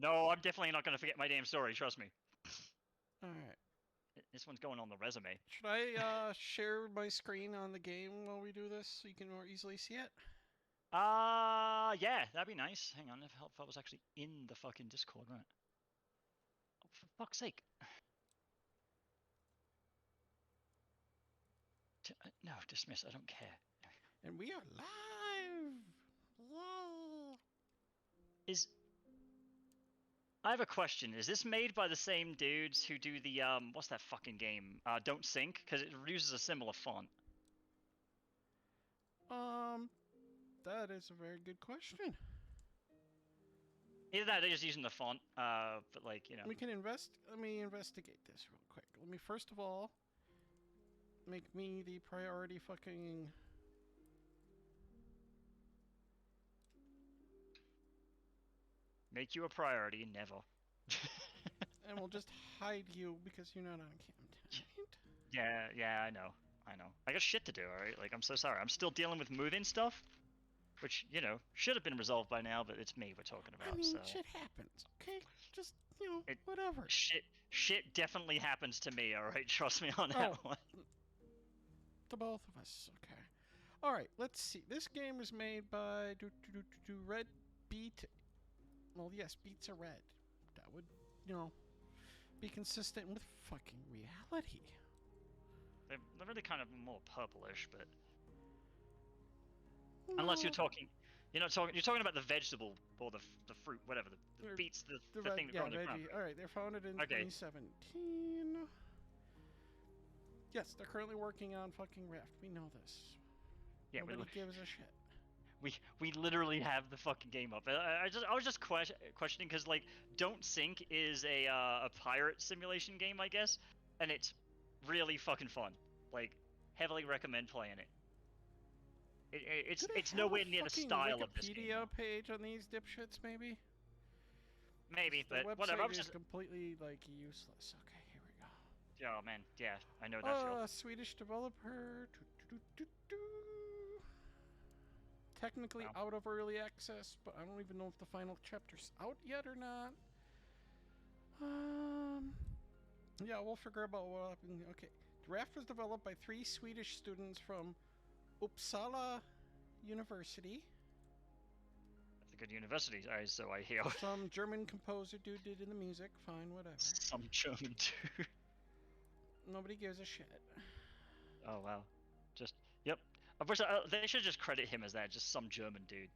No, I'm definitely not going to forget my damn story. Trust me. All right. This one's going on the resume. Should I share my screen on the game while we do this so you can more easily see it? Yeah, that'd be nice. Hang on, if I was actually in the fucking Discord, right? Oh, for fuck's sake. No, dismiss. I don't care. And we are live! Yay! I have a question. Is this made by the same dudes who do the what's that fucking game? Don't Sink, because it uses a similar font. Um, that is a very good question. Either that, they're just using the font. But like We can let me investigate this real quick. Let me first of all make me the priority fucking. make you a priority. Never. And we'll just hide you because you're not on cam tonight. Yeah, I know. I got shit to do, alright? Like, I'm so sorry. I'm still dealing with move-in stuff, which, should have been resolved by now, but it's me we're talking about, I mean, so... shit happens, okay? Just, It, whatever. shit definitely happens to me, alright? Trust me on that one. To both of us, okay. Alright, let's see. This game is made by Red Beat. Well, yes, beats are red. That would, be consistent with fucking reality. They're really kind of more purplish, but... No. Unless you're talking... You're talking about the vegetable, or the fruit, whatever. The beets, the thing that grows on the ground. Alright, they're founded in 2017. Yes, they're currently working on fucking Raft. We know this. Yeah, Nobody gives a shit. We literally have the fucking game up. I was just questioning because like Don't Sink is a pirate simulation game, I guess, and it's really fucking fun. Like, heavily recommend playing it. It's nowhere near the style of this game. Wikipedia page on these dipshits, maybe. Maybe, the but whatever. website is completely like useless. Okay, here we go. Oh man, yeah, I know that feel. Swedish developer. Technically out of early access, but I don't even know if the final chapter's out yet or not. Yeah, we'll figure about what happened. Okay, the Raft was developed by 3 Swedish students from Uppsala University. That's a good university, so I hear. Some German composer dude did in the music. Fine, whatever. Some German dude. Nobody gives a shit. Oh wow, yep. They should just credit him as that, just some German dude.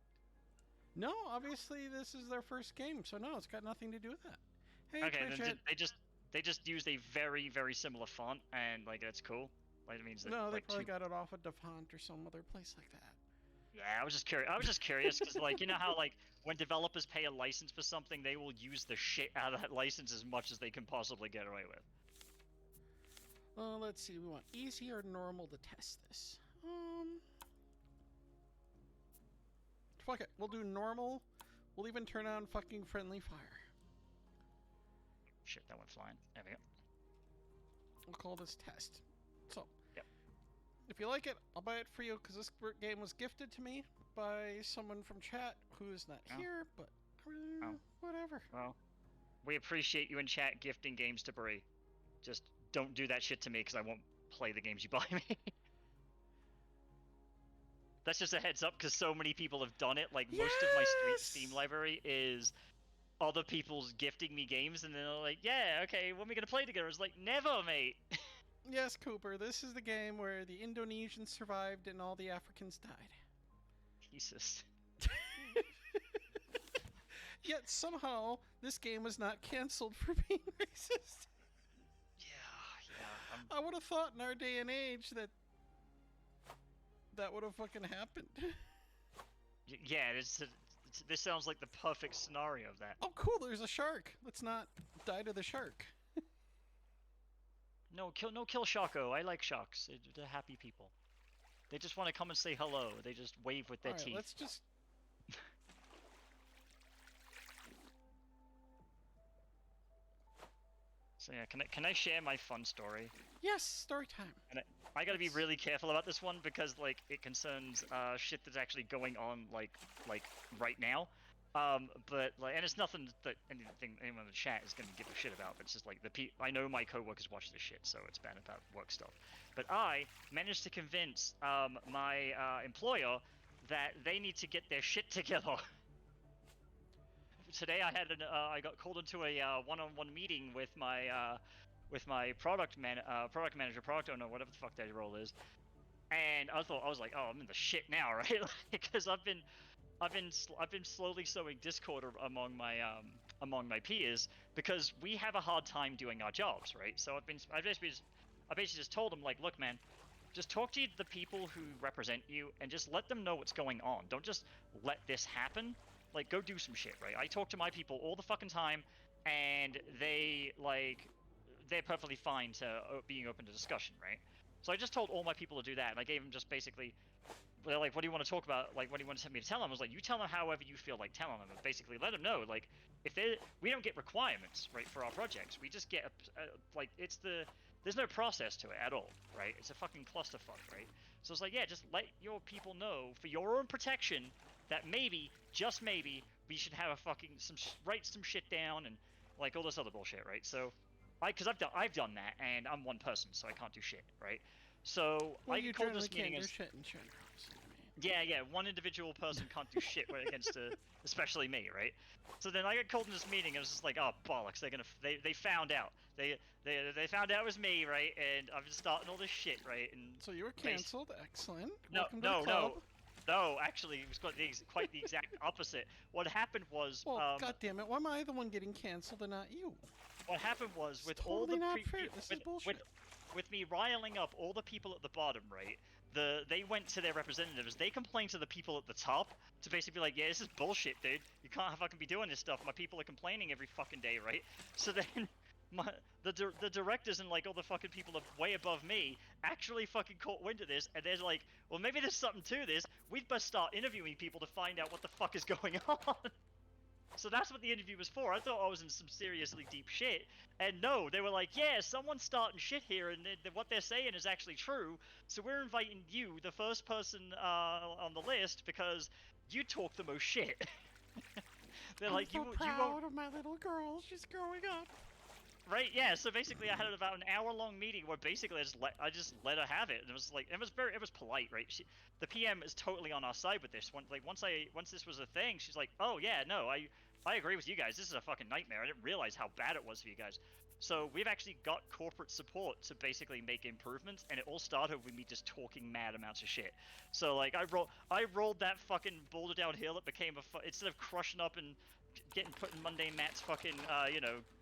No, obviously this is their first game, so no, it's got nothing to do with that. Hey, okay, then they just used a very, very similar font, and like that's cool. Like it means that. No, they like, probably got it off of DeFont or some other place like that. Yeah, I was just curious because like you know how like when developers pay a license for something, they will use the shit out of that license as much as they can possibly get away with. Let's see. We want easy or normal to test this. Fuck it. We'll do normal. We'll even turn on fucking friendly fire. Shit, that went flying. There we go. We'll call this test. So, yep. If you like it, I'll buy it for you because this game was gifted to me by someone from chat who is not here, but whatever. Well, we appreciate you in chat gifting games to Bree. Just don't do that shit to me because I won't play the games you buy me. That's just a heads up because so many people have done it. Like most of my Steam library is other people's gifting me games, and then they're like, "Yeah, okay, when are we gonna play together?" It's like, never, mate. Yes, Cooper. This is the game where the Indonesians survived and all the Africans died. Jesus. Yet somehow this game was not canceled for being racist. Yeah. I would have thought in our day and age that would have fucking happened. Yeah, this sounds like the perfect scenario of that. Oh, cool! There's a shark. Let's not die to the shark. No kill Sharko. I like sharks. They're happy people. They just want to come and say hello. They just wave with their teeth. Let's just. So yeah, can I share my fun story? Yes, story time. And I gotta be really careful about this one because like it concerns shit that's actually going on like right now. But like, and it's nothing that anyone in the chat is gonna give a shit about. But it's just like I know my coworkers watch this shit, so it's bad about work stuff. But I managed to convince my employer that they need to get their shit together. Today I got called into a one-on-one meeting with my product manager, product owner, whatever the fuck that role is. And I was like, oh, I'm in the shit now, right? Because I've been slowly sowing discord among my peers because we have a hard time doing our jobs, right? So I basically just told them, like, look, man, just talk to the people who represent you and just let them know what's going on. Don't just let this happen. Like, go do some shit, right? I talk to my people all the fucking time, and they're perfectly fine to being open to discussion, right? So I just told all my people to do that, and I gave them just basically, they're like, what do you want to talk about? Like, what do you want me to tell them? I was like, you tell them however you feel like telling them. And basically, let them know, like, we don't get requirements, right, for our projects. We just get, there's no process to it at all, right? It's a fucking clusterfuck, right? So it's like, yeah, just let your people know for your own protection that maybe, just maybe, we should have write some shit down and, like, all this other bullshit, right? So, because I've done that, and I'm one person, so I can't do shit, right? So Well, I you called generally this meeting can't do as shit in general. So, I mean. yeah, one individual person can't do shit against especially me, right? So then I got called in this meeting, and it was just like, oh bollocks, they found out, they found out it was me, right? And I've been starting all this shit, right? And So you were canceled. Excellent. no, Welcome to the no, club. no, actually, it was quite the exact opposite. What happened was, Well, God damn it! Why am I the one getting canceled and not you? what happened was It's with totally all the not fair. This is bullshit. with me riling up all the people at the bottom, right? They went to their representatives. They complained to the people at the top to basically be like, yeah, this is bullshit, dude. You can't fucking be doing this stuff. My people are complaining every fucking day, right? So then the directors and like all the fucking people way above me actually fucking caught wind of this, and they're like, well, maybe there's something to this. We'd best start interviewing people to find out what the fuck is going on. So that's what the interview was for. I thought I was in some seriously deep shit. And no, they were like, yeah, someone's starting shit here, and what they're saying is actually true. So we're inviting you, the first person on the list, because you talk the most shit. They're I'm like, so you proud won't. of my little girl. She's growing up. Right? Yeah. So basically, I had about an hour-long meeting where basically I just let her have it, and it was like, it was polite, right? The PM is totally on our side with this. Once this was a thing, she's like, oh yeah, no, I agree with you guys. This is a fucking nightmare. I didn't realize how bad it was for you guys. So we've actually got corporate support to basically make improvements, and it all started with me just talking mad amounts of shit. So like I rolled that fucking boulder downhill. It became instead of crushing up and getting put in Mundane Matt's fucking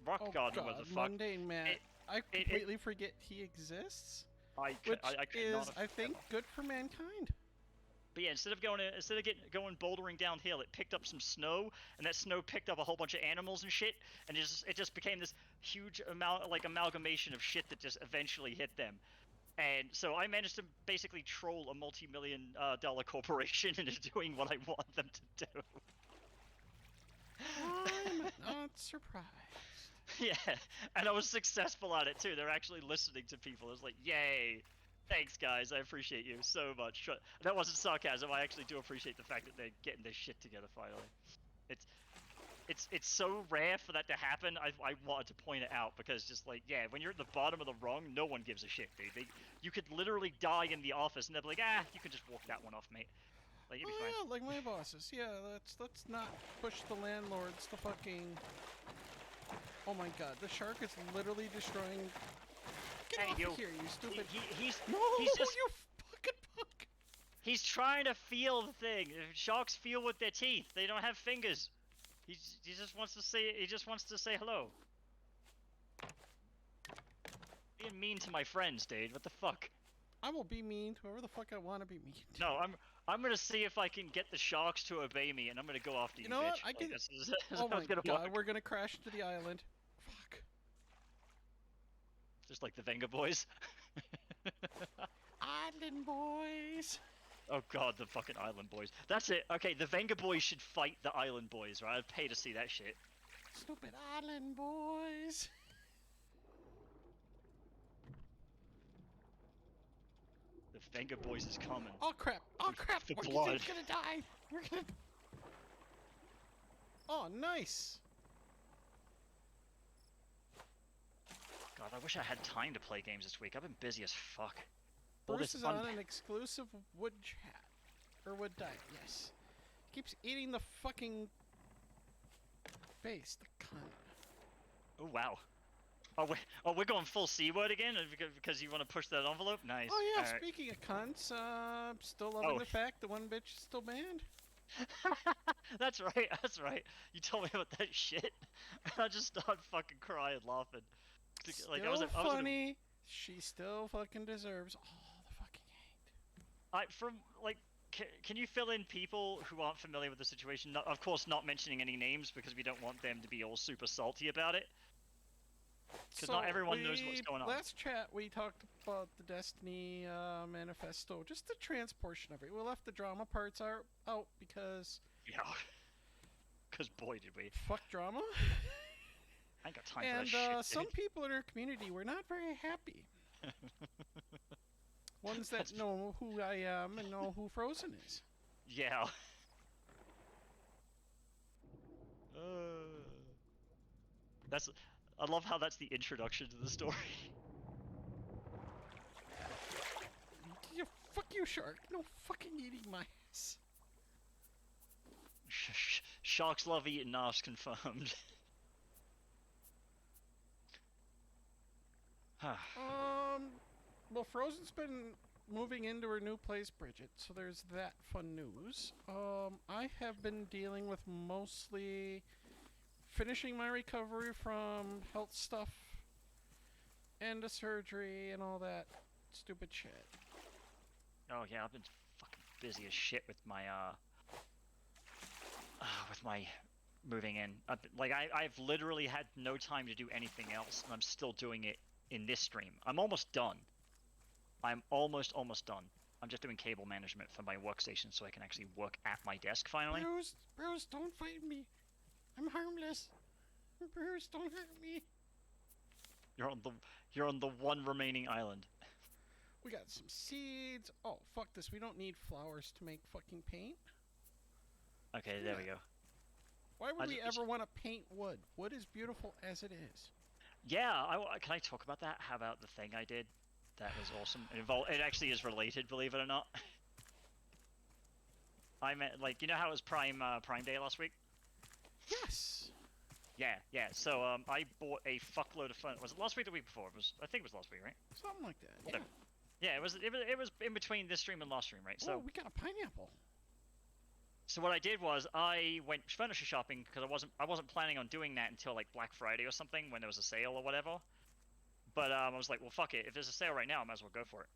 rock Oh garden, God, whatever the fuck. mundane Matt. I completely forget he exists. I Which could is, not have, I think, good for mankind. But yeah, instead of going bouldering downhill, it picked up some snow, and that snow picked up a whole bunch of animals and shit, and it just became this huge amalgamation of shit that just eventually hit them. And so I managed to basically troll a multi-million dollar corporation into doing what I want them to do. I'm not surprised. Yeah, and I was successful at it too. They're actually listening to people. I was like, yay. Thanks, guys. I appreciate you so much. That wasn't sarcasm. I actually do appreciate the fact that they're getting their shit together finally. It's so rare for that to happen. I wanted to point it out because just like, yeah, when you're at the bottom of the rung, no one gives a shit, dude. You could literally die in the office and they'll be like, ah, you can just walk that one off, mate. Like, you'll be fine. Yeah, like my bosses. Yeah, let's not push the landlords to fucking. Oh my God, the shark is literally destroying. Get off you. here, you stupid. He's just you fucking punk. He's trying to feel the thing. Sharks feel with their teeth. They don't have fingers. He just wants to say. He just wants to say hello. Being mean to my friends, dude. What the fuck? I will be mean to whoever the fuck I want to be mean to. No, I'm gonna see if I can get the sharks to obey me, and I'm gonna go after you. You know what? Bitch. I can. Oh my God, we're gonna crash into the island. Fuck. Just like the Venga Boys. Island boys. Oh God, the fucking Island Boys. That's it. Okay, the Venga Boys should fight the Island Boys, right? I'd pay to see that shit. Stupid Island boys. The Venga Boys is coming. Oh crap! Oh crap! The We're blood. gonna die. We're gonna. Oh, nice. God, I wish I had time to play games this week. I've been busy as fuck. All Bruce this is fun. on an exclusive wood chat. Or wood diet, yes. Keeps eating the fucking face, the cunt. Oh, wow. We're going full C-word again because you want to push that envelope? Nice. Oh yeah, All right. speaking of cunts, still loving the fact that one bitch is still banned. That's right. You told me about that shit. I just started fucking crying laughing. Like, Still funny. She still fucking deserves all the fucking hate. Can you fill in people who aren't familiar with the situation? Of course, not mentioning any names because we don't want them to be all super salty about it. Because not everyone knows what's going on. Last chat we talked about the Destiny manifesto, just the trans portion of it. We left the drama parts out because... Yeah. Because boy did we. Fuck drama. I ain't got time for that shit. And some people in our community were not very happy. Ones that know who I am and know who Frozen is. Yeah. I love how that's the introduction to the story. Yeah, fuck you, shark. No fucking eating my ass. Sharks love eating ass confirmed. Well, Frozen's been moving into her new place, Bridget, so there's that fun news. I have been dealing with mostly finishing my recovery from health stuff and the surgery and all that stupid shit. Oh yeah, I've been fucking busy as shit with my moving in. I've literally had no time to do anything else, and I'm still doing it in this stream. I'm almost done. I'm almost done. I'm just doing cable management for my workstation so I can actually work at my desk finally. Bruce, don't fight me. I'm harmless. Bruce, don't hurt me. You're on the one remaining island. We got some seeds. Oh, fuck this. We don't need flowers to make fucking paint. Okay, there we go. Why would we ever want to paint wood? Wood is beautiful as it is. Yeah, can I talk about that? How about the thing I did? That was awesome. It actually is related, believe it or not. I meant, like, you know how it was Prime Day last week? Yes. Yeah. So I bought a fuckload of fun. Was it last week or the week before? I think it was last week, right? Something like that. Yeah. Yeah, it was in between this stream and last stream, right? So we got a pineapple. So what I did was I went furniture shopping because I wasn't planning on doing that until like Black Friday or something when there was a sale or whatever. But I was like, well, fuck it. If there's a sale right now, I might as well go for it.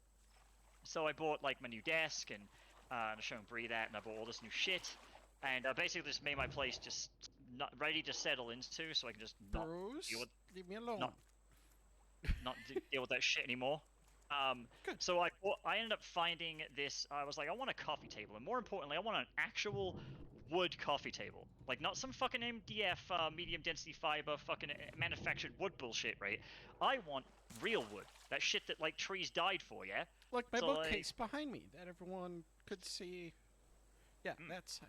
So I bought like my new desk and I'm showing Bree that, and I bought all this new shit, and basically just made my place just not ready to settle into, so I can just Bruce, leave me alone. Not deal with that shit anymore. Good. So I ended up finding this. I was like, I want a coffee table, and more importantly, I want an actual wood coffee table, like not some fucking MDF medium density fiber fucking manufactured wood bullshit, right? I want real wood, that shit that like trees died for, yeah. Like my bookcase behind me that everyone could see. Yeah, that side.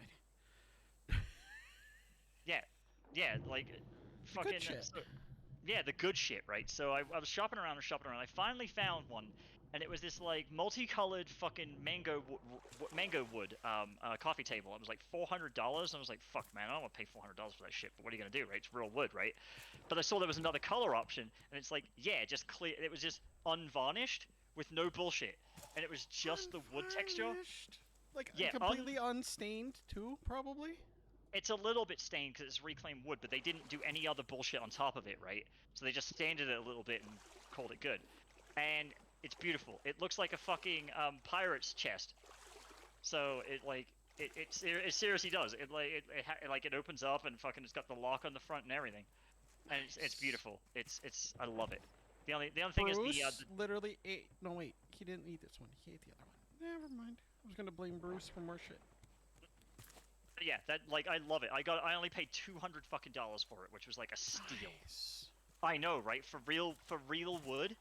yeah, like fucking good shit. Yeah, the good shit, right? So I was shopping around. I finally found one, and it was this like multicolored fucking mango wood coffee table. It was like $400. I was like, fuck, man, I don't want to pay $400 for that shit. But what are you gonna do, right? It's real wood, right? But I saw there was another color option, and it's like, yeah, just clear. It was just unvarnished with no bullshit, and it was just the wood texture. Like completely unstained too, probably. It's a little bit stained because it's reclaimed wood, but they didn't do any other bullshit on top of it, right? So they just sanded it a little bit and called it good. And it's beautiful. It looks like a fucking pirate's chest. So it seriously does. It opens up and fucking it's got the lock on the front and everything. And it's beautiful. I love it. The only thing is Bruce literally ate. No wait, he didn't eat this one. He ate the other one. Never mind. I was gonna blame Bruce for more shit. Yeah, that I love it. I only paid $200 fucking for it, which was like a steal. Nice. I know, right? For real wood.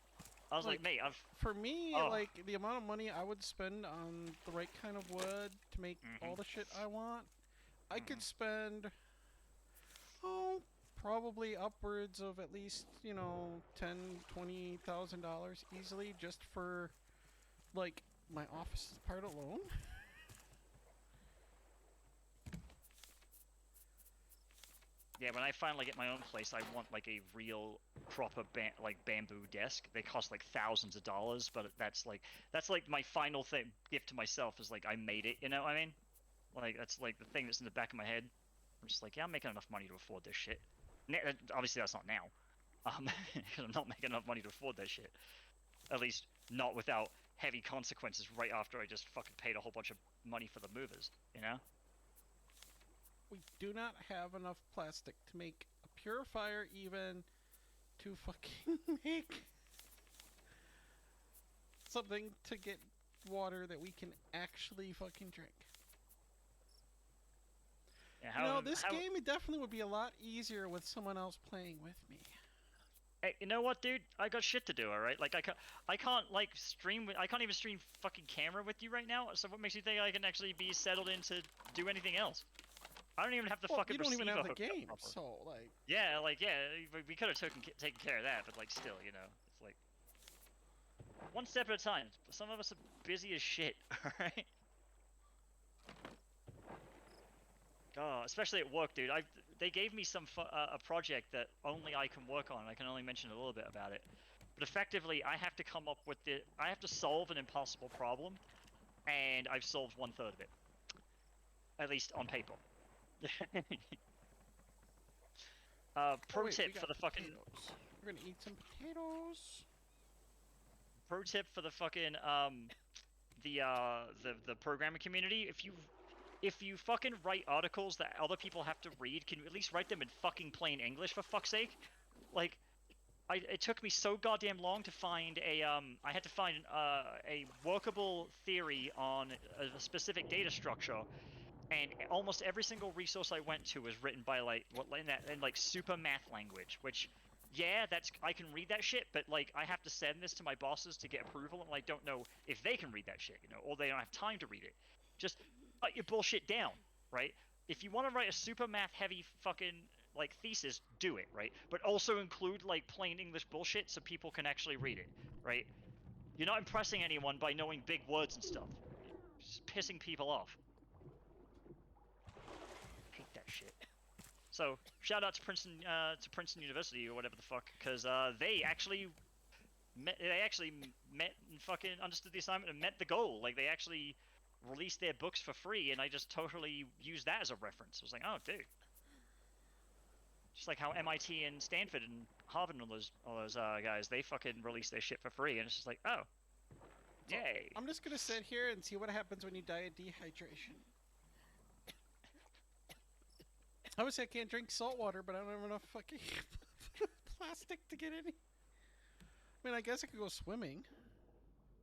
I was like mate, for me, like the amount of money I would spend on the right kind of wood to make all the shit I want, I could spend Oh, probably upwards of at least, $10,000, $20,000 easily just for like my office part alone. Yeah, when I finally get my own place, I want like a real proper bamboo desk. They cost like thousands of dollars, but that's like my final thing gift to myself is like I made it. You know what I mean? Like that's like the thing that's in the back of my head. I'm just like, yeah, I'm making enough money to afford this shit. Obviously, that's not now. I'm not making enough money to afford that shit. At least not without heavy consequences right after I just fucking paid a whole bunch of money for the movers. You know? We do not have enough plastic to make a purifier even to fucking make something to get water that we can actually fucking drink. Yeah, this game definitely would be a lot easier with someone else playing with me. Hey, you know what, dude? I got shit to do, alright? Like, I can't, like, stream I can't even stream fucking camera with you right now, so what makes you think I can actually be settled in to do anything else? I don't even have the fucking receiver. You don't even have the hooked up game, properly. so, like... Yeah, we could have taken care of that, but, like, still, it's like... one step at a time. Some of us are busy as shit, alright? Oh, especially at work, dude. They gave me a project that only I can work on. I can only mention a little bit about it, but effectively, I have to solve an impossible problem, and I've solved 1/3 of it, at least on paper. Pro tip for the fucking. Potatoes. We're gonna eat some potatoes. Pro tip for the fucking the programming community: if you fucking write articles that other people have to read, can you at least write them in fucking plain English, for fuck's sake? Like, it took me so goddamn long to find I had to find a workable theory on a specific data structure, and almost every single resource I went to was written by in super math language, which, yeah, I can read that shit, but like I have to send this to my bosses to get approval, and I don't know if they can read that shit, or they don't have time to read it. Just cut your bullshit down, right? If you want to write a super math heavy fucking like thesis, do it, right? But also include like plain English bullshit so people can actually read it, right? You're not impressing anyone by knowing big words and stuff. You're just pissing people off. Hate that shit. So shout out to Princeton University or whatever the fuck, because they actually met and fucking understood the assignment and met the goal. Like, they actually released their books for free, and I just totally used that as a reference. I was like, oh, dude. Just like how MIT and Stanford and Harvard and all those guys, they fucking release their shit for free, and it's just like, oh, yay. I'm just gonna sit here and see what happens when you die of dehydration. I would say I can't drink salt water, but I don't have enough fucking plastic to get any. I mean, I guess I could go swimming.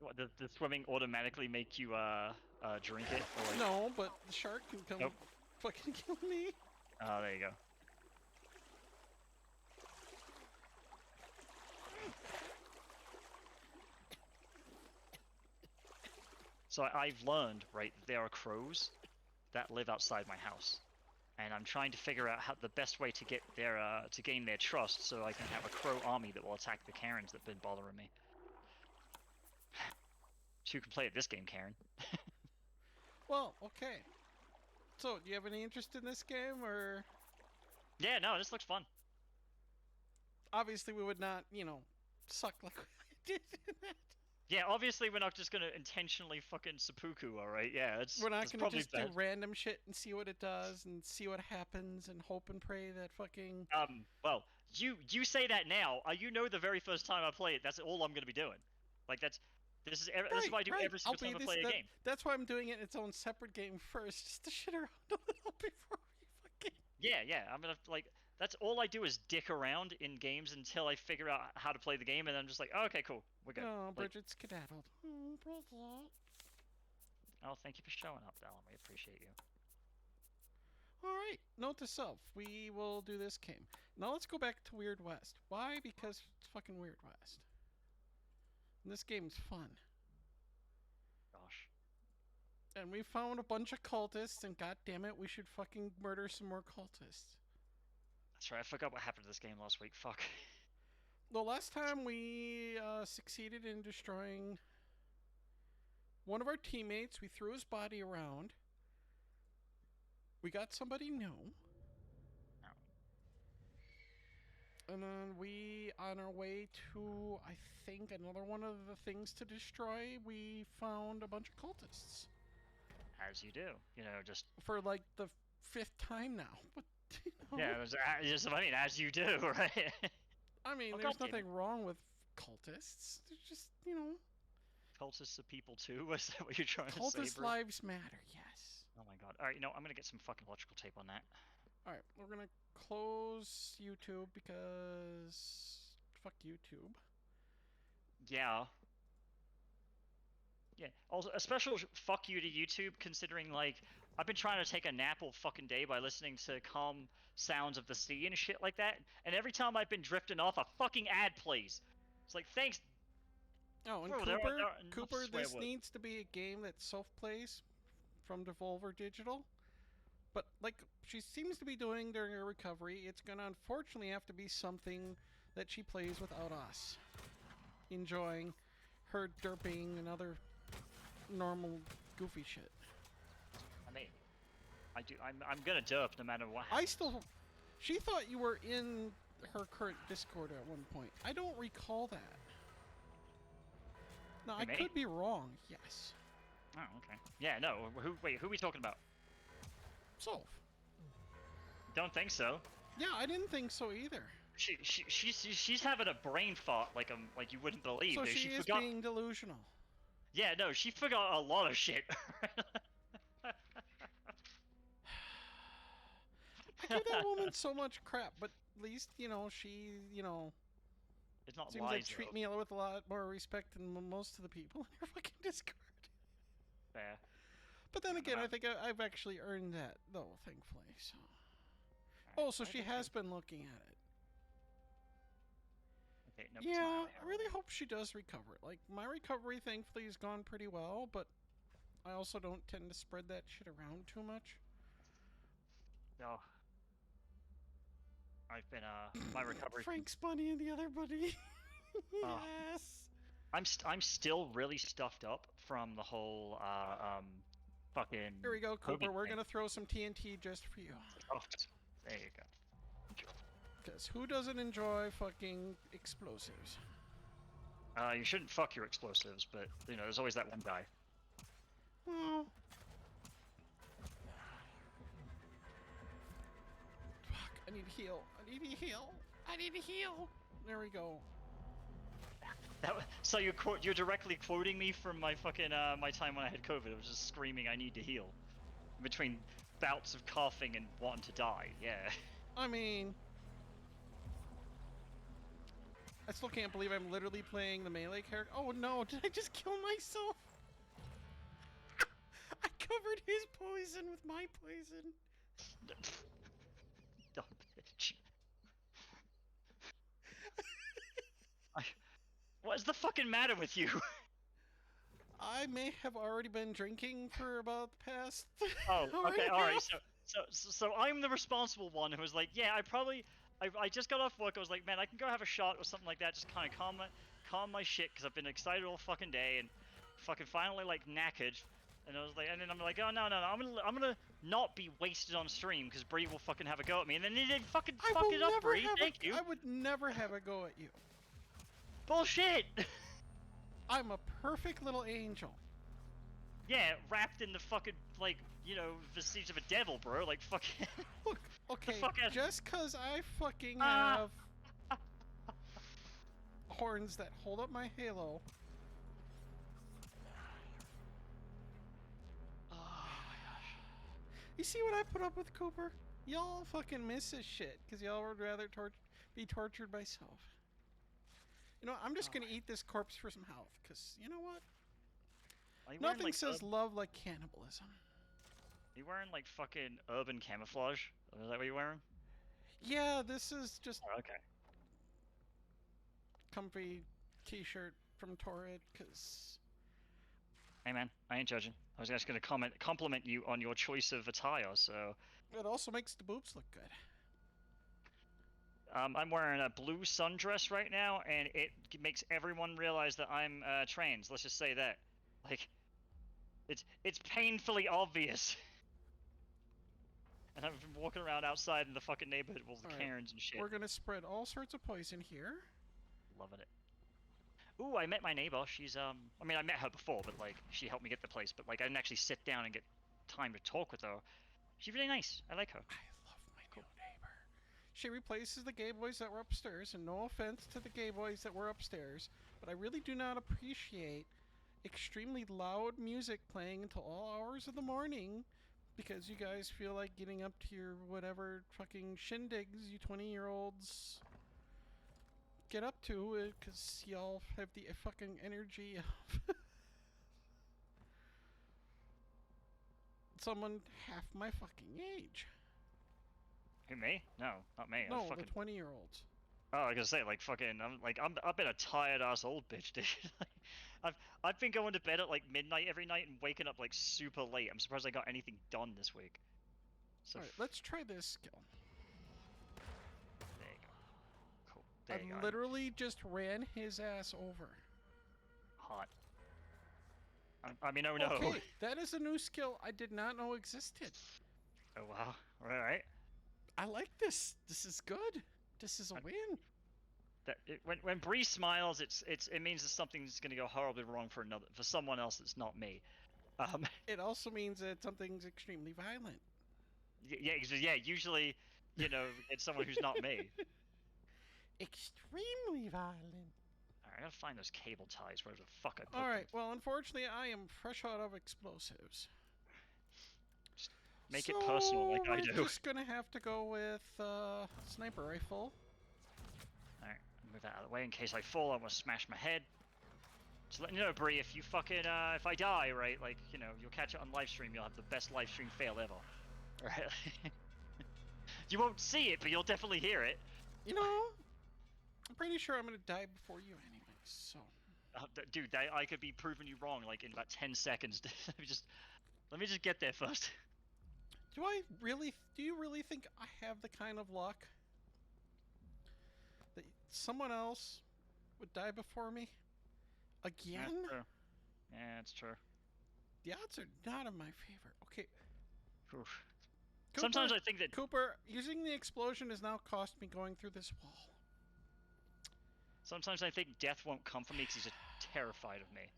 What, does swimming automatically make you drink it? Or like... No, but the shark can come fucking kill me. Oh, there you go. So I've learned, right, there are crows that live outside my house, and I'm trying to figure out how the best way to get to gain their trust, so I can have a crow army that will attack the Karens that've been bothering me. So you can play at this game, Karen. Well, okay. So, do you have any interest in this game, or? Yeah, no, this looks fun. Obviously, we would not, suck like we did in that. Yeah, obviously we're not just gonna intentionally fucking seppuku, alright? Yeah, we're not gonna just do random shit and see what it does and see what happens and hope and pray that fucking... Well, you say that now. You know the very first time I play it, that's all I'm gonna be doing. Like, this is what I do every single time I play a game. That's why I'm doing it in its own separate game first, just to shit around a little before we fucking... Yeah, I'm gonna, like... That's all I do is dick around in games until I figure out how to play the game, and I'm just like, oh, okay, cool, we're good. Oh, Bridget's skedaddled. Oh, Bridget. Oh, thank you for showing up, Dallin. We appreciate you. Alright, note to self. We will do this game. Now let's go back to Weird West. Why? Because it's fucking Weird West. And this game's fun. Gosh. And we found a bunch of cultists, and goddammit, we should fucking murder some more cultists. That's right. I forgot what happened to this game last week. Fuck. The last time we succeeded in destroying one of our teammates, we threw his body around. We got somebody new. And then we, on our way to, I think, another one of the things to destroy, we found a bunch of cultists. As you do. You know, just... For like the 5th time now. But, you know, Yeah, I mean, as you do, right? I mean, Oh, there's God damn nothing wrong with cultists. They're just, you know, Cultists are people too? Was that what you're trying to say, cultist bro? lives matter, yes. Oh my god. Alright, you know, I'm gonna get some fucking electrical tape on that. Alright, we're gonna close YouTube because fuck YouTube. Yeah. Yeah. Also, a special fuck you to YouTube, considering, like, I've been trying to take a nap all fucking day by listening to calm sounds of the sea and shit like that, and every time I've been drifting off, a fucking ad plays. It's like, thanks. Oh, and Bro, Cooper, swear this words. needs to be a game that self-plays from Devolver Digital. But like she seems to be doing during her recovery, it's gonna unfortunately have to be something that she plays without us. Enjoying her derping and other normal goofy shit. I mean, I'm gonna derp no matter what happens. She thought you were in her current Discord at one point. I don't recall that. No, I could be wrong. Yes. Oh, okay. Yeah, no. Wait, who are we talking about? Solve. Don't think so. Yeah, I didn't think so either. She's having a brain fart like you wouldn't believe. So she is being delusional. Yeah, no, she forgot a lot of shit. I give that woman so much crap, but at least, you know, she, you know, it's not seems like treat me with a lot more respect than most of the people in her fucking Discord. Fair. But then again, I think I've actually earned that, though, thankfully, so... Oh, so she has been looking at it. Okay, nope, yeah, I really hope she does recover. Like, my recovery, thankfully, has gone pretty well, but I also don't tend to spread that shit around too much. No. I've been, my recovery... Frank's bunny and the other bunny. Yes! I'm still really stuffed up from the whole, fucking... Here we go, Cooper. COVID We're thing. gonna throw some TNT just for you. Oh, there you go. Because who doesn't enjoy fucking explosives? You shouldn't fuck your explosives, but, you know, there's always that one guy. Oh. Fuck, I need to heal. I need to heal. I need to heal. There we go. So you're directly quoting me from my fucking, my time when I had COVID. I was just screaming, I need to heal. Between bouts of coughing and wanting to die, yeah. I mean... I still can't believe I'm literally playing the melee character. Oh no, did I just kill myself? I covered his poison with my poison. Dumb bitch. What is the fucking matter with you? I may have already been drinking for about the past. Oh, okay, alright, so I'm the responsible one who was like, yeah, I just got off work, I was like, man, I can go have a shot or something like that, just kind of calm my shit, because I've been excited all fucking day, and fucking finally, like, knackered, and I was like, and then I'm like, oh, no, I'm gonna not be wasted on stream, because Bree will fucking have a go at me, and then they did fucking fuck it up, Bree, thank you. I would never have a go at you. Bullshit! I'm a perfect little angel. Yeah, wrapped in the fucking, like, you know, vestige of a devil, bro, like, fucking... Look, okay, just cause I fucking have horns that hold up my halo. Oh my gosh. You see what I put up with, Cooper? Y'all fucking miss this shit, cause y'all would rather be tortured by self. You know, I'm just gonna eat this corpse for some health, cause you know what? Nothing like says love like cannibalism. Are you wearing like fucking urban camouflage? Is that what you're wearing? Yeah, this is just okay. Comfy t-shirt from Torrid, cause... Hey man, I ain't judging. I was just gonna compliment you on your choice of attire, so... It also makes the boobs look good. I'm wearing a blue sundress right now, and it makes everyone realize that I'm trans. Let's just say that. Like, it's painfully obvious. And I've been walking around outside in the fucking neighborhood with all the Karens and shit. We're gonna spread all sorts of poison here. Loving it. Ooh, I met my neighbor. She's I mean, I met her before, but like, she helped me get the place. But like, I didn't actually sit down and get time to talk with her. She's really nice. I like her. I love my new neighbor. She replaces the gay boys that were upstairs, and no offense to the gay boys that were upstairs, but I really do not appreciate extremely loud music playing until all hours of the morning because you guys feel like getting up to your whatever fucking shindigs you 20-year-olds get up to because y'all have the fucking energy of someone half my fucking age. Who, me? No, not me. No, I'm fucking... the 20-year-olds. Oh, I was gonna say, like, fucking, I've been a tired ass old bitch, dude. I've been going to bed at like midnight every night and waking up like super late. I'm surprised I got anything done this week. So Alright, let's try this skill. There you go. Cool. There you go. I literally just ran his ass over. Hot. I mean, oh no. Okay, that is a new skill I did not know existed. Oh wow. Alright. I like this. This is good. This is a win. When Bree smiles, it means that something's gonna go horribly wrong for someone else that's not me. It also means that something's extremely violent. Yeah. Usually, you know, it's someone who's not me. Extremely violent. Alright, I gotta find those cable ties where the fuck I put them. Alright, well, unfortunately, I am fresh out of explosives. Just make it personal like I do. We're just gonna have to go with sniper rifle. Alright, move that out of the way in case I fall. I want to smash my head. Just letting you know, Bree, if you fucking, if I die, right, like, you know, you'll catch it on live stream, you'll have the best live stream fail ever. Right? You won't see it, but you'll definitely hear it. You know, I'm pretty sure I'm gonna die before you anyway, so... Dude, I could be proving you wrong, like, in about 10 seconds. Let me just get there first. Do you really think I have the kind of luck that someone else would die before me? Again? That's true. Yeah, it's true. The odds are not in my favor. Okay. Oof. Cooper, Sometimes I think that... Cooper, using the explosion has now cost me going through this wall. Sometimes I think death won't come for me because he's just terrified of me.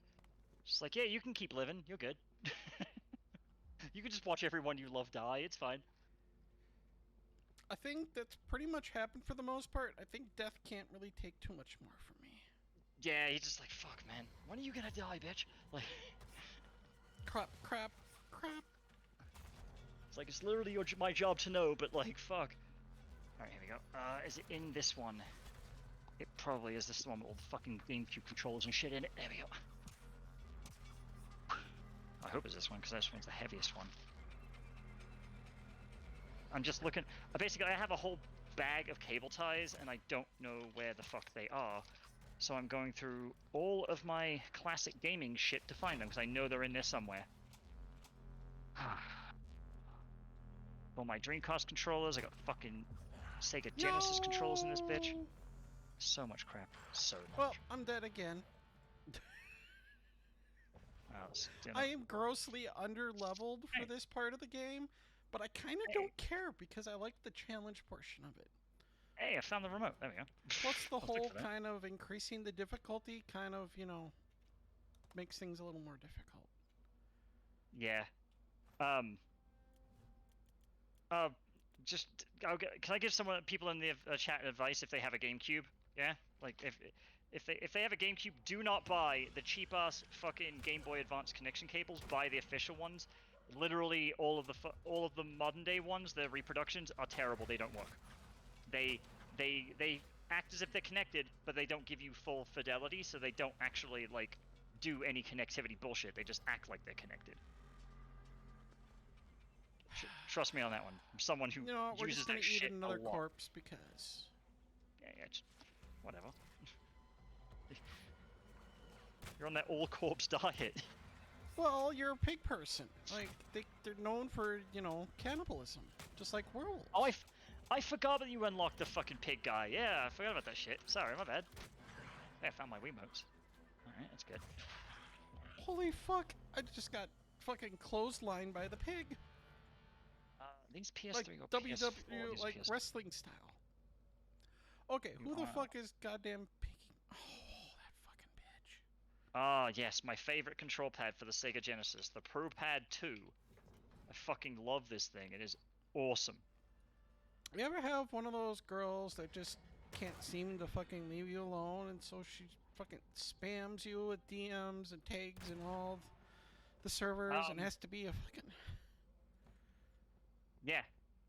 Just like, yeah, you can keep living. You're good. You can just watch everyone you love die. It's fine. I think that's pretty much happened for the most part. I think death can't really take too much more from me. Yeah, he's just like, fuck, man. When are you gonna die, bitch? Like... Crap. It's like, it's literally my job to know, but like, fuck. Alright, here we go. Is it in this one? It probably is. This is the one with all the fucking GameCube controllers and shit in it. There we go. I hope it's this one, because this one's the heaviest one. I'm just looking... Basically, I have a whole bag of cable ties, and I don't know where the fuck they are. So I'm going through all of my classic gaming shit to find them, because I know they're in there somewhere. All my Dreamcast controllers, I got fucking Sega Genesis controllers in this bitch. So much crap. So much. Well, I'm dead again. I am grossly under-leveled for this part of the game, but I kind of don't care because I like the challenge portion of it. Hey, I found the remote. There we go. Plus the whole kind of increasing the difficulty kind of, you know, makes things a little more difficult. Yeah. Can I give people in the chat advice if they have a GameCube? Yeah? Like, if they have a GameCube, do not buy the cheap-ass fucking Game Boy Advance connection cables. Buy the official ones. Literally, all of the modern-day ones, the reproductions, are terrible. They don't work. They act as if they're connected, but they don't give you full fidelity, so they don't actually, like, do any connectivity bullshit. They just act like they're connected. Trust me on that one. I'm someone who uses that shit a lot. We're just gonna eat another corpse because... Yeah, just... whatever. You're on that all-corpse diet. Well, you're a pig person. Like, they're known for, you know, cannibalism. Just like werewolves. Oh, I forgot that you unlocked the fucking pig guy. Yeah, I forgot about that shit. Sorry, my bad. Hey, I found my Wiimotes. Alright, that's good. Holy fuck! I just got fucking clotheslined by the pig. These PS3 Like or PS4? WWE, These like PS4. wrestling style. Okay, who the fuck is goddamn picking? Oh, that fucking bitch. Ah, yes, my favorite control pad for the Sega Genesis, the Pro Pad 2. I fucking love this thing. It is awesome. You ever have one of those girls that just can't seem to fucking leave you alone, and so she fucking spams you with DMs and tags and all the servers, and has to be a fucking... Yeah.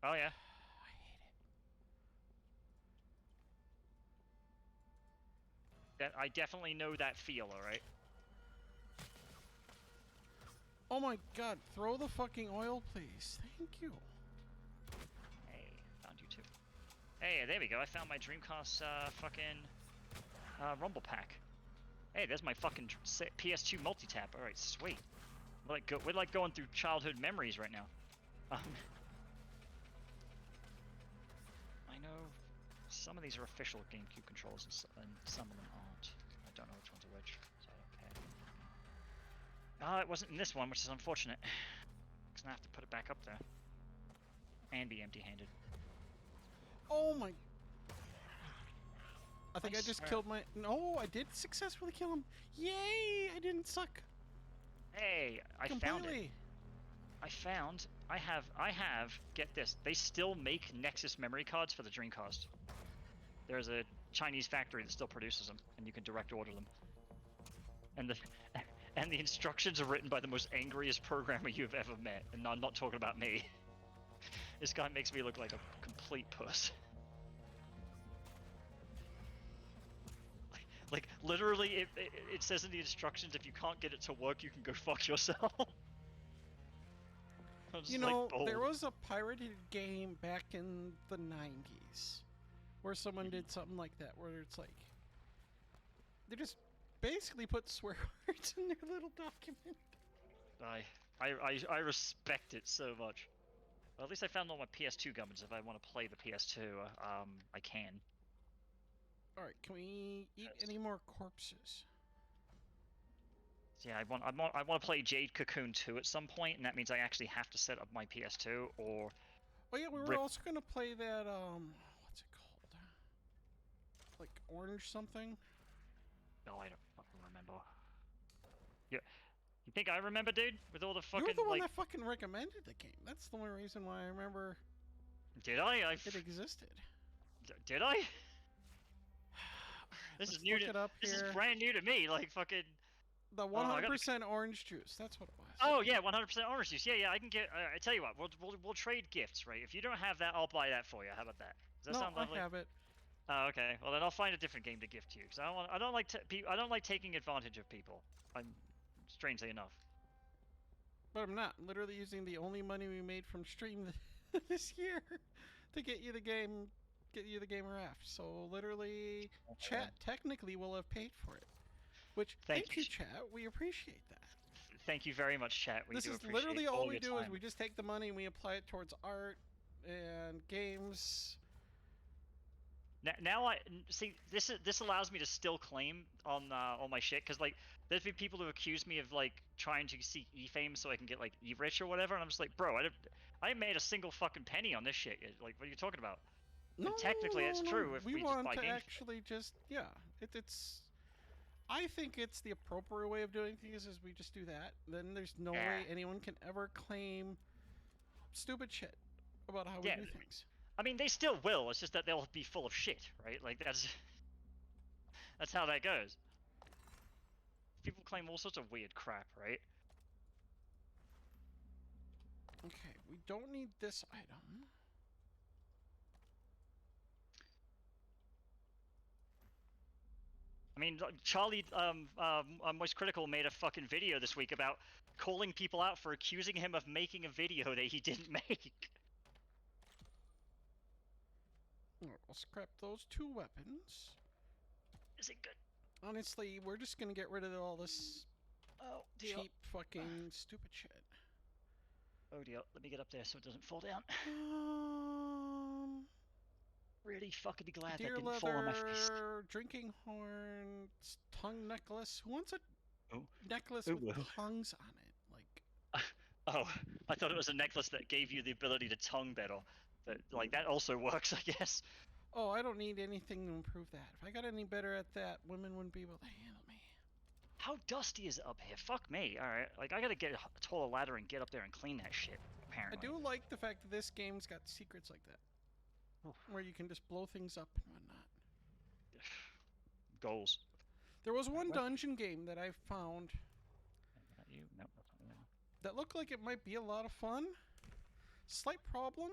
Oh, yeah. I hate it. I definitely know that feel, alright? Oh my god, throw the fucking oil, please. Thank you. Hey, found you too. Hey, there we go. I found my Dreamcast fucking Rumble Pack. Hey, there's my fucking PS2 multi-tap. Alright, sweet. We're like going through childhood memories right now. I know some of these are official GameCube controls and some of them aren't. I don't know which ones are which, so I don't care. It wasn't in this one, which is unfortunate. Because I have to put it back up there. And be empty-handed. Oh my... I think I just killed my... No, I did successfully kill him. Yay! I didn't suck. Hey, I found it. I have, get this, they still make Nexus memory cards for the Dreamcast. There's a Chinese factory that still produces them, and you can direct order them. And the instructions are written by the most angriest programmer you've ever met, and I'm not talking about me. This guy makes me look like a complete puss. Like literally, it says in the instructions, if you can't get it to work, you can go fuck yourself. You know, there was a pirated game back in the 90s where someone did something like that, where it's like, they just basically put swear words in their little document. I respect it so much. Well, at least I found all my PS2 gummins. If I want to play the PS2, I can. Alright, can we eat any more corpses? Yeah, I want to play Jade Cocoon 2 at some point, and that means I actually have to set up my PS2 or... Oh yeah, we were also gonna play that, what's it called? Like Orange something? No, I don't fucking remember. Yeah, you think I remember, dude? With all the fucking, You're the one that fucking recommended the game. That's the only reason why I remember... Did I? It existed. Did I? This is new to... This is brand new to me, like fucking... The 100% orange juice. That's what it was. Oh yeah, 100% orange juice. Yeah, I can get. I tell you what, we'll trade gifts, right? If you don't have that, I'll buy that for you. How about that? Does that sound lovely? I have it. Oh, okay. Well, then I'll find a different game to gift to you, because I don't like taking advantage of people. I'm strangely enough. But I'm not. I'm literally using the only money we made from stream this year to get you the game, gamer app. So literally, chat technically will have paid for it. Which, thank you, chat. We appreciate that. Thank you very much, chat. This is literally all we do is we just take the money and we apply it towards art and games. Now I see this allows me to still claim on my shit, because like there's been people who accuse me of like trying to seek e-fame so I can get like e-rich or whatever, and I'm just like, bro, I ain't made a single fucking penny on this shit yet. Like, what are you talking about? No, and technically it's true if we just want buy to games. Actually just it's. I think it's the appropriate way of doing things is we just do that. Then there's no way anyone can ever claim stupid shit about how we do things. I mean, they still will. It's just that they'll be full of shit, right? Like that's how that goes. People claim all sorts of weird crap, right? Okay, we don't need this item. I mean, Charlie, Moist Critical made a fucking video this week about calling people out for accusing him of making a video that he didn't make. Alright, we'll scrap those 2 weapons. Is it good? Honestly, we're just gonna get rid of all this cheap fucking stupid shit. Oh dear, let me get up there so it doesn't fall down. really fucking glad that Deer didn't fall on my face. leather, drinking horn, tongue necklace. Who wants a Oh, necklace with ooh. tongues on it? Like, Oh, I thought it was a necklace that gave you the ability to tongue better. But like that also works, I guess. oh, I don't need anything to improve that. If I got any better at that, women wouldn't be able to handle me. How dusty is it up here? Fuck me. All right, like I gotta get a taller ladder and get up there and clean that shit. I Apparently. do like the fact that this game's got secrets like that, Oof. where you can just blow things up and whatnot. Goals. There was one What? dungeon game that I found Not you? Nope, that's not you. that looked like it might be a lot of fun. Slight problem.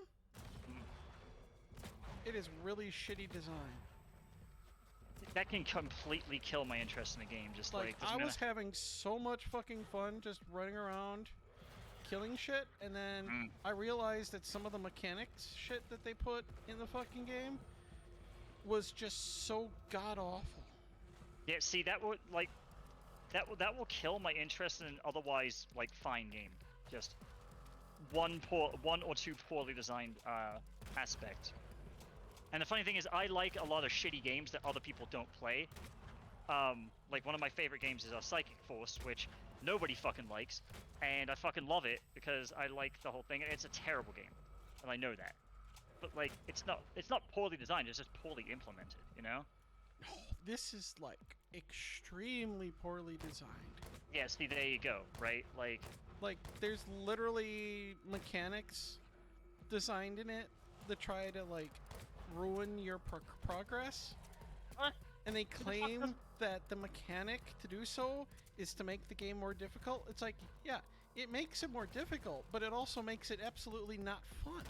It is really shitty design. That can completely kill my interest in the game. Just Like, doesn't I matter. was having so much fucking fun just running around killing shit, and then I realized that some of the mechanics shit that they put in the fucking game was just so god awful. Yeah, see that would like that will kill my interest in an otherwise like fine game. Just one or two poorly designed aspects. And the funny thing is, I like a lot of shitty games that other people don't play. Like one of my favorite games is Psychic Force, which nobody fucking likes, and I fucking love it because I like the whole thing. And it's a terrible game, and I know that. But like, it's not poorly designed. It's just poorly implemented. You know? Oh, this is like extremely poorly designed. Yeah. See, there you go. Right? Like there's literally mechanics designed in it that try to like ruin your progress. what? And they claim that the mechanic to do so is to make the game more difficult. It's like, yeah, it makes it more difficult, but it also makes it absolutely not fun.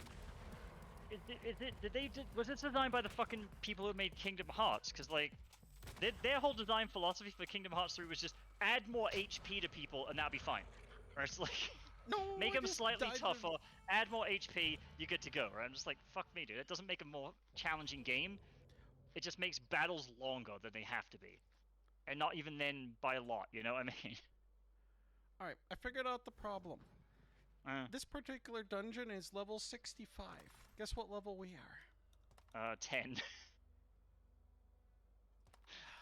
Was this designed by the fucking people who made Kingdom Hearts? Because like, their whole design philosophy for Kingdom Hearts 3 was just add more HP to people and that'll be fine. Right? It's like, No, make I them just slightly died tougher, add more HP, you're good to go. Right? I'm just like, fuck me, dude. It doesn't make a more challenging game. It just makes battles longer than they have to be, and not even then by a lot. You know what I mean? All right, I figured out the problem. Uh, This particular dungeon is level 65. Guess what level we are? 10.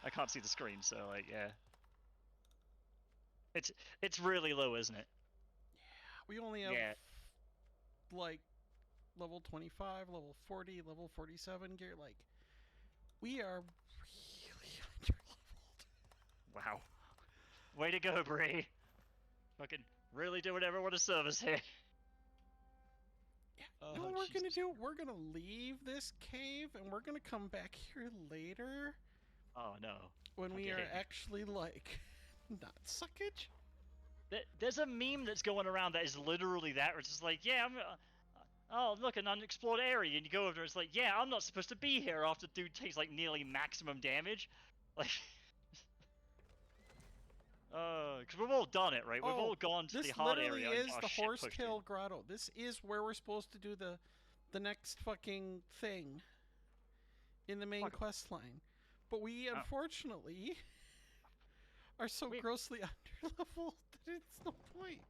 I can't see the screen, so like, yeah. It's really low, isn't it? We only have Yeah. like level 25, level 40, level 47 gear. Like, we are really underleveled. Wow. Way to go, Bree. Fucking really doing everyone a service here. Yeah. Oh, You know what we're gonna Jesus. do? We're gonna leave this cave and we're gonna come back here later Oh no. when we are Okay. actually like not suckage. There's a meme that's going around that is literally that, where it's just like, yeah, oh, look, an unexplored area, and you go over there, it's like, yeah, I'm not supposed to be here after dude takes like nearly maximum damage. Like, because we've all done it, right? We've all gone to the this hard literally area and is got the our shit pushed in. Horsetail Grotto. This is where we're supposed to do the next fucking thing in the main Fuck. quest line. But we unfortunately are so grossly underleveled that it's no point.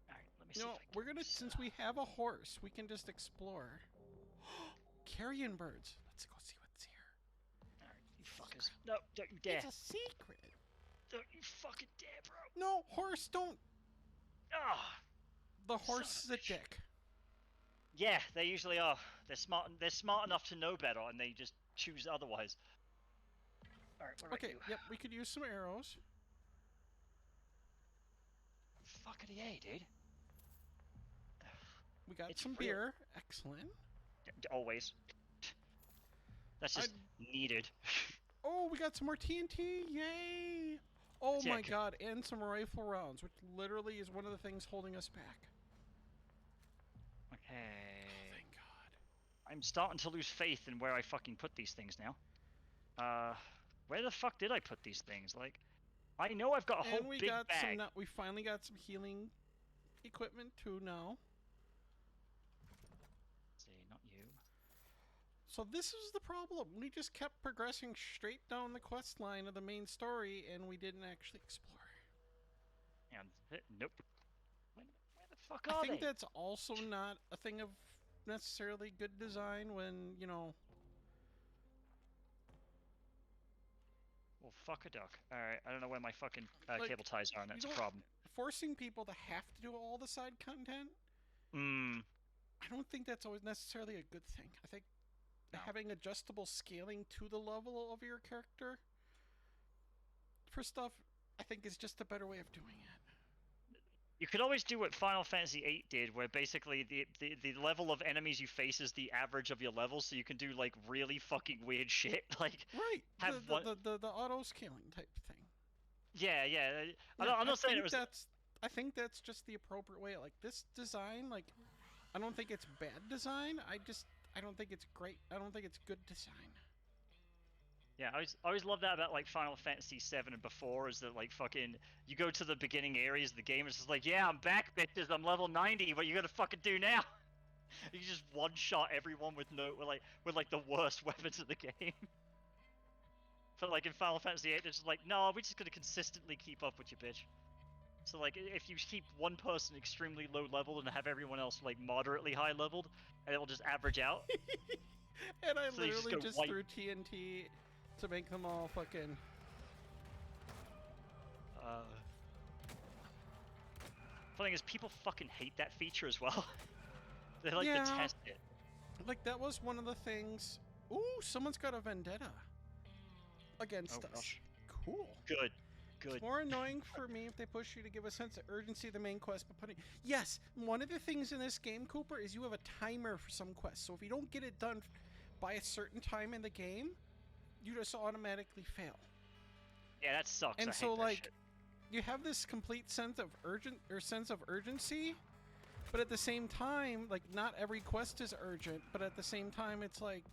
Alright, let me You see know, if I can we're gonna, this, since we have a horse, we can just explore. Carrion birds. Let's go see what's here. Alright, you fuckers. No, don't you dare. It's a secret. Don't you fucking dare, bro. No, horse, don't. Ah. The horse Son is of a a dick. Yeah, they usually are. They're smart. They're smart enough to know better, and they just choose otherwise. All right, what do I Okay, do? yep, we could use some arrows. Fuckity A, dude. We got It's some real. beer. Excellent. Always. That's just needed. Oh, we got some more TNT. Yay! Oh Yeah, my god, and some rifle rounds, which literally is one of the things holding us back. Okay. Oh, thank god. I'm starting to lose faith in where I fucking put these things now. Where the fuck did I put these things? Like, I know I've got a whole And we big got bag. some. We finally got some healing equipment too now. Let's see, not you. So this is the problem. We just kept progressing straight down the quest line of the main story, and we didn't actually explore. And nope. Where the fuck I are think they? that's also not a thing of necessarily good design when, you know... Well, fuck a duck. Alright, I don't know where my fucking like, cable ties are, and that's a problem. Forcing people to have to do all the side content, Hmm. I don't think that's always necessarily a good thing. I think having adjustable scaling to the level of your character for stuff, I think is just a better way of doing it. You could always do what Final Fantasy VIII did, where basically the level of enemies you face is the average of your levels, so you can do like really fucking weird shit, like Right, have the auto scaling type thing. Yeah. Yeah, I'm not saying it was. I think that's just the appropriate way. Like this design, like I don't think it's bad design. I don't think it's great. I don't think it's good design. Yeah, I always love that about like Final Fantasy VII and before is that like fucking you go to the beginning areas of the game, it's just like, yeah, I'm back, bitches, I'm level 90. What you gonna fucking do now? You just one shot everyone with with the worst weapons in the game. But like in Final Fantasy VIII, it's just like, no, we're just gonna consistently keep up with you, bitch. So like, if you keep one person extremely low leveled and have everyone else like moderately high leveled, and it'll just average out. And I So you literally just wipe. threw TNT to make them all fucking. Funny thing is, people fucking hate that feature as well. They like detest it. Like that was one of the things. Ooh, someone's got a vendetta against us. Gosh. Cool. Good. It's more annoying for me if they push you to give a sense of urgency to the main quest, but putting... Yes, one of the things in this game, Cooper, is you have a timer for some quests. So if you don't get it done by a certain time in the game, you just automatically fail. Yeah, that sucks. And I so, hate that like, shit. you have this complete sense of urgency, but at the same time, like, not every quest is urgent, but at the same time, it's like...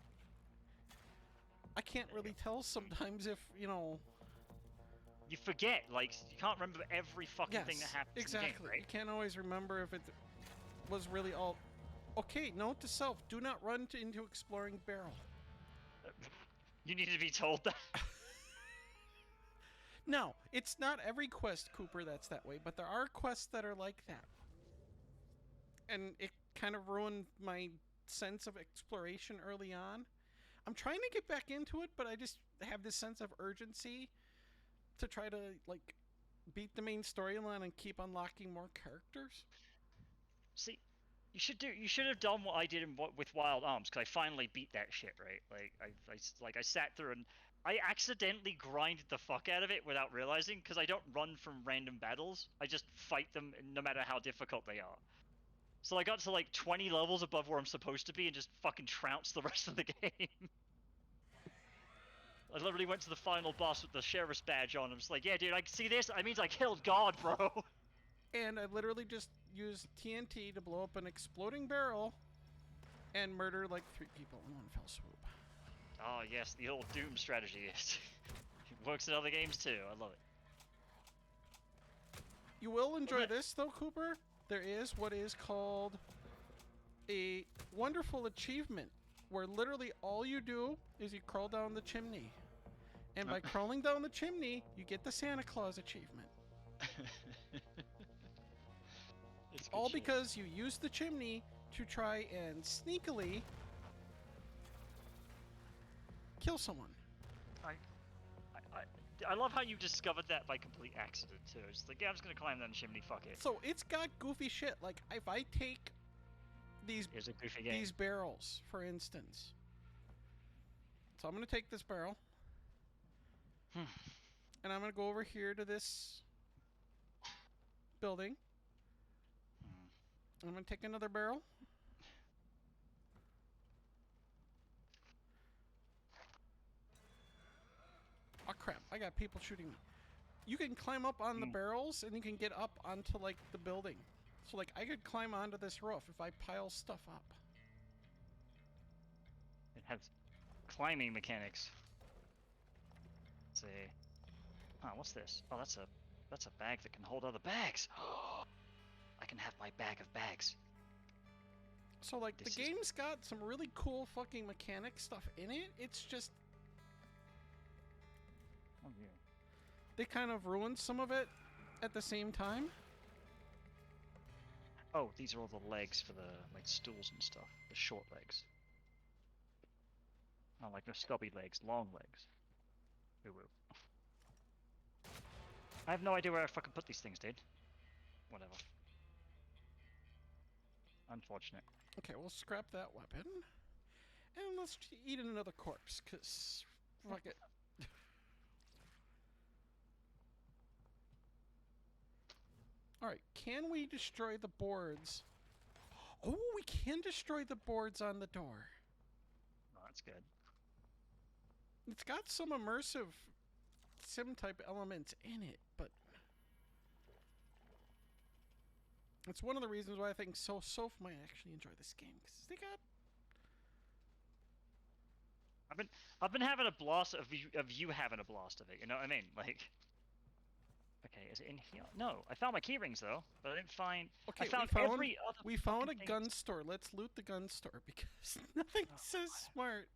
I can't really tell sometimes if, you know... You forget, like, you can't remember every fucking thing that happens exactly. in the game, right? You can't always remember if it was really all... Okay, note to self, do not run into exploring barrel. You need to be told that. No, it's not every quest, Cooper, that's that way, but there are quests that are like that. And it kind of ruined my sense of exploration early on. I'm trying to get back into it, but I just have this sense of urgency to try to, like, beat the main storyline and keep unlocking more characters. See, you should have done what I did with Wild Arms, because I finally beat that shit, right? Like I sat through and I accidentally grinded the fuck out of it without realizing, because I don't run from random battles. I just fight them no matter how difficult they are. So I got to like 20 levels above where I'm supposed to be and just fucking trounced the rest of the game. I literally went to the final boss with the sheriff's badge on. I'm just like, yeah, dude, I see this. That means I killed God, bro. And I literally just used TNT to blow up an exploding barrel and murder like 3 people in one fell swoop. Oh, yes, the old Doom strategy. It works in other games too. I love it. You will enjoy this, though, Cooper. There is what is called a wonderful achievement where literally all you do is you crawl down the chimney. And by crawling down the chimney, you get the Santa Claus achievement. All shit. because you use the chimney to try and sneakily kill someone. I love how you discovered that by complete accident too. It's like, yeah, I'm just gonna climb down the chimney, fuck it. So it's got goofy shit. Like if I take these barrels, for instance. So I'm gonna take this barrel. And I'm gonna go over here to this building. I'm gonna take another barrel. Oh crap, I got people shooting me. You can climb up on the barrels and you can get up onto like the building. So like I could climb onto this roof if I pile stuff up. It has climbing mechanics. Let's see. Oh, what's this? Oh, that's a bag that can hold other bags. I can have my bag of bags. So like the game's got some really cool fucking mechanic stuff in it. It's just they kind of ruined some of it at the same time. Oh, these are all the legs for the like stools and stuff. The short legs. Not like no stubby legs, long legs. Woo woo. I have no idea where I fucking put these things, dude. Whatever. Unfortunate. Okay, we'll scrap that weapon. And let's eat another corpse, because fuck it. Alright, can we destroy the boards? Oh, we can destroy the boards on the door. Oh, that's good. It's got some immersive sim type elements in it, but it's one of the reasons why I think Soph might actually enjoy this game, because they got. I've been having a blast of you having a blast of it. You know what I mean? Like. Okay, is it in here? No, I found my key rings though, but I didn't find. Okay, I found every other. We found a fucking gun thing. store. Let's loot the gun store because nothing Oh, says smart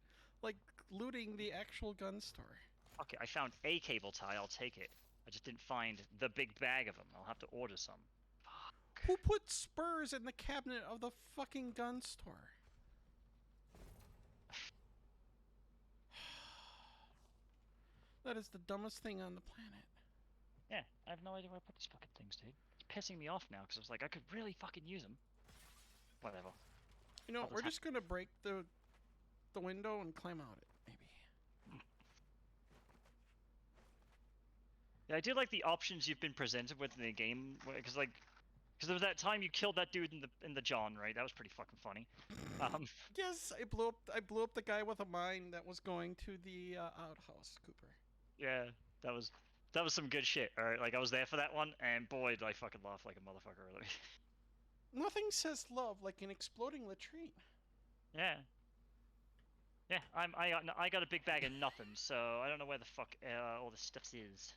like looting the actual gun store. Okay, I found a cable tie. I'll take it. I just didn't find the big bag of them. I'll have to order some. Fuck. Who put spurs in the cabinet of the fucking gun store? That is the dumbest thing on the planet. Yeah, I have no idea where I put these fucking things, dude. It's pissing me off now because I was like, I could really fucking use them. Whatever. You know, I'll we're just just gonna break the window and climb out it, maybe. Yeah, I do like the options you've been presented with in the game, because there was that time you killed that dude in the John, right? That was pretty fucking funny. Yes, I blew up the guy with a mine that was going to the outhouse, Cooper. Yeah, that was some good shit. All right, like I was there for that one, and boy, did I fucking laugh like a motherfucker. Like, Nothing says love like an exploding latrine. yeah, yeah. I got a big bag of nothing, so I don't know where the fuck all this stuff is.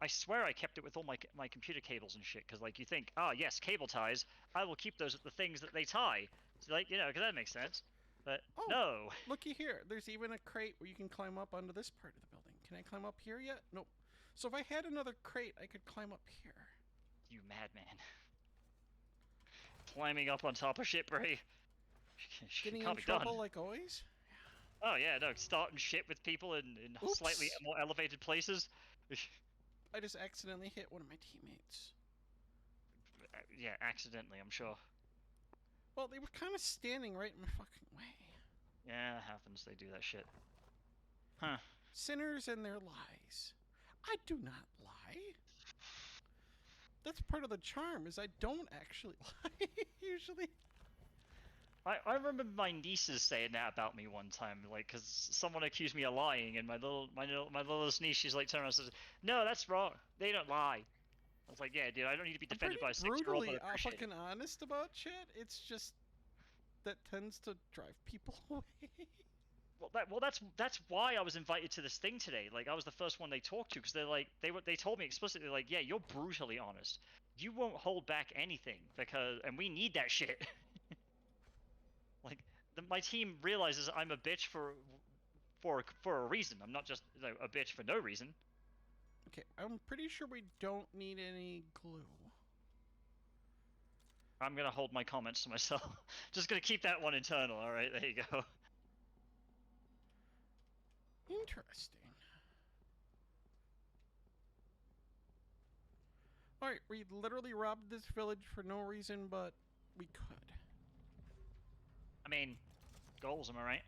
I swear I kept it with all my computer cables and shit, because like you think, oh yes, cable ties, I will keep those at the things that they tie. So like, you know, because that makes sense. But Oh, no. looky here. There's even a crate where you can climb up onto this part of the building. Can I climb up here yet? Nope. So if I had another crate, I could climb up here. You madman. Climbing up on top of shit, Bree. Getting Can't in be trouble done. like always? Oh yeah, no, starting shit with people in Oops. slightly more elevated places. I just accidentally hit one of my teammates. Yeah, accidentally, I'm sure. Well, they were kind of standing right in my fucking way. Yeah, it happens. They do that shit. Huh. Sinners and their lies. I do not lie. That's part of the charm, is I don't actually lie, usually. I remember my nieces saying that about me one time, like, cause someone accused me of lying, and my little niece, she's like, turned around and says, "No, that's wrong. They don't lie." I was like, "Yeah, dude, I don't need to be I'm defended pretty by a 6-year-old, brutally but I appreciate it." fucking honest about shit. It's just that tends to drive people away. That's why I was invited to this thing today. Like, I was the first one they talked to, because they told me explicitly, like, yeah, you're brutally honest. You won't hold back anything and we need that shit. Like, my team realizes I'm a bitch for a reason. I'm not just a bitch for no reason. Okay, I'm pretty sure we don't need any glue. I'm gonna hold my comments to myself. Just gonna keep that one internal. All right, there you go. Interesting. Alright, we literally robbed this village for no reason, but we could. I mean, goals. Am I right?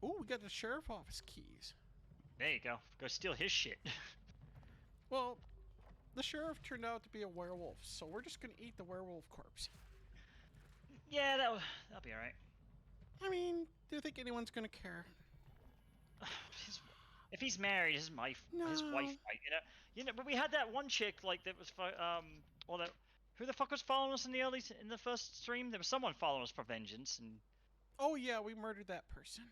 Ooh, we got the sheriff office keys. There you go. Go steal his shit. Well, the sheriff turned out to be a werewolf, so we're just gonna eat the werewolf corpse. Yeah, that'll be all right. I mean, do you think anyone's gonna care? If he's married, his wife, No. right? But we had that one chick like that was who the fuck was following us in the first stream? There was someone following us for vengeance, and Oh yeah, we murdered that person.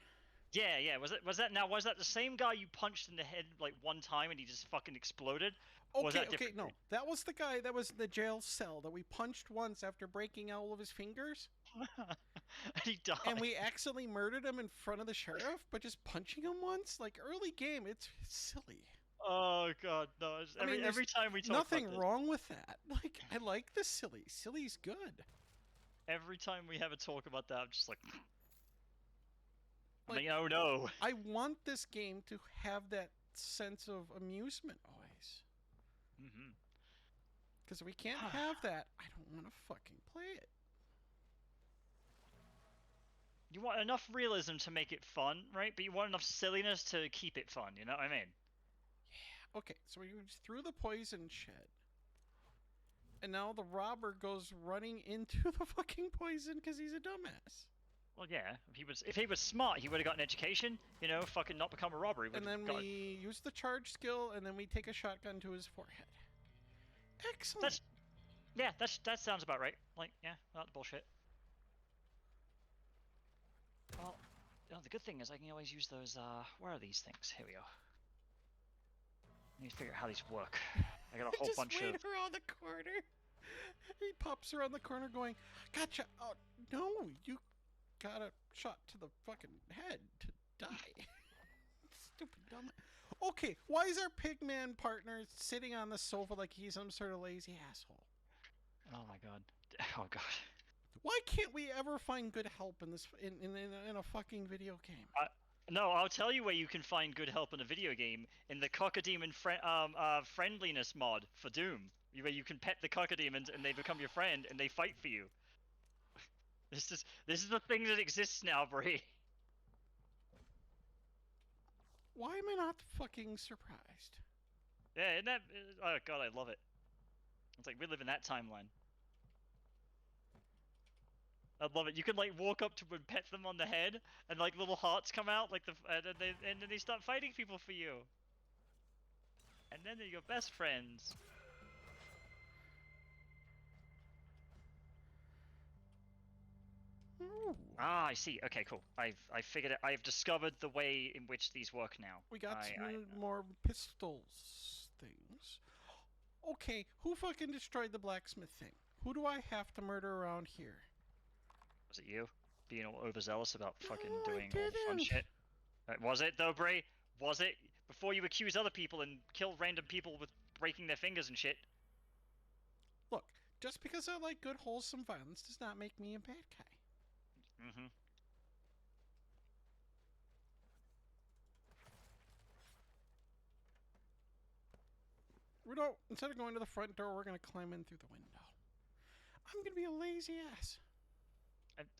yeah. Was that the same guy you punched in the head like one time and he just fucking exploded? Or was Okay, that different? no. That was the guy that was in the jail cell that we punched once after breaking all of his fingers. And he died. And we accidentally murdered him in front of the sheriff, but just punching him once? Like, early game, it's silly. Oh god, no! I mean, there's Every time we talk nothing about this, wrong with that. Like, I like the silly. Silly's good. every time we have a talk about that, I'm just like, I Like, mean, oh no. I want this game to have that sense of amusement always. Hmm. Because if we can't have that, I don't want to fucking play it. You want enough realism to make it fun, right? But you want enough silliness to keep it fun. You know what I mean? Okay, so we threw the poison shed. And now the robber goes running into the fucking poison because he's a dumbass. Well, yeah. If he was smart, he would have got an education. You know, fucking not become a robber. He would And have then got. we use the charge skill, and then we take a shotgun to his forehead. Excellent. That sounds about right. Like, yeah, not bullshit. Well, the good thing is I can always use those. Where are these things? Here we go. I need to figure out how these work. I got a whole Just bunch wait of. around the corner. He pops around the corner going, "Gotcha." Oh no, you got a shot to the fucking head to die. Stupid dumb. Okay, why is our pigman partner sitting on the sofa like he's some sort of lazy asshole? Oh my god. Oh god. Why can't we ever find good help in this in a fucking video game? No, I'll tell you where you can find good help in a video game, in the Cockademon friendliness mod for Doom, where you can pet the Cockademons and they become your friend and they fight for you. This is the thing that exists now, Bree. Why am I not fucking surprised? Yeah, isn't that? Oh god, I love it. It's like we live in that timeline. I love it. You can like walk up to and pet them on the head, and like little hearts come out, like and then they start fighting people for you. And then they're your best friends. Ooh. Ah, I see. Okay, cool. I figured it. I've discovered the way in which these work now. We got some more pistols things. Okay, who fucking destroyed the blacksmith thing? Who do I have to murder around here? Was it you? Being all overzealous about fucking No, doing all the fun shit? Was it though, Bree? Was it? Before you accuse other people and kill random people with breaking their fingers and shit? Look, just because I like good wholesome violence does not make me a bad guy. Mm-hmm. Instead of going to the front door, we're gonna climb in through the window. I'm gonna be a lazy ass.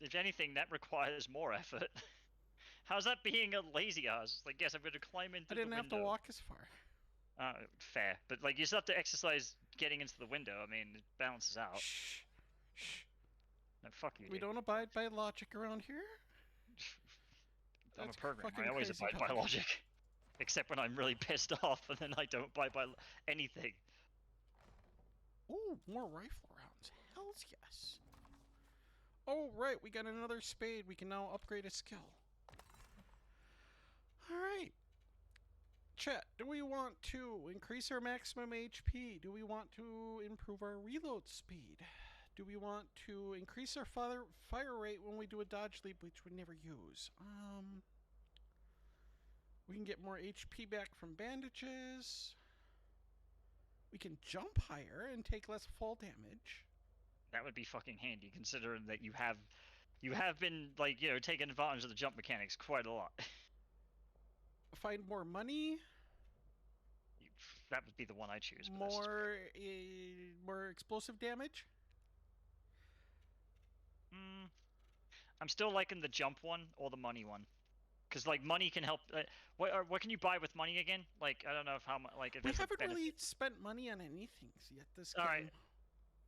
If anything, that requires more effort. How's that being a lazy ass? Like, yes, I'm going to climb into the window. I didn't have to walk as far. Fair. But, like, you still have to exercise getting into the window. I mean, it balances out. Shh. Shh. No, fuck you, We dude. don't abide by logic around here? I'm a That's programmer. fucking I always crazy abide by talk. logic. Except when I'm really pissed off, and then I don't abide by anything. Ooh, more rifle rounds. Hells yes. Oh, right, we got another spade. We can now upgrade a skill. Alright. Chat, do we want to increase our maximum HP? Do we want to improve our reload speed? Do we want to increase our fire rate when we do a dodge leap, which we never use? We can get more HP back from bandages. We can jump higher and take less fall damage. That would be fucking handy, considering that you have been, like, you know, taking advantage of the jump mechanics quite a lot. Find more money. That would be the one I choose. More explosive damage. I'm still liking the jump one or the money one, because like money can help. What can you buy with money again? Like, I don't know if how much. Like, if We there's haven't a benefit. really spent money on anything yet. This All game.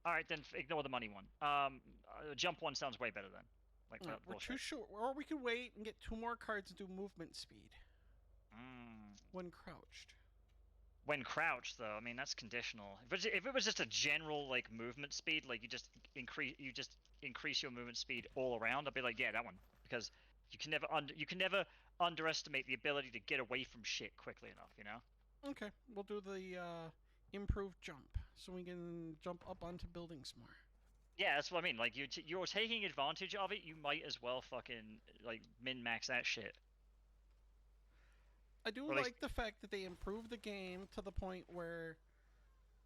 All right, then ignore the money one. Jump one sounds way better then. Like, we're too short. Or we could wait and get 2 more cards and do movement speed. When crouched. When crouched, though, I mean that's conditional. If it was just a general like movement speed, like you just increase your movement speed all around, I'd be like, yeah, that one, because you can never underestimate the ability to get away from shit quickly enough, you know? Okay, we'll do the improved jump, so we can jump up onto buildings more. Yeah, that's what I mean. Like you're taking advantage of it. You might as well fucking like min-max that shit. I do Or at least, like the fact that they improved the game to the point where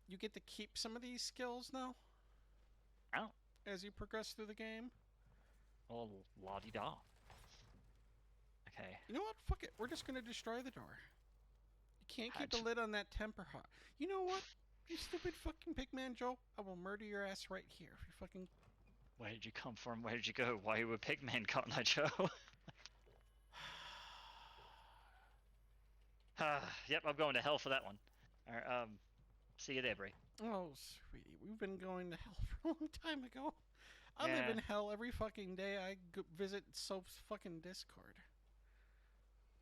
you get to keep some of these skills now oh, as you progress through the game. oh, la-di-da. Okay. You know what? Fuck it. We're just gonna destroy the door. You can't keep the Hatch. lid on that temper hot. You know what? You stupid fucking pigman Joe. I will murder your ass right here. If you fucking. Where did you come from? Where did you go? Why you a pigman, Cotton Eye Joe? Yep, I'm going to hell for that one. Alright, see you there, Bree. Oh, sweetie, we've been going to hell for a long time ago. I live Yeah. in hell every fucking day. I visit Soap's fucking Discord.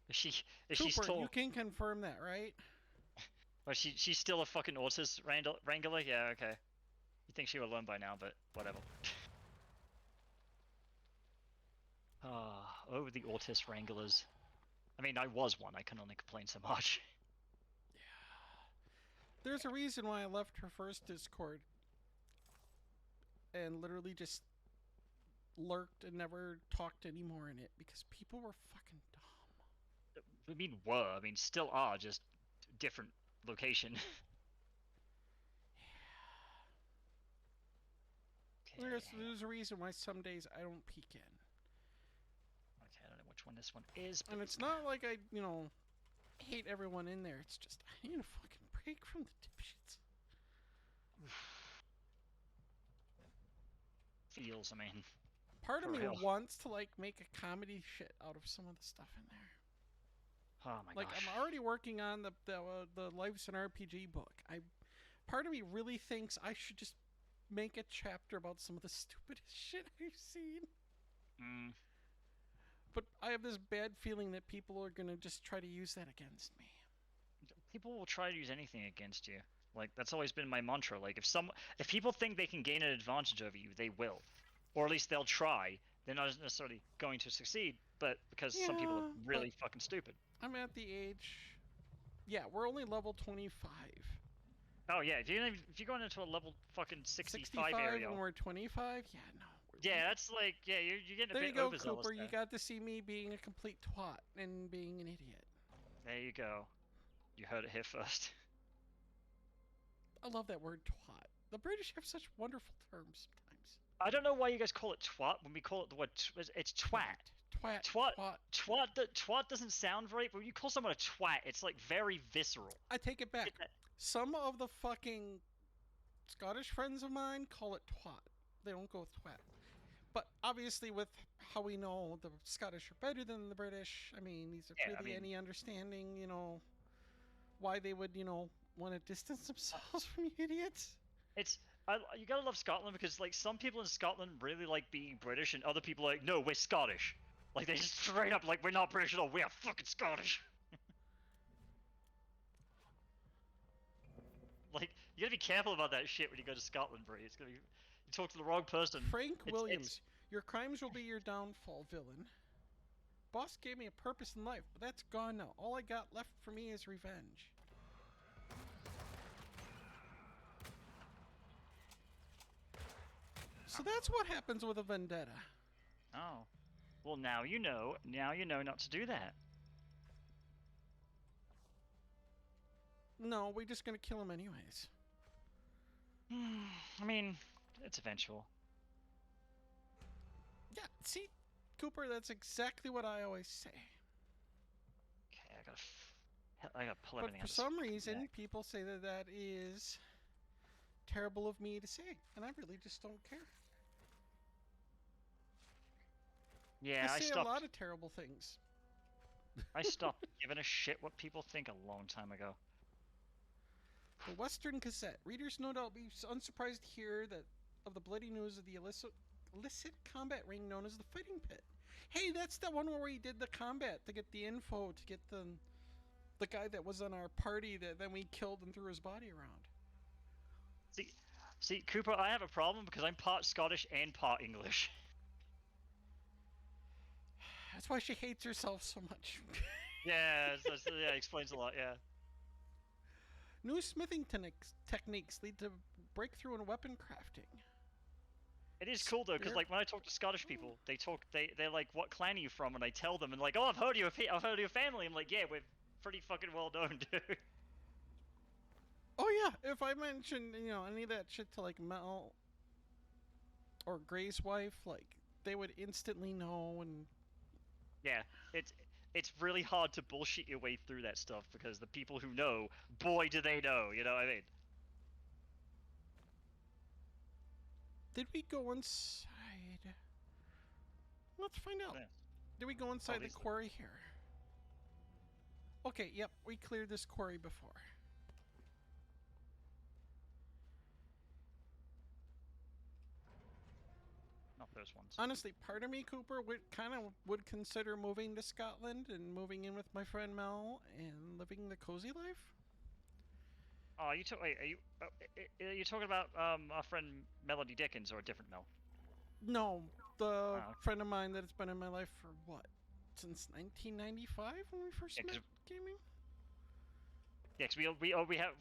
Is she Cooper, still? you can confirm that, right? Well, she's still a fucking autist wrangler? Yeah, okay. You think she would learn by now, but whatever. Oh, the autist wranglers. I mean, I was one. I can only complain so much. There's a reason why I left her first Discord and literally just lurked and never talked anymore in it because people were fucking dumb. I mean, were. I mean, still are, just different location. Okay. There's a reason why some days I don't peek in. Okay, I don't know which one this one is, but And it's not like I, hate everyone in there. It's just I need a fucking break from the dipshits. feels. I mean, Part of for me real. wants to like make a comedy shit out of some of the stuff in there. Oh my Like gosh. I'm already working on the Life's an RPG book. Part of me really thinks I should just make a chapter about some of the stupidest shit I've seen. Mm, But I have this bad feeling that people are gonna just try to use that against me. people will try to use anything against you. Like that's always been my mantra. Like if people think they can gain an advantage over you, they will, or at least they'll try. They're not necessarily going to succeed, but because some people are Yeah, really fucking stupid. I'm at the age. Yeah, we're only level 25. Oh yeah, if you're going into a level fucking 65 area, when we're 25? Yeah, no. yeah, that's like you're getting a There you bit go, overzealous Cooper. there. You got to see me being a complete twat and being an idiot. There you go. You heard it here first. I love that word twat. The British have such wonderful terms sometimes. I don't know why you guys call it twat when we call it the word. It's twat. Twat. Twat doesn't sound right, but when you call someone a twat, it's like very visceral. I take it back. Some of the fucking Scottish friends of mine call it twat. They don't go with twat. But obviously, with how we know the Scottish are better than the British, I mean, is there really any understanding, why they would, want to distance themselves from you idiots? You gotta love Scotland because like some people in Scotland really like being British, and other people are like, no, we're Scottish. Like they just straight up like we're not British at all. We are fucking Scottish. Like you gotta be careful about that shit when you go to Scotland, Bree. It's gonna be you talk to the wrong person. Frank Williams, your crimes will be your downfall, villain. Boss gave me a purpose in life, but that's gone now. All I got left for me is revenge. So that's what happens with a vendetta. Oh. Well, now you know. Now you know not to do that. No, we're just gonna kill him anyways. I mean, it's eventual. Yeah, see, Cooper, that's exactly what I always say. Okay, I gotta pull everything out. But for some reason, people say that is terrible of me to say, and I really just don't care. Yeah, I say a lot of terrible things. I stopped giving a shit what people think a long time ago. The Western Cassette. Readers no doubt be unsurprised to hear that of the bloody news of the illicit combat ring known as the Fighting Pit. Hey, that's the one where we did the combat to get the info to get the guy that was on our party that then we killed and threw his body around. See, Cooper, I have a problem because I'm part Scottish and part English. That's why she hates herself so much. Yeah, it explains a lot, yeah. New smithing techniques lead to breakthrough in weapon crafting. It is cool though, because like when I talk to Scottish people, they're like, "What clan are you from?" And I tell them, and like, "Oh, I've heard of your family." I'm like, "Yeah, we're pretty fucking well known, dude. Oh yeah, if I mention any of that shit to like Mel or Gray's wife, like they would instantly know. And Yeah, it's really hard to bullshit your way through that stuff because the people who know, boy, do they know. You know what I mean? did we go inside? Let's find out. Yeah. Did we go inside the Obviously. quarry here? Okay, yep, we cleared this quarry before. Not those ones. Honestly, part of me, Cooper, would consider moving to Scotland and moving in with my friend Mel and living the cozy life. Oh, wait, are you talking about our friend Melody Dickens or a different Mel? No, the Oh. friend of mine that's been in my life for what? Since 1995 when we first Yeah, met gaming? Yeah, cause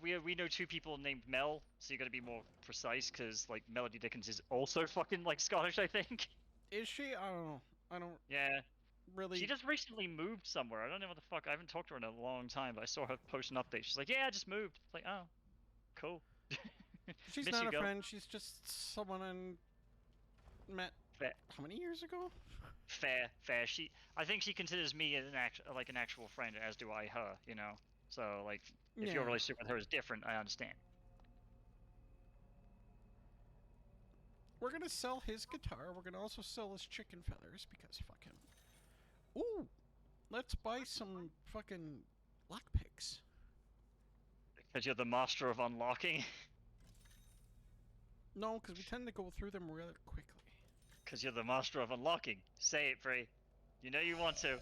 we know two people named Mel, so you got to be more precise, cause like Melody Dickens is also fucking like Scottish, I think. Is she? I don't know. I don't Yeah, really. she just recently moved somewhere. I don't know what the fuck. I haven't talked to her in a long time, but I saw her post an update. She's like, "Yeah, I just moved." It's like, oh, cool. She's Miss not you, a girl. friend. She's just someone I met Fair, how many years ago? fair. I think she considers me an actual friend, as do I her. You know, so like, if your Yeah. relationship with her is different, I understand. We're gonna sell his guitar. We're gonna also sell his chicken feathers because fuck him. Ooh, let's buy some fucking lockpicks. Because you're the master of unlocking. No, because we tend to go through them rather quickly. Because you're the master of unlocking. Say it, Bree. You know you want to.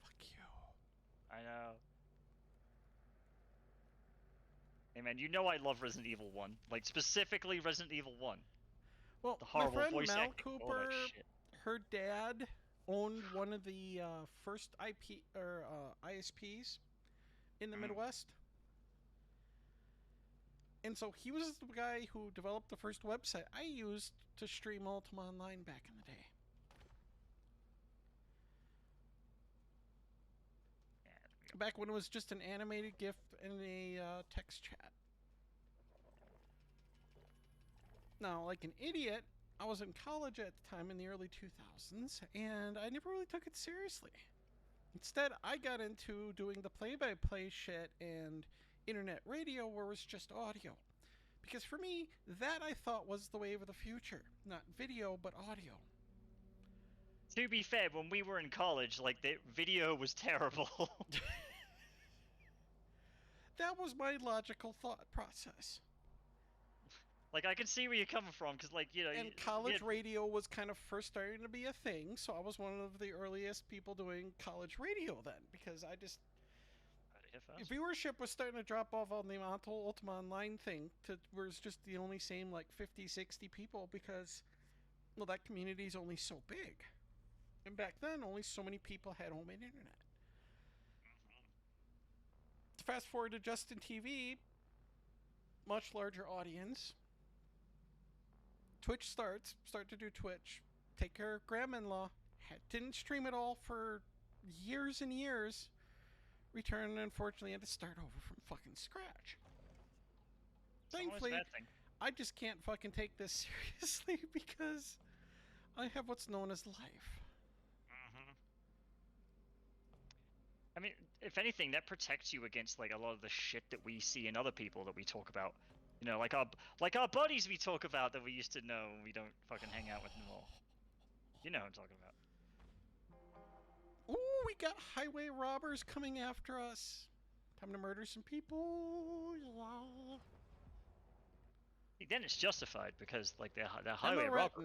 Fuck you. I know. Hey man, you know I love Resident Evil 1. Like, specifically Resident Evil 1. Well, The my horrible friend voice Mel acting, all Cooper, that shit. her dad owned one of the first IP or ISPs in the Midwest. And so he was the guy who developed the first website I used to stream Ultima Online back in the day. Yeah, Back when it was just an animated GIF and a text chat. Now, like an idiot, I was in college at the time in the early 2000s, and I never really took it seriously. Instead, I got into doing the play-by-play shit and internet radio where it was just audio. Because for me, that I thought was the wave of the future. Not video, but audio. To be fair, when we were in college, like, the video was terrible. That was my logical thought process. Like, I can see where you're coming from, because, like, you know... And college radio was kind of first starting to be a thing, so I was one of the earliest people doing college radio then, because I just... Viewership was starting to drop off on the Ultima Online thing to where it's just the only same like 50, 60 people because, well, that community's only so big. And back then, only so many people had home internet. Fast forward to Justin TV, much larger audience. Twitch start to do Twitch. Take care of grandma-in-law. Didn't stream it all for years and years. Returned, and unfortunately had to start over from fucking scratch. Thankfully, I just can't fucking take this seriously because I have what's known as life. I mean, if anything, that protects you against like a lot of the shit that we see in other people that we talk about. You know, like our buddies we talk about that we used to know and we don't fucking hang out with anymore. You know what I'm talking about. Ooh, we got highway robbers coming after us. Time to murder some people. Then it's justified because, like, the highway robber.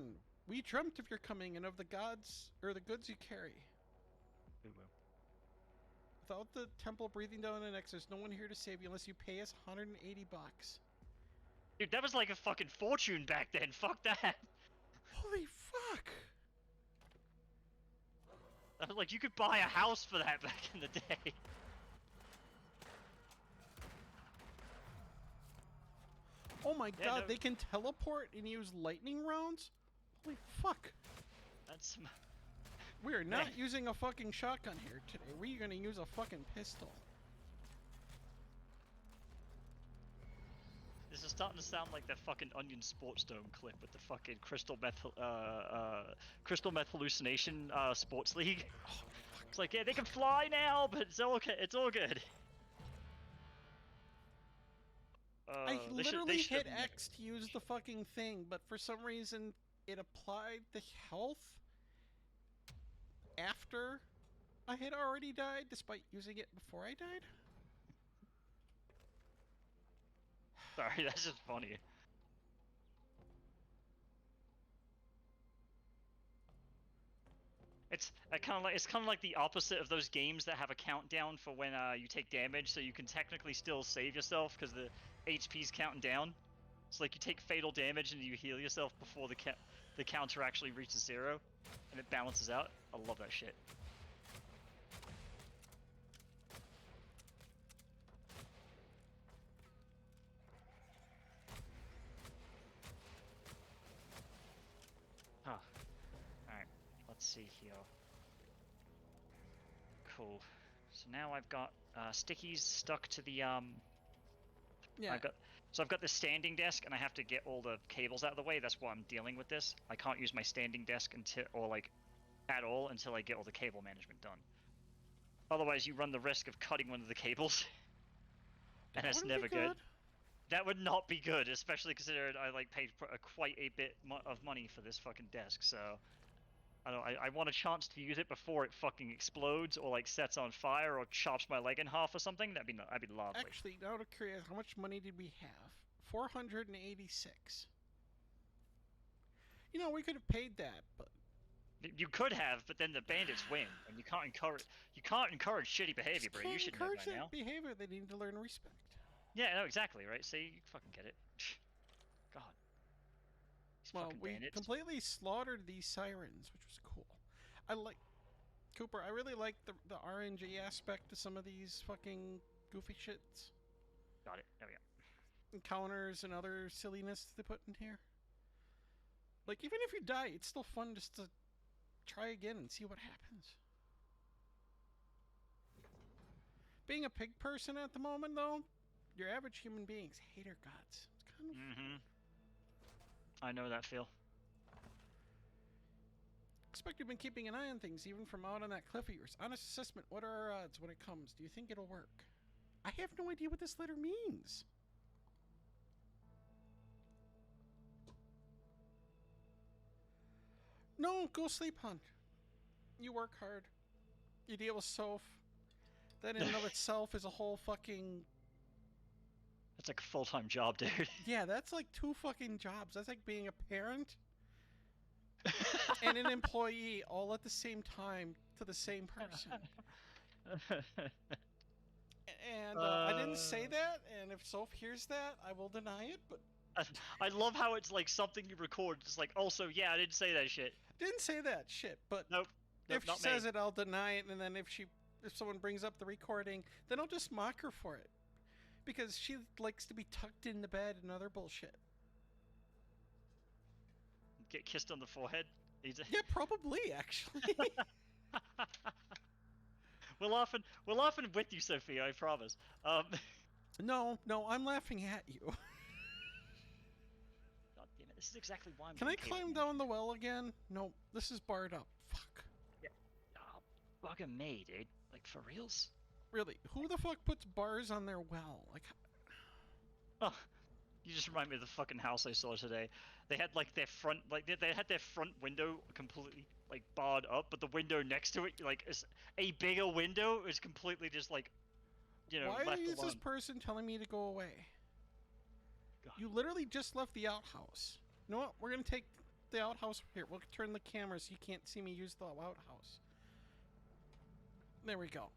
We dreamt of your coming and of the gods or the goods you carry. We will. Without the temple breathing down the neck, there's no one here to save you unless you pay us $180. Dude, that was like a fucking fortune back then. Fuck that. Holy fuck. Like, you could buy a house for that back in the day. Oh my god, no. They can teleport and use lightning rounds? Holy fuck. That's some... We are not using a fucking shotgun here today. We're gonna use a fucking pistol. This is starting to sound like the fucking Onion Sports Dome clip with the fucking crystal meth hallucination sports league. Oh, It's like, yeah, they can fly now, but it's okay. It's all good. I They literally should hit have X to use the fucking thing, but for some reason it applied the health after I had already died, despite using it before I died. Sorry, that's just funny. It's kind of like the opposite of those games that have a countdown for when you take damage, so you can technically still save yourself because the HP's counting down. It's like you take fatal damage and you heal yourself before the counter actually reaches 0, and it balances out. I love that shit. Huh. Alright, let's see here. Cool. So now I've got stickies stuck to the Yeah. I've got the standing desk, and I have to get all the cables out of the way. That's why I'm dealing with this. I can't use my standing desk at all until I get all the cable management done. Otherwise, you run the risk of cutting one of the cables, and that's never good. That would not be good, especially considering I paid quite a bit of money for this fucking desk. So I want a chance to use it before it fucking explodes or sets on fire or chops my leg in half or something. That'd be lovely. Actually, out of curiosity, how much money did we have? 486. You know, we could have paid that, but you could have, but then the bandits win, and you can't encourage shitty behavior, Bree. You should know by now. Behavior. They need to learn respect. Yeah, no, exactly, right? See, you fucking get it. God. Well, we completely slaughtered these sirens, which was cool. Cooper, I really like the RNG aspect to some of these fucking goofy shits. Got it. There we go. Encounters and other silliness they put in here. Even if you die, it's still fun just to try again and see what happens. Being a pig person at the moment, though, your average human beings hate our guts. It's kind of... Mm-hmm. I know that feel. Expect you've been keeping an eye on things, even from out on that cliff of yours. Honest assessment, what are our odds when it comes? Do you think it'll work? I have no idea what this letter means. No, go sleep, hon. You work hard. You deal with Soph. That in and of itself is a whole fucking... That's like a full-time job, dude. Yeah, that's like 2 fucking jobs. That's like being a parent and an employee all at the same time to the same person. And I didn't say that, and if Soph hears that, I will deny it, but... I love how it's something you record. It's also, yeah, I didn't say that shit. Didn't say that shit, but nope if she says it, I'll deny it, and then if someone brings up the recording, then I'll just mock her for it. Because she likes to be tucked in the bed and other bullshit. Get kissed on the forehead? Yeah, probably, actually. We're laughing with you, Sophia, I promise. No, I'm laughing at you. God damn it, this is exactly why I'm... Can I climb down the well again? No, this is barred up. Fuck. Yeah. Oh, fucking me, dude. For reals? Really, who the fuck puts bars on their well? Oh, you just remind me of the fucking house I saw today. They had their front, they had their front window completely barred up, but the window next to it, is a bigger window, is completely just Why is this person telling me to go away? God. You literally just left the outhouse. You know what? We're gonna take the outhouse here. We'll turn the camera so you can't see me use the outhouse. There we go.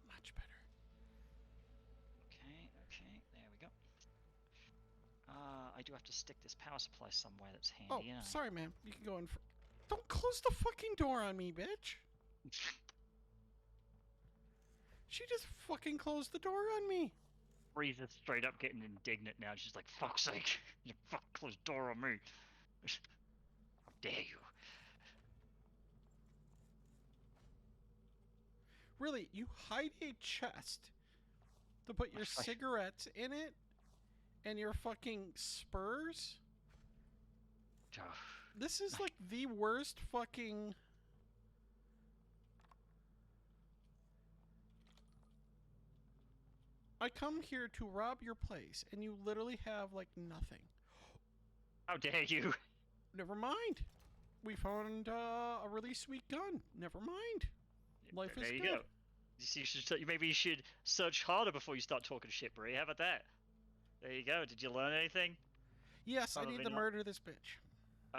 Much better. Okay, there we go. I do have to stick this power supply somewhere that's handy. Oh, sorry, ma'am. You can go in for... Don't close the fucking door on me, bitch! She just fucking closed the door on me! Breeze is straight up getting indignant now. She's like, fuck's sake! You fucking closed the door on me! How dare you! Really, you hide a chest to put your cigarettes in it and your fucking spurs? This is like the worst fucking... I come here to rob your place, and you literally have, like, nothing. How dare you? Never mind. We found a really sweet gun. Never mind. Life is there you good. go. Maybe you should search harder before you start talking shit, Bree. How about that? There you go. Did you learn anything? Yes, Probably I need to not. murder this bitch.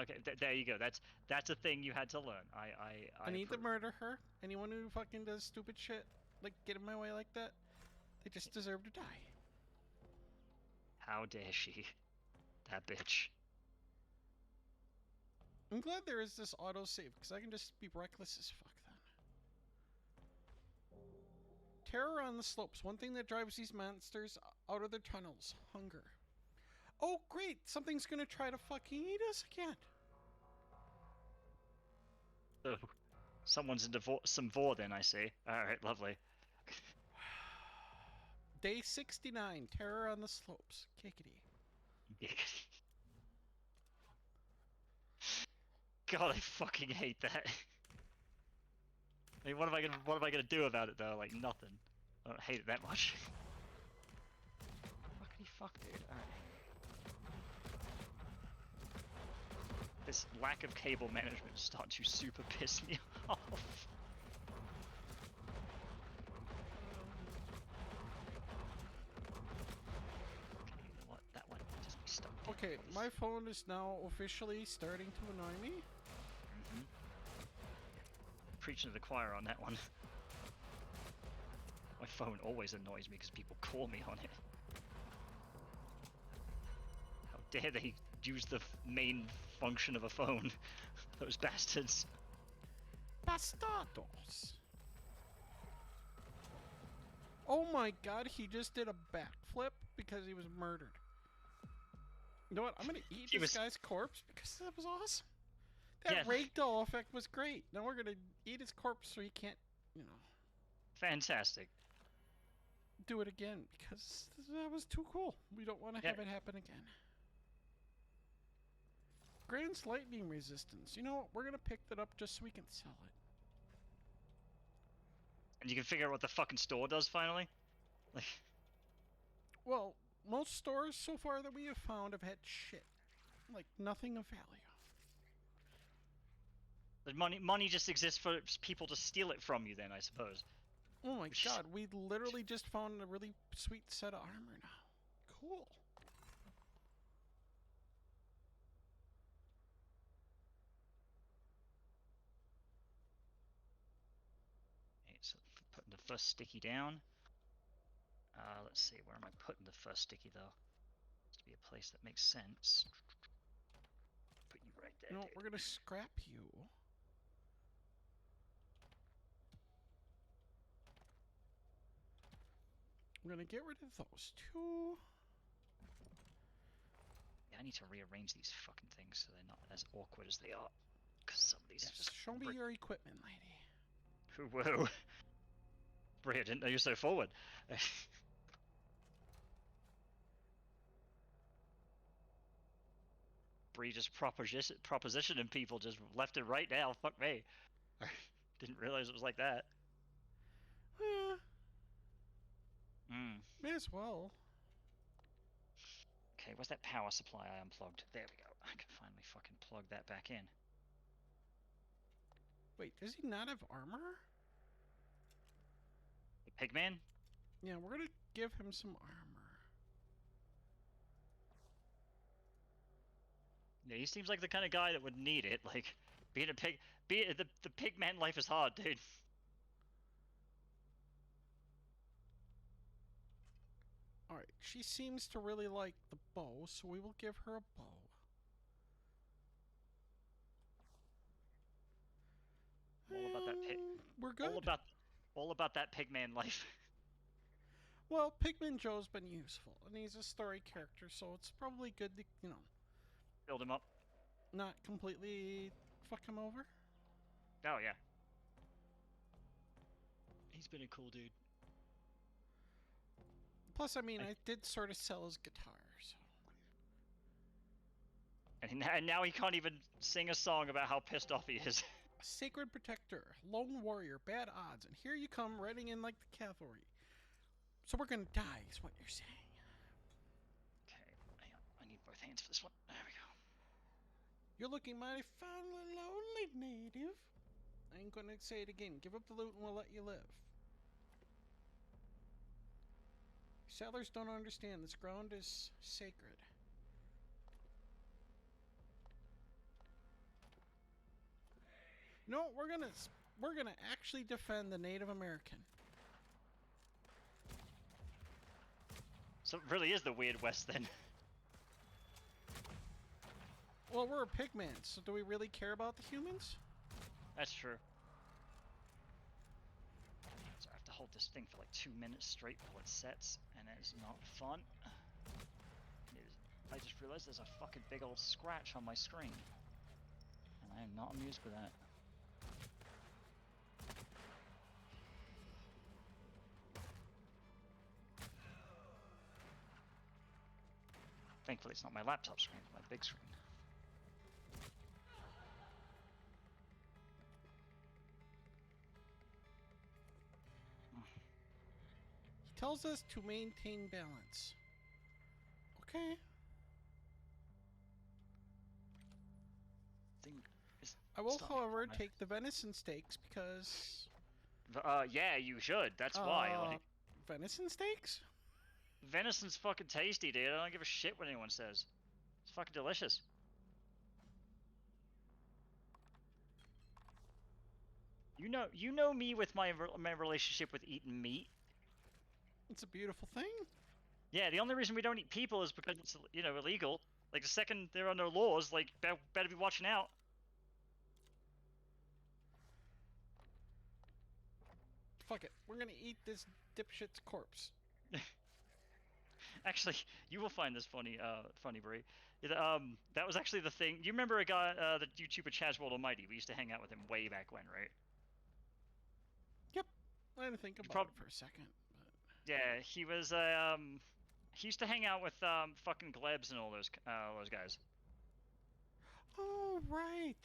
Okay, there you go. That's a thing you had to learn. I need to approve. murder her. Anyone who fucking does stupid shit, like get in my way like that, they just deserve to die. How dare she? That bitch. I'm glad there is this autosave, because I can just be reckless as fuck then. Terror on the slopes. One thing that drives these monsters out of their tunnels. Hunger. Oh, great! Something's gonna try to fucking eat us again. Oh, someone's into some vor then, I see. Alright, lovely. Day 69. Terror on the slopes. Kickity. God, I fucking hate that. I mean, what am I gonna do about it though? Like nothing. I don't hate it that much. Fuckity fuck, dude. Alright. This lack of cable management is starting to super piss me off. Okay, you know what? That one just be stuck. Okay, my phone is now officially starting to annoy me. Preaching to the choir on that one. My phone always annoys me because people call me on it. How dare they use the main function of a phone? Those bastards. Bastardos. Oh my god, he just did a backflip because he was murdered. You know what? I'm gonna eat this guy's corpse because that was awesome. That ragdoll effect was great. Now we're gonna eat his corpse so he can't, you know. Fantastic. Do it again because that was too cool. We don't want to have it happen again. Grand's lightning resistance. You know what? We're gonna pick that up just so we can sell it. And you can figure out what the fucking store does finally? Like. Well, most stores so far that we have found have had shit. Like, nothing of value. The money just exists for people to steal it from you then, I suppose. Oh my god, we literally just found a really sweet set of armor now. Cool. Okay, so putting the first sticky down. Let's see, where am I putting the first sticky though? To be a place that makes sense. Put you right there. No, dude. we're gonna scrap you. We're gonna get rid of those two. Yeah, I need to rearrange these fucking things so they're not as awkward as they are. Because some of these are just... Show me your equipment, lady. Whoa. Bree, I didn't know you were so forward. Bree just propositioning people just left and right now. Fuck me. Didn't realize it was like that. May as well. Okay, where's that power supply I unplugged? There we go. I can finally fucking plug that back in. Wait, does he not have armor? The Pigman? Yeah, we're gonna give him some armor. Yeah, he seems like the kind of guy that would need it. Like, the Pigman life is hard, dude. Alright, she seems to really like the bow, so we will give her a bow. All about that we're good. All about that Pigman life. Well, Pigman Joe's been useful, and he's a story character, so it's probably good to, you know... Build him up. Not completely fuck him over. Oh, yeah. He's been a cool dude. Plus, I mean, I did sort of sell his guitar, so. And now he can't even sing a song about how pissed off he is. Sacred protector, lone warrior, bad odds, and here you come riding in like the cavalry. So we're gonna die, is what you're saying. Okay, hang on. I need both hands for this one. There we go. You're looking mighty fine and lonely, native. I ain't gonna say it again. Give up the loot and we'll let you live. Settlers don't understand. This ground is sacred. No, we're gonna actually defend the Native American. So it really is the Weird West then. Well, we're a pigman, so do we really care about the humans? That's true. So I have to hold this thing for like 2 minutes straight before it sets, and it's not fun. I just realized there's a fucking big old scratch on my screen. And I am not amused with that. Thankfully it's not my laptop screen, it's my big screen. He tells us to maintain balance. Okay. I will, however, take the venison steaks because... yeah, you should. That's why. Like, venison steaks? venison's fucking tasty, dude. I don't give a shit what anyone says. It's fucking delicious. You know me with my relationship with eating meat. It's a beautiful thing. Yeah, the only reason we don't eat people is because it's, you know, illegal. Like, the second there are no laws, like, better be watching out. Fuck it. We're gonna eat this dipshit's corpse. Actually, you will find this funny, Bree. That was actually the thing. You remember a guy, the YouTuber Chazworld Almighty? We used to hang out with him way back when, right? Yep. I didn't think about it for a second. But... yeah, he was, he used to hang out with, fucking Glebs and all those guys. Oh, right.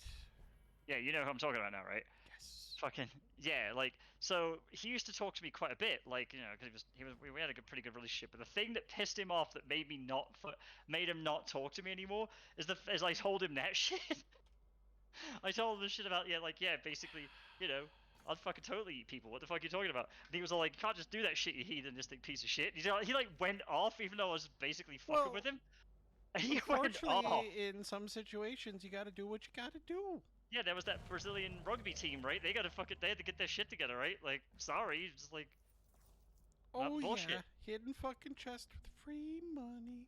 Yeah, you know who I'm talking about now, right? Yes. Fucking, yeah, like, so he used to talk to me quite a bit, like, you know, because we had a pretty good relationship. But the thing that pissed him off, that made him not talk to me anymore, is I told him that shit. I told him the shit about, basically, you know, I'd fucking totally eat people. What the fuck are you talking about? And he was all like, you can't just do that shit, you heathenistic piece of shit. He like went off, even though I was basically fucking with him. He went off. In some situations, you gotta do what you gotta do. Yeah, there was that Brazilian rugby team, right? They had to get their shit together, right? Like, sorry, just like... oh, bullshit. Yeah, hidden fucking chest with free money.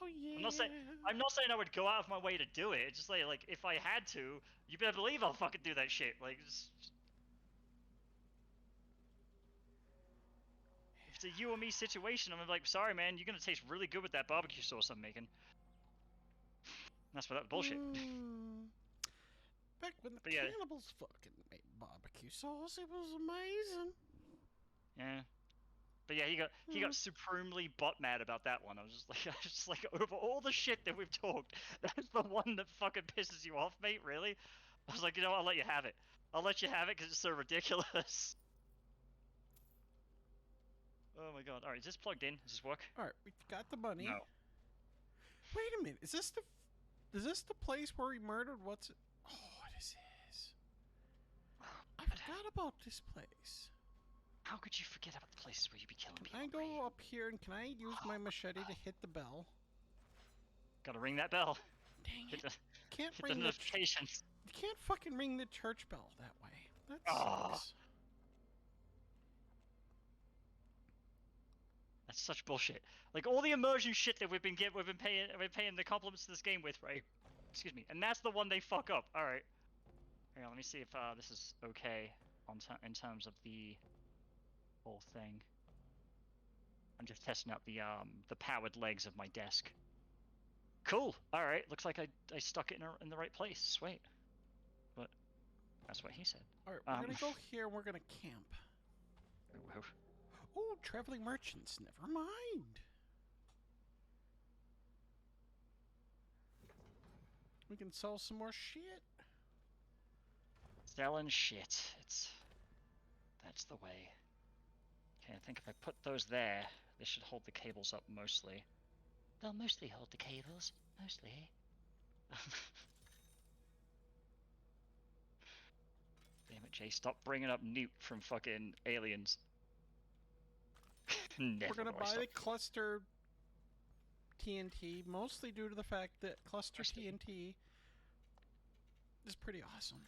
Oh, yeah. I'm not saying I would go out of my way to do it. It's just like, if I had to, you better believe I'll fucking do that shit. Like, if it's a you or me situation, I'm like, sorry, man, you're gonna taste really good with that barbecue sauce I'm making. That's for that bullshit. Back when the cannibals fucking made barbecue sauce, it was amazing. Yeah. But yeah, he got supremely butt mad about that one. I was just like, over all the shit that we've talked, that's the one that fucking pisses you off, mate, really? I was like, you know what, I'll let you have it. I'll let you have it because it's so ridiculous. Oh my god. Alright, is this plugged in? Does this work? Alright, we got the money. No. Wait a minute, is this the place where we murdered what's it? Oh, this is. I forgot about this place. How could you forget about the places where you be killing people? Can I go up here and can I use my machete to hit the bell? Gotta ring that bell. Dang it. Can't hit ring the notifications. You can't fucking ring the church bell that way. That sucks. That's such bullshit. Like, all the immersion shit that we've been paying the compliments to this game with, right? Excuse me. And that's the one they fuck up. All right. Here, let me see if this is okay in terms of the whole thing. I'm just testing out the powered legs of my desk. Cool. All right. Looks like I stuck it in the right place. Sweet. But that's what he said. All right. We're gonna go here and we're gonna camp. Oh, traveling merchants. Never mind. We can sell some more shit. Selling shit. That's the way. Okay, I think if I put those there, they should hold the cables up mostly. They'll mostly hold the cables. Mostly. Damn it, Jay. Stop bringing up Newt from fucking Aliens. Never We're gonna will I buy stop. the cluster TNT, mostly due to the fact that cluster TNT is pretty awesome.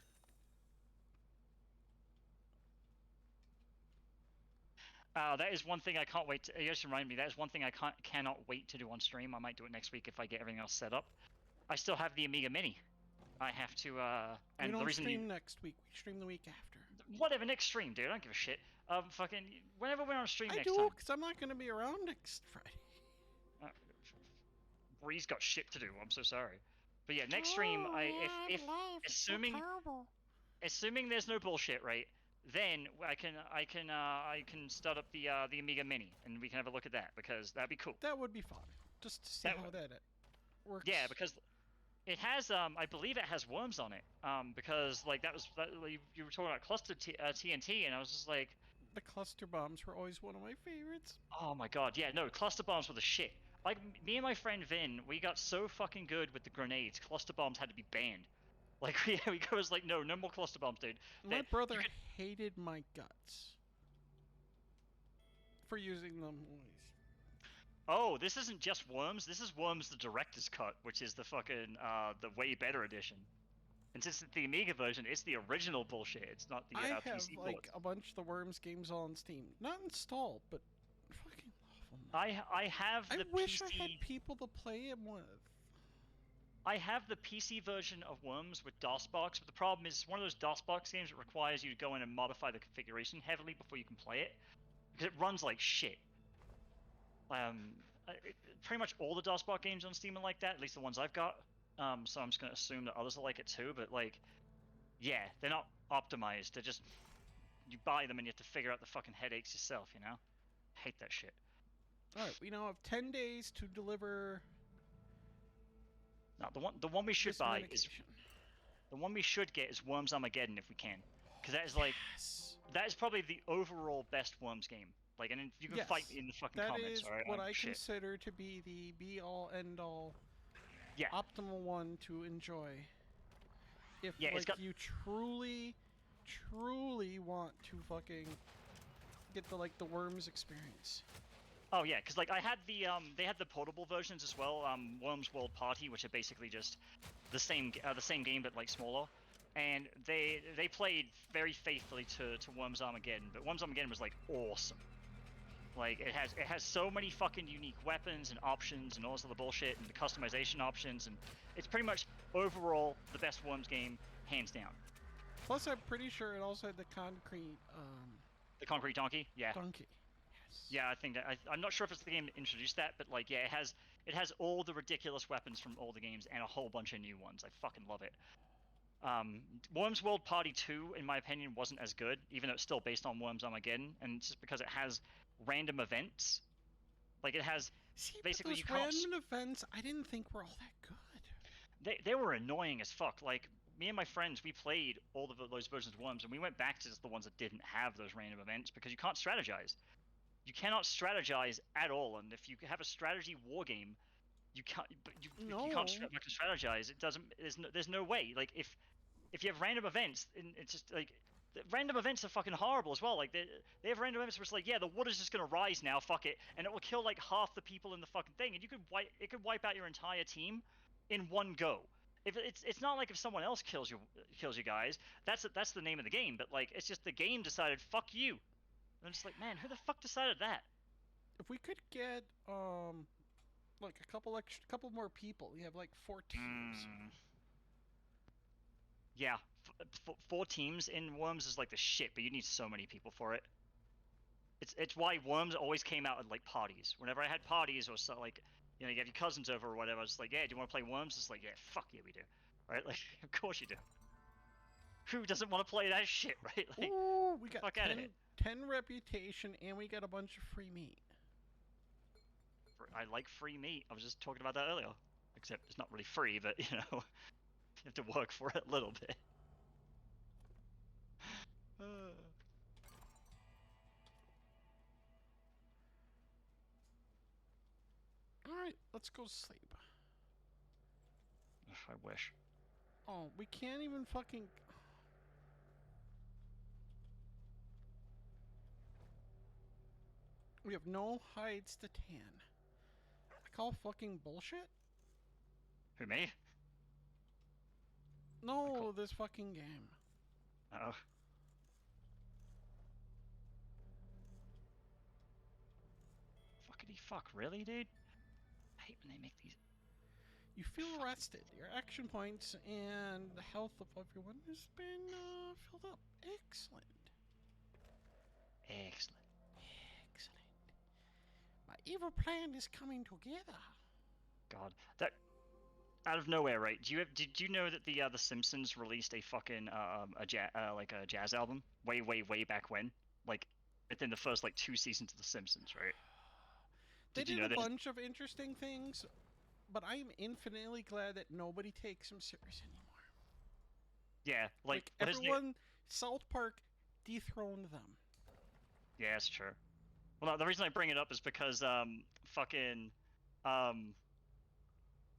That is one thing I can't wait to. You just remind me. That is one thing I cannot wait to do on stream. I might do it next week if I get everything else set up. I still have the Amiga Mini. I have to. And we don't the reason stream next week. We stream the week after. Whatever, next stream, dude. I don't give a shit. Fucking whenever we're on stream I next do, time. because I'm not going to be around next Friday. Bree's got shit to do. I'm so sorry. But yeah, next stream, if assuming there's no bullshit, right? Then I can start up the Amiga Mini and we can have a look at that because that'd be cool. That would be fun, just to see how that works. Yeah, because it has I believe it has worms on it. Because like you were talking about cluster TNT and I was just like, the cluster bombs were always one of my favorites. Oh my god, yeah, no, cluster bombs were the shit. Like me and my friend Vin, we got so fucking good with the grenades. Cluster bombs had to be banned. Like we was like, no more cluster bombs, dude. My brother hated my guts for using them always. Oh, this isn't just Worms. This is Worms the Director's Cut, which is the fucking the way better edition. And since it's the Amiga version, it's the original bullshit. It's not the I have PC like port. a bunch of the Worms games on Steam, not installed, but fucking love them. I have the I wish PC... I had people to play them with. I have the PC version of Worms with DOSBox, but the problem is it's one of those DOSBox games that requires you to go in and modify the configuration heavily before you can play it, because it runs like shit. Pretty much all the DOSBox games on Steam are like that, at least the ones I've got. So I'm just gonna assume that others are like it too, but like, yeah, they're not optimized. They're just, you buy them and you have to figure out the fucking headaches yourself, you know? Hate that shit. Alright, we now have 10 days to deliver... Now, the one we should buy is... The one we should get is Worms Armageddon if we can. Because that is like... Yes. That is probably the overall best Worms game. Like, and you can fight me in the fucking comments, alright? That is what I consider to be the be-all, end-all, optimal one to enjoy. If you truly, truly want to fucking get the Worms experience. Oh yeah, because like I had the they had the portable versions as well, Worms World Party, which are basically just the same game but like smaller, and they played very faithfully to Worms Armageddon, but Worms Armageddon was like awesome. Like it has so many fucking unique weapons and options and all this other bullshit and the customization options, and it's pretty much overall the best Worms game, hands down. Plus, I'm pretty sure it also had the concrete. The concrete donkey, yeah. Donkey. Yeah, I think that I'm not sure if it's the game that introduced that, but like, yeah, it has all the ridiculous weapons from all the games and a whole bunch of new ones. I fucking love it. Worms World Party 2, in my opinion, wasn't as good, even though it's still based on Worms Armageddon, and it's just because it has random events. Like it has basically those random events I didn't think were all that good. They were annoying as fuck. Like me and my friends, we played all of those versions of Worms, and we went back to just the ones that didn't have those random events because you can't strategize. You cannot strategize at all, and if you have a strategy war game, you can't. You can't strategize. It doesn't. There's no way. Like if you have random events, and it's just like random events are fucking horrible as well. Like they have random events where it's like, yeah, the water's just gonna rise now. Fuck it, and it will kill like half the people in the fucking thing, and it could wipe out your entire team in one go. If it's not like if someone else kills you guys. That's the name of the game. But like it's just the game decided fuck you. I'm just like, man, who the fuck decided that? If we could get like a couple more people, we have like 4 teams. Yeah, 4 teams in Worms is like the shit, but you need so many people for it. It's why Worms always came out at like parties. Whenever I had parties or so, like, you know, you have your cousins over or whatever, it's like, yeah, do you want to play Worms? It's like, yeah, fuck yeah, we do. Right? Like, of course you do. Who doesn't want to play that shit, right? Like, Ooh, we got fuck outta here. 10 reputation, and we got a bunch of free meat. I like free meat. I was just talking about that earlier. Except it's not really free, but, you know, you have to work for it a little bit. Alright, let's go sleep. I wish. Oh, we can't even fucking... We have no hides to tan. I call fucking bullshit? Who, me? No, this fucking game. Oh. Fuckity fuck, really, dude? I hate when they make these... You feel rested. Your action points and the health of everyone has been filled up. Excellent. Excellent. Excellent. My evil plan is coming together. God, that... Out of nowhere, right? Did you know that the Simpsons released a fucking a jazz album way back when, like within the first like 2 seasons of the Simpsons, right? They you did know a that? bunch of interesting things, but I'm infinitely glad that nobody takes them serious anymore. Yeah, like everyone, South Park dethroned them. Yeah, it's true. Well, no, the reason I bring it up is because fucking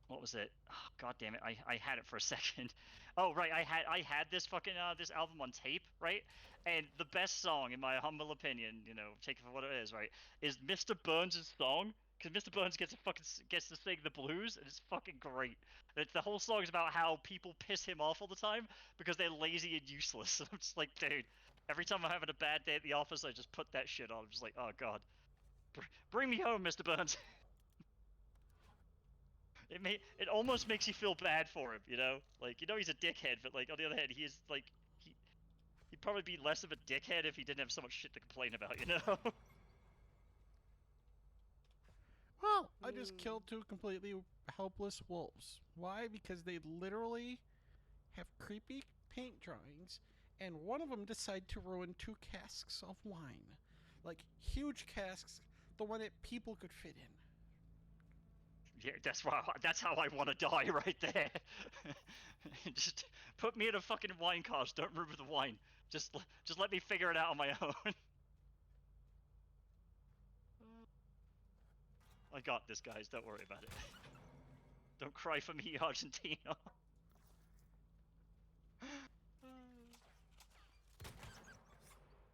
what was it? Oh, God damn it! I had it for a second. Oh right, I had this fucking this album on tape, right? And the best song, in my humble opinion, you know, take it for what it is, right, is Mr. Burns' song. Because Mr. Burns gets to sing the blues, and it's fucking great. The whole song is about how people piss him off all the time because they're lazy and useless. And I'm just like, dude, every time I'm having a bad day at the office, I just put that shit on. I'm just like, oh God, bring me home, Mr. Burns. It almost makes you feel bad for him, you know? Like, you know he's a dickhead, but like on the other hand, he is like he'd probably be less of a dickhead if he didn't have so much shit to complain about, you know? Well, I just killed 2 completely helpless wolves. Why? Because they literally have creepy paint drawings, and one of them decided to ruin 2 casks of wine. Like, huge casks, the one that people could fit in. Yeah, that's how I want to die right there. Just put me in a fucking wine cask. Don't ruin the wine. Just let me figure it out on my own. I got this, guys. Don't worry about it. Don't cry for me, Argentina.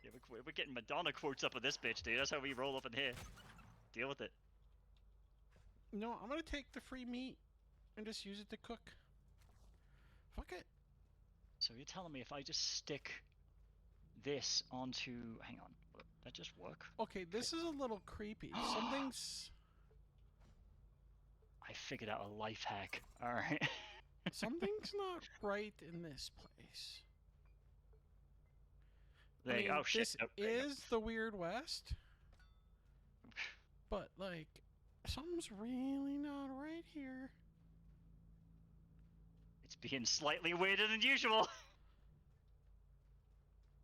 Yeah, we're getting Madonna quotes up on this bitch, dude. That's how we roll up in here. Deal with it. No, I'm gonna take the free meat and just use it to cook. Fuck it. So you're telling me if I just stick this onto... Hang on. Will that just work? Okay, this is a little creepy. Something's... I figured out a life hack. Alright. Something's not right in this place. There you go. Oh, shit. This is the Weird West. But, like, something's really not right here. It's being slightly weirder than usual.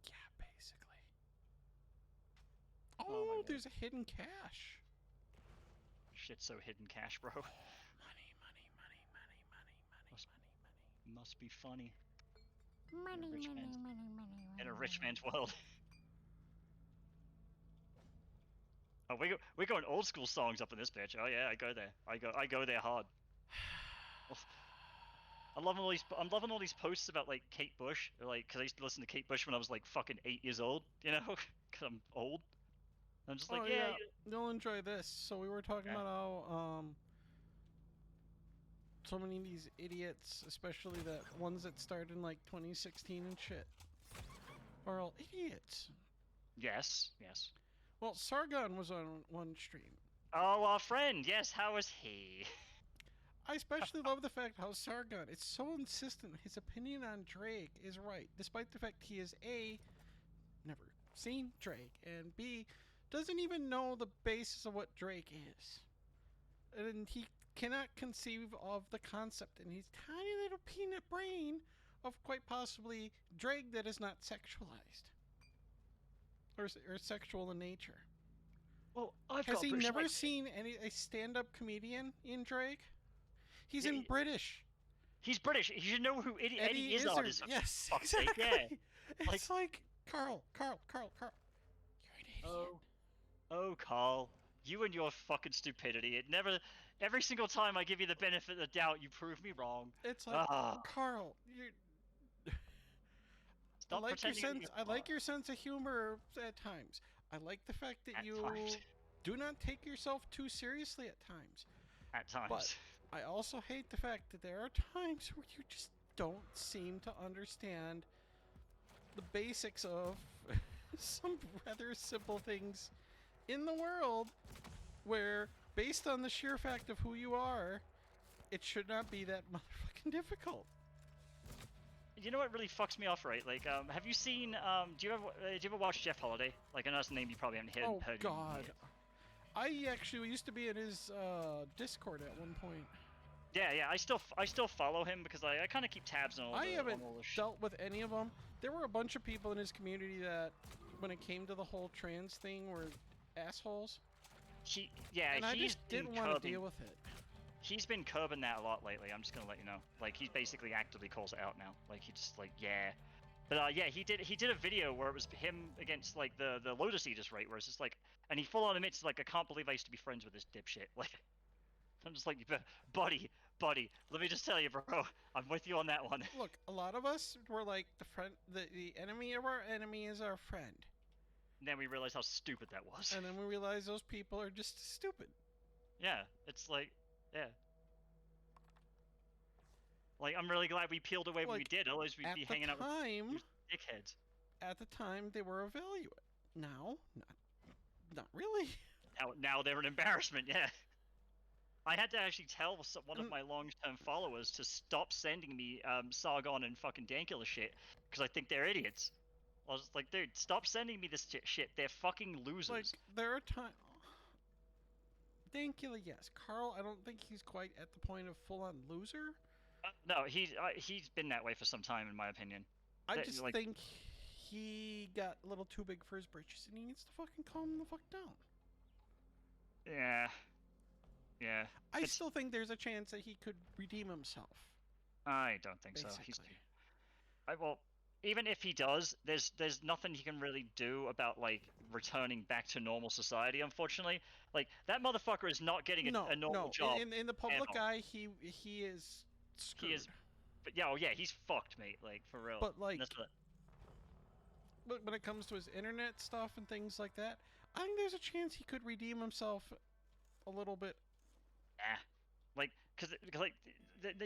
Yeah, basically. Oh, there's a hidden cache. Shit's so hidden cash, bro. Money. Must be funny. Money. In a rich man's world. Oh, we're going old school songs up in this bitch. Oh yeah, I go there. I go there hard. I'm loving all these posts about like Kate Bush, like, because I used to listen to Kate Bush when I was like fucking 8 years old, you know, because I'm old. I'm just like, yeah. You'll enjoy this. So we were talking about how so many of these idiots, especially the ones that started in like 2016 and shit, are all idiots. Yes. Well, Sargon was on one stream. Oh, our friend. Yes, how is he? I especially love the fact how Sargon is so insistent his opinion on Drake is right, despite the fact he is A, never seen Drake, and B, doesn't even know the basis of what Drake is. And he cannot conceive of the concept in his tiny little peanut brain of quite possibly Drake that is not sexualized or sexual in nature. Well, I've Has got he British never accent. seen a stand-up comedian in Drake? He's Yeah, in British. he's British. You should know who Eddie Eddie Izzard Izzard. is. For Yes, fuck's sake, yeah. exactly. Like, It's like Carl. You're an idiot. oh, oh, Carl, you and your fucking stupidity. It never. Every single time I give you the benefit of the doubt, you prove me wrong. It's like Ah, Carl. I stop like your pretending that sense. you're I like smart. your sense of humor at times. I like the fact that At you times. do not take yourself too seriously at times. At But times. I also hate the fact that there are times where you just don't seem to understand the basics of some rather simple things in the world where, based on the sheer fact of who you are, it should not be that motherfucking difficult. You know what really fucks me off, right? Like, have you seen? Do you ever watch Jeff Holiday? Like, I know that's a name you probably haven't Oh heard. God, I actually used to be in his Discord at one point. Yeah. I still follow him because I kind of keep tabs on all I the haven't on all the shit. dealt with any of them. There were a bunch of people in his community that, when it came to the whole trans thing, were assholes, and I He's just been didn't want to curbing. deal with it. He's been curbing that a lot lately. I'm just gonna let you know. Like, he basically actively calls it out now. Like, he just like, yeah. But yeah, he did a video where it was him against like the Lotus Eaters, right? Where it's just like, and he full on admits like, I can't believe I used to be friends with this dipshit. Like, I'm just like, buddy, let me just tell you, bro, I'm with you on that one. Look, a lot of us were like the enemy of our enemy is our friend, And then we realized how stupid that was. and then we realize those people are just stupid. Yeah, it's like, yeah. Like, I'm really glad we peeled away when we Like, did. Otherwise, we'd At be the hanging out with time, these dickheads. they were a value. Now, not really. Now they're an embarrassment. Yeah. I had to actually tell one of Mm. my long-term followers to stop sending me Sargon and fucking Dankula shit because I think they're idiots. I was like, dude, stop sending me this shit. They're fucking losers. Like, there are times. Dankula, yes. Carl, I don't think he's quite at the point of full-on loser. No, he's been that way for some time, in my opinion. I That- just like, think he got a little too big for his britches, and he needs to fucking calm the fuck down. yeah. I It's- still think there's a chance that he could redeem himself. I don't think so. Basically. Well, even if he does, there's nothing he can really do about like returning back to normal society. Unfortunately, like that motherfucker is not getting a normal job. In the public ever. eye, he is screwed. He is, but yeah, oh yeah, he's fucked, mate. Like for real. But like, That's what, but when it comes to his internet stuff and things like that, I think there's a chance he could redeem himself a little bit. like, cause like,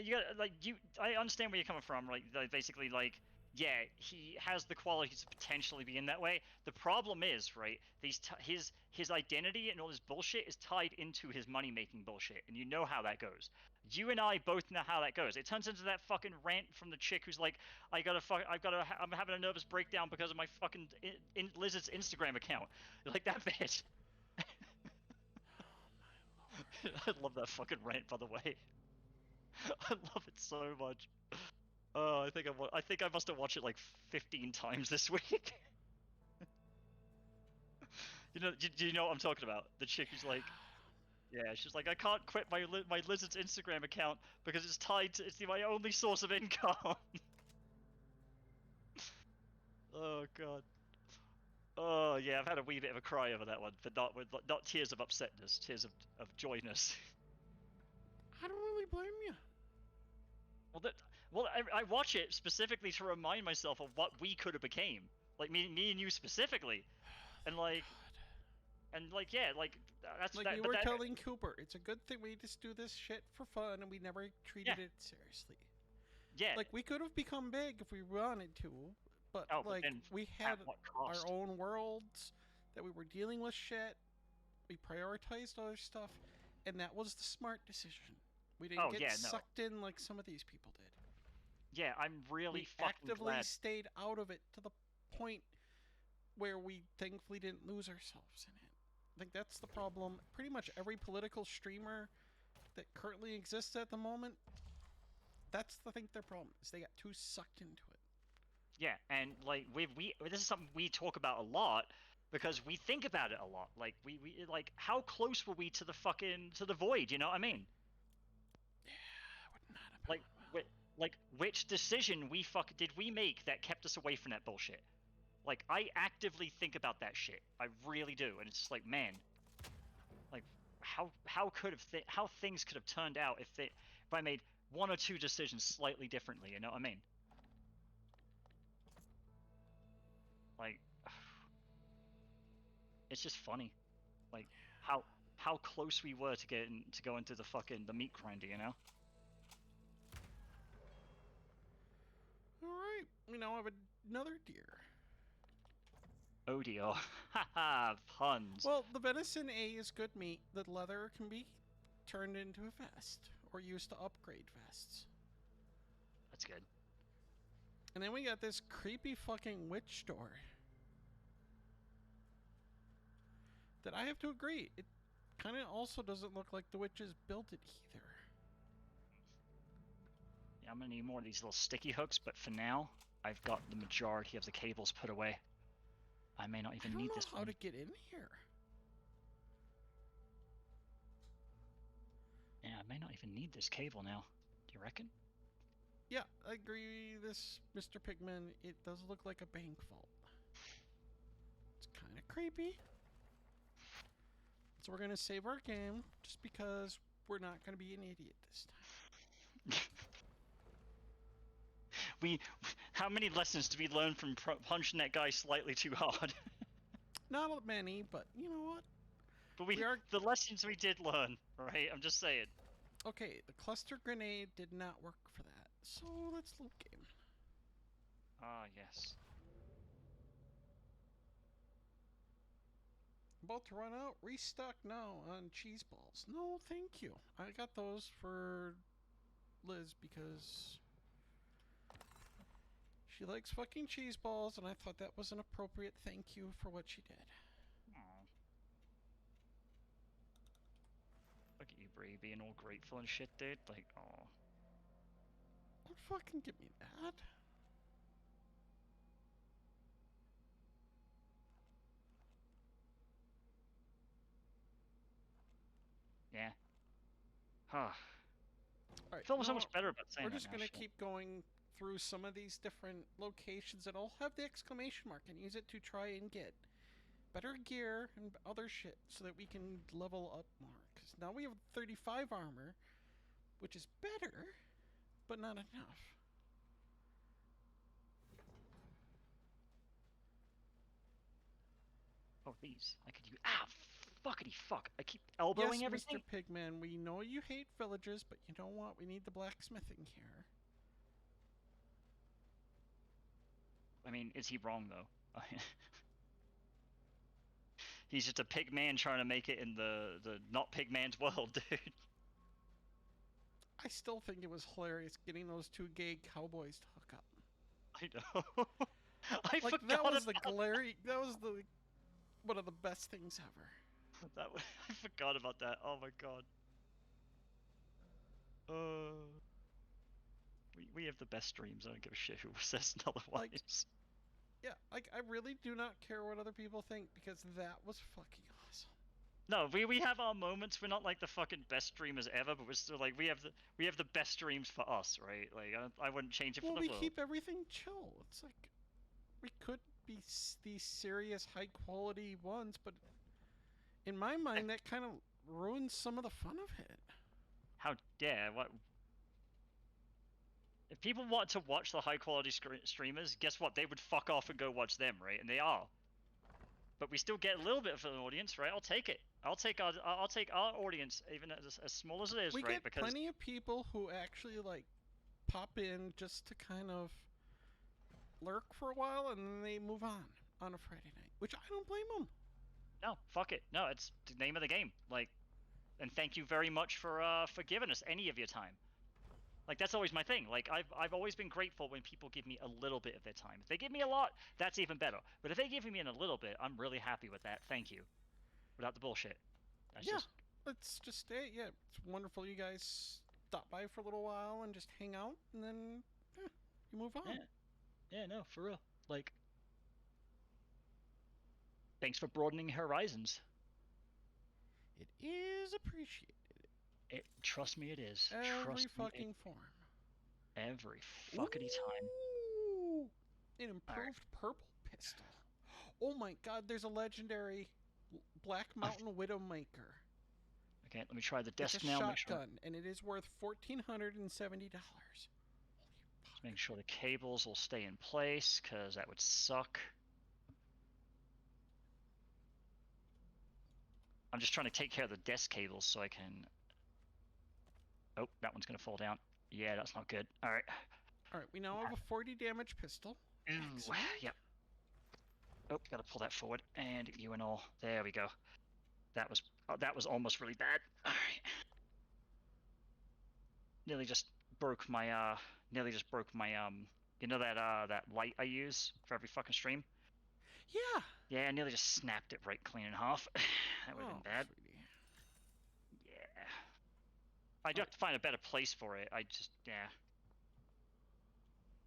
you got like you. I understand where you're coming from. Like basically, like, yeah, he has the qualities to potentially be in that way. The problem is, right? His identity and all this bullshit is tied into his money making bullshit, and you know how that goes. You and I both know how that goes. It turns into that fucking rant from the chick who's like, I'm having a nervous breakdown because of my fucking Lizard's Instagram account. Like that bitch. I love that fucking rant, by the way. I love it so much. Oh, I think I must have watched it like 15 times this week. Do you know what I'm talking about? The chick who's like, yeah, she's like, I can't quit my Lizard's Instagram account because it's my only source of income. Oh god. Oh yeah, I've had a wee bit of a cry over that one, but not tears of upsetness, tears of joyness. I don't really blame you. Well, I watch it specifically to remind myself of what we could have became, like me and you specifically, and like, yeah, like that's Like that. we But were that, telling Cooper, it's a good thing we just do this shit for fun and we never treated it seriously. yeah, Like we could have become big if we wanted to, but Oh, but like then we had at what our cost? own worlds that we were dealing with shit. We prioritized other stuff, and that was the smart decision. We didn't Oh, get yeah, no. sucked in like some of these people did. Yeah, I'm really We fucking actively glad. stayed out of it to the point where we thankfully didn't lose ourselves in it. I think that's the problem. Pretty much every political streamer that currently exists at the moment, That's the thing. Their problem is they got too sucked into it. Yeah, and like we this is something we talk about a lot because we think about it a lot. Like we like how close were we to the void? You know what I mean? Yeah, I would not have Like which decision did we make that kept us away from that bullshit? Like I actively think about that shit. I really do, and it's just like, man, like how things could have turned out if I made one or two decisions slightly differently. You know what I mean? Like it's just funny, like how close we were to go into the meat grinder, you know? All right, we now have another deer. Oh dear, haha, puns. Well, the venison A is good meat. The leather can be turned into a vest or used to upgrade vests. That's good. And then we got this creepy fucking witch door. That I have to agree, it kind of also doesn't look like the witches built it either. Yeah, I'm gonna need more of these little sticky hooks, but for now, I've got the majority of the cables put away. I may not even need this I don't know how to get in here. Yeah, I may not even need this cable now. Do you reckon? Yeah, I agree. This Mr. Pigman, it does look like a bank vault. It's kind of creepy. So we're gonna save our game just because we're not gonna be an idiot this time. How many lessons did we learn from punching that guy slightly too hard? Not many, but you know what? But the lessons we did learn, right? I'm just saying. Okay, the cluster grenade did not work for that, so let's loot game. Ah, yes. About to run out. Restock now on cheese balls. No, thank you. I got those for Liz because she likes fucking cheese balls, and I thought that was an appropriate thank you for what she did. Aww. Look at you, Bree, being all grateful and shit, dude. Like, aw. Don't fucking give me that. Yeah. Huh. Alright, I feel so much better about saying we're that just now, gonna shit. keep going through some of these different locations, and I'll have the exclamation mark and use it to try and get better gear and other shit so that we can level up more. Because now we have 35 armor, which is better, but not enough. Oh, these. I could use. Ah, fuckity fuck. I keep elbowing Yes, everything. Mr. Pigman, we know you hate villages, but you know what? We need the blacksmithing here. I mean, is he wrong, though? He's just a pig man trying to make it in the not pig man's world, dude. I still think it was hilarious getting those two gay cowboys to hook up. I know. I Like, forgot that was about that was the one of the best things ever. I forgot about that. Oh my god. We have the best streams. I don't give a shit who says otherwise. Yeah, like, I really do not care what other people think because that was fucking awesome. No, we have our moments. We're not like the fucking best streamers ever, but we're still like we have the best streams for us, right? Like I wouldn't change it for the world. Well, we keep everything chill. It's like we could be these serious, high quality ones, but in my mind, that kind of ruins some of the fun of it. How dare what? If people want to watch the high quality streamers, guess what? They would fuck off and go watch them, right? And they are. But we still get a little bit of an audience, right? I'll take it. I'll take our audience, even as small as it is, we right? get Because plenty of people who actually like pop in just to kind of lurk for a while and then they move on a Friday night, which I don't blame them. no, fuck it. No, it's the name of the game. Like, and thank you very much for giving us any of your time. Like, that's always my thing. Like, I've always been grateful when people give me a little bit of their time. If they give me a lot, that's even better. But if they give me a little bit, I'm really happy with that. Thank you. Without the bullshit. That's Yeah. just... Let's just stay. Yeah, it's wonderful you guys stop by for a little while and just hang out, and then you move on. Yeah, no, for real. Like, thanks for broadening horizons. It is appreciated. Trust me, it is. Every fucking form. Every fuckity time. Ooh, an improved purple pistol. Oh my god, there's a legendary Black Mountain Widowmaker. Okay, let me try the It's desk a now. shotgun, and it is worth $1,470. Just make sure the cables will stay in place, because that would suck. I'm just trying to take care of the desk cables so I can... Oh, that one's going to fall down. Yeah, that's not good. Alright. Alright, we now have a 40 damage pistol. Excellent. Yep. Oh, gotta pull that forward, and you and all. There we go. That was almost really bad. Alright. Nearly just broke my, you know that light I use for every fucking stream? Yeah. Yeah, I nearly just snapped it right clean in half. That would have been bad. Sweetie. Yeah. I do have to find a better place for it. Yeah.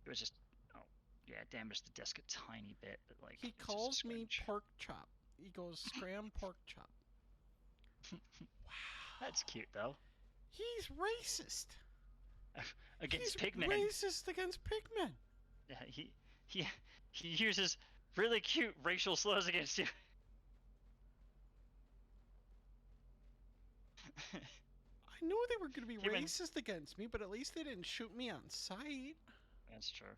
It was just, oh, yeah, damaged the desk a tiny bit, but like. He calls me pork chop. He goes, scram pork chop. Wow. That's cute, though. He's racist. Against He's pigmen. Racist against pigmen. Yeah, he uses really cute racial slurs against you. I knew they were going to be racist against me, but at least they didn't shoot me on sight. That's true.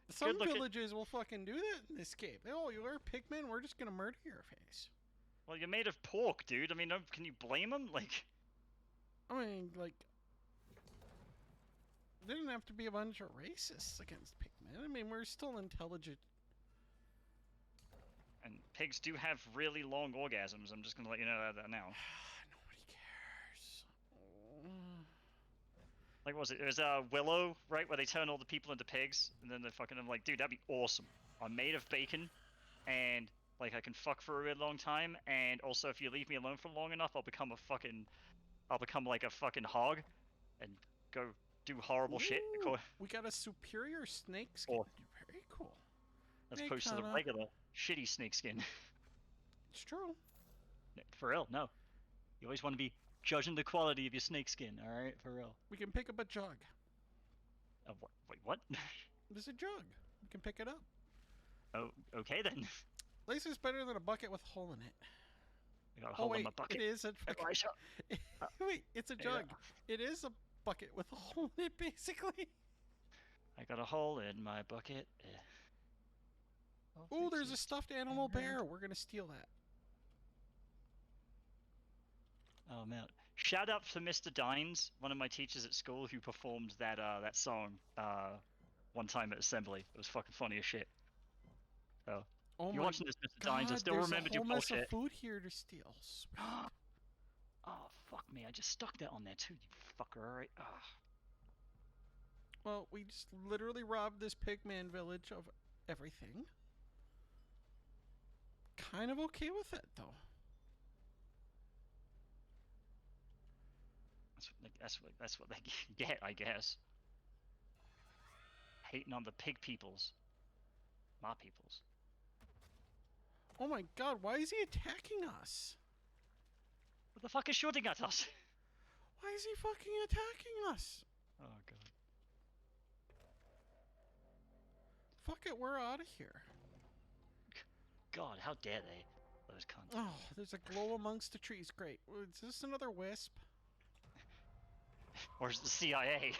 Some villages will fucking do that in this game. Oh, you're a pigman? We're just going to murder your face. Well, you're made of pork, dude. I mean, can you blame them? Like... I mean, like... There didn't have to be a bunch of racists against pigmen. I mean, we're still intelligent. And pigs do have really long orgasms. I'm just gonna let you know that now. Nobody cares. Like, what was it? It was Willow, right? Where they turn all the people into pigs, and then I'm like, dude, that'd be awesome. I'm made of bacon, and like I can fuck for a really long time, and also if you leave me alone for long enough, I'll become like a fucking hog, and go do horrible shit. We got a superior snake skin. Very cool. As opposed to the regular shitty snake skin. It's true. For real, no. You always want to be judging the quality of your snake skin, alright? For real. We can pick up a jug. Wait, what? There's a jug. We can pick it up. Oh, okay then. At least it's better than a bucket with a hole in it. I got a hole in my bucket. It is a wait, it's a jug. It is a bucket with a hole in it, basically. I got a hole in my bucket. Oh, there's a stuffed animal bear. We're gonna steal that. Oh man! Shout out to Mr. Dines, one of my teachers at school, who performed that song one time at assembly. It was fucking funny as shit. Oh, you're watching this, Mr. Dines. I still remembered your bullshit. There's a whole mess of food here to steal. Sweet. Oh fuck me! I just stuck that on there too, you fucker. All right. Well, we just literally robbed this pigman village of everything. Kind of okay with it, though. That's what they get, I guess. Hating on the pig peoples. My peoples. Oh my god, why is he attacking us? What the fuck is shooting at us? Why is he fucking attacking us? Oh god. Fuck it, we're out of here. God, how dare they? Those cunts. Oh, there's a glow amongst the trees. Great. Is this another wisp? Or is it the CIA?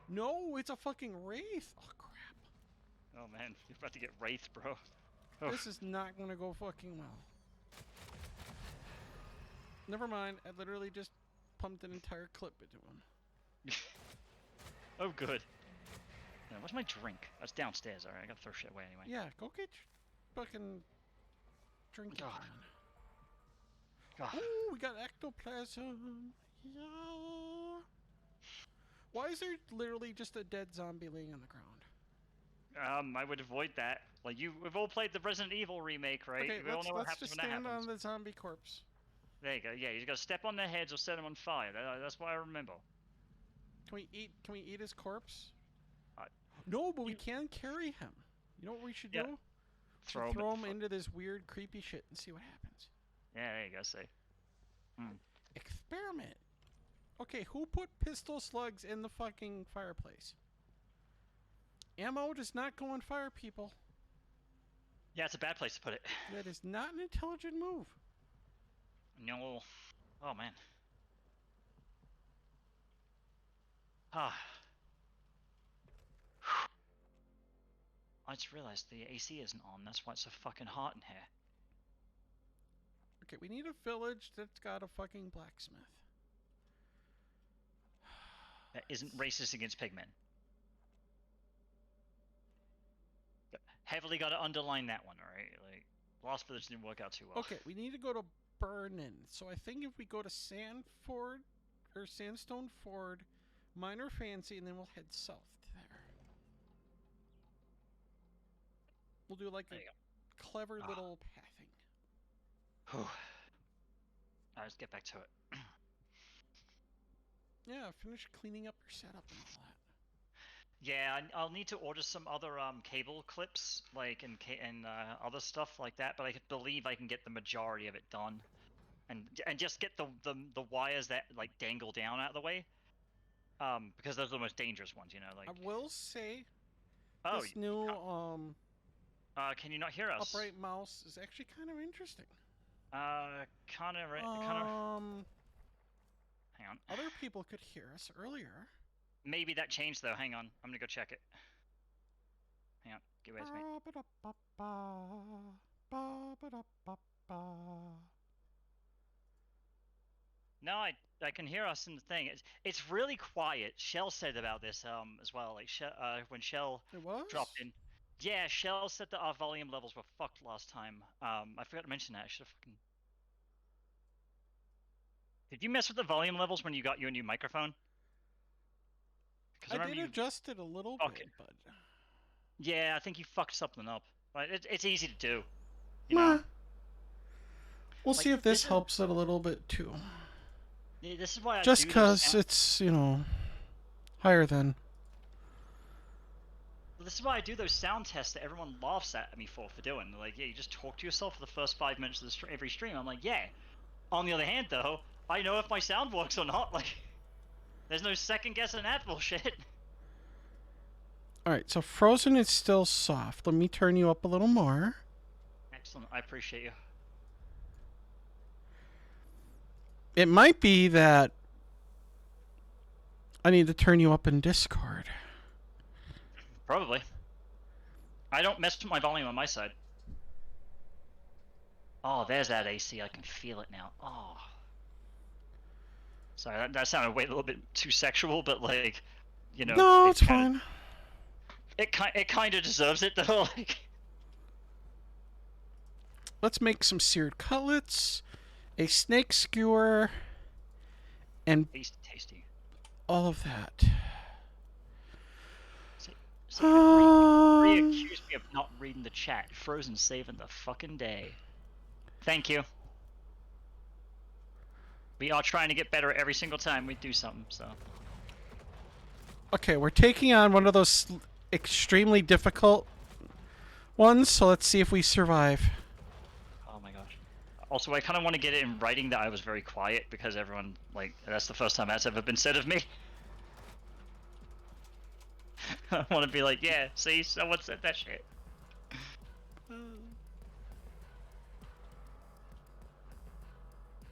No, it's a fucking wraith. Oh, crap. Oh man, you're about to get wraith, bro. Oh. This is not gonna go fucking well. Never mind, I literally just pumped an entire clip into him. Oh, good. Now, what's my drink? That's downstairs, alright, I gotta throw shit away anyway. Yeah, go get your fucking drink again. God. Ooh, we got ectoplasm. Yeah. Why is there literally just a dead zombie laying on the ground? I would avoid that. Like, we've all played the Resident Evil remake, right? Okay, we all know what let's happens just when that stand happens. on the zombie corpse. There you go. Yeah, you gotta step on their heads or set them on fire. That's what I remember. Can we eat? Can we eat his corpse? I- No, but we you- can carry him. You know what we should Yeah, do? Throw Throw him. him into this weird, creepy shit and see what happens. Yeah, there you go. See. Experiment. Okay, who put pistol slugs in the fucking fireplace? Ammo does not go on fire, people. Yeah, it's a bad place to put it. That is not an intelligent move. No. Oh man. Ah. I just realized the AC isn't on. That's why it's so fucking hot in here. Okay, we need a village that's got a fucking blacksmith. That isn't racist against pigmen. Heavily got to underline that one, alright? Like, Lost Village didn't work out too well. Okay, we need to go to Burnin. So I think if we go to Sandford or Sandstone Ford, Minor Fancy, and then we'll head south there. We'll do like There a you clever Ah. little pathing. Whew. Alright, let's get back to it. Yeah, finish cleaning up your setup and all that. Yeah, I'll need to order some other cable clips, like and other stuff like that. But I believe I can get the majority of it done, and just get the wires that like dangle down out of the way, because those are the most dangerous ones, you know. Like, I will say, oh, this new can you not hear us? upright mouse is actually kind of interesting. Kind of. Hang on. Other people could hear us earlier. Maybe that changed though. Hang on, I'm gonna go check it. Hang on, give way to me. No, I can hear us in the thing. It's really quiet. Shell said about this as well. Like when Shell It was? dropped in. Yeah, Shell said that our volume levels were fucked last time. I forgot to mention that. I should have fucking. Did you mess with the volume levels when you got your new microphone? I did adjust it a little bit, but yeah, I think you fucked something up. But it's easy to do. You know. We'll Like, see if this this is- helps it a little bit too. Yeah, this is why I Just do those because sound- it's, you know, higher than. This is why I do those sound tests that everyone laughs at me for doing. They're like, yeah, you just talk to yourself for the first 5 minutes of every stream. I'm like, yeah. On the other hand, though, I know if my sound works or not. Like, there's no second guessing that bullshit. Alright, so Frozen is still soft. Let me turn you up a little more. Excellent, I appreciate you. It might be that I need to turn you up in Discord. Probably. I don't mess with my volume on my side. Oh, there's that AC. I can feel it now. Oh. Sorry, that sounded a little bit too sexual, but like, you know. No, it's fine. It kind of deserves it though. Like. Let's make some seared cutlets, a snake skewer, and Tasty. all of that. Bree accused me of not reading the chat. Frozen saving the fucking day. Thank you. We are trying to get better every single time we do something, so. Okay, we're taking on one of those extremely difficult ones, so let's see if we survive. Oh my gosh. Also, I kind of want to get it in writing that I was very quiet because everyone, like, that's the first time that's ever been said of me. I want to be like, yeah, see, someone said that shit.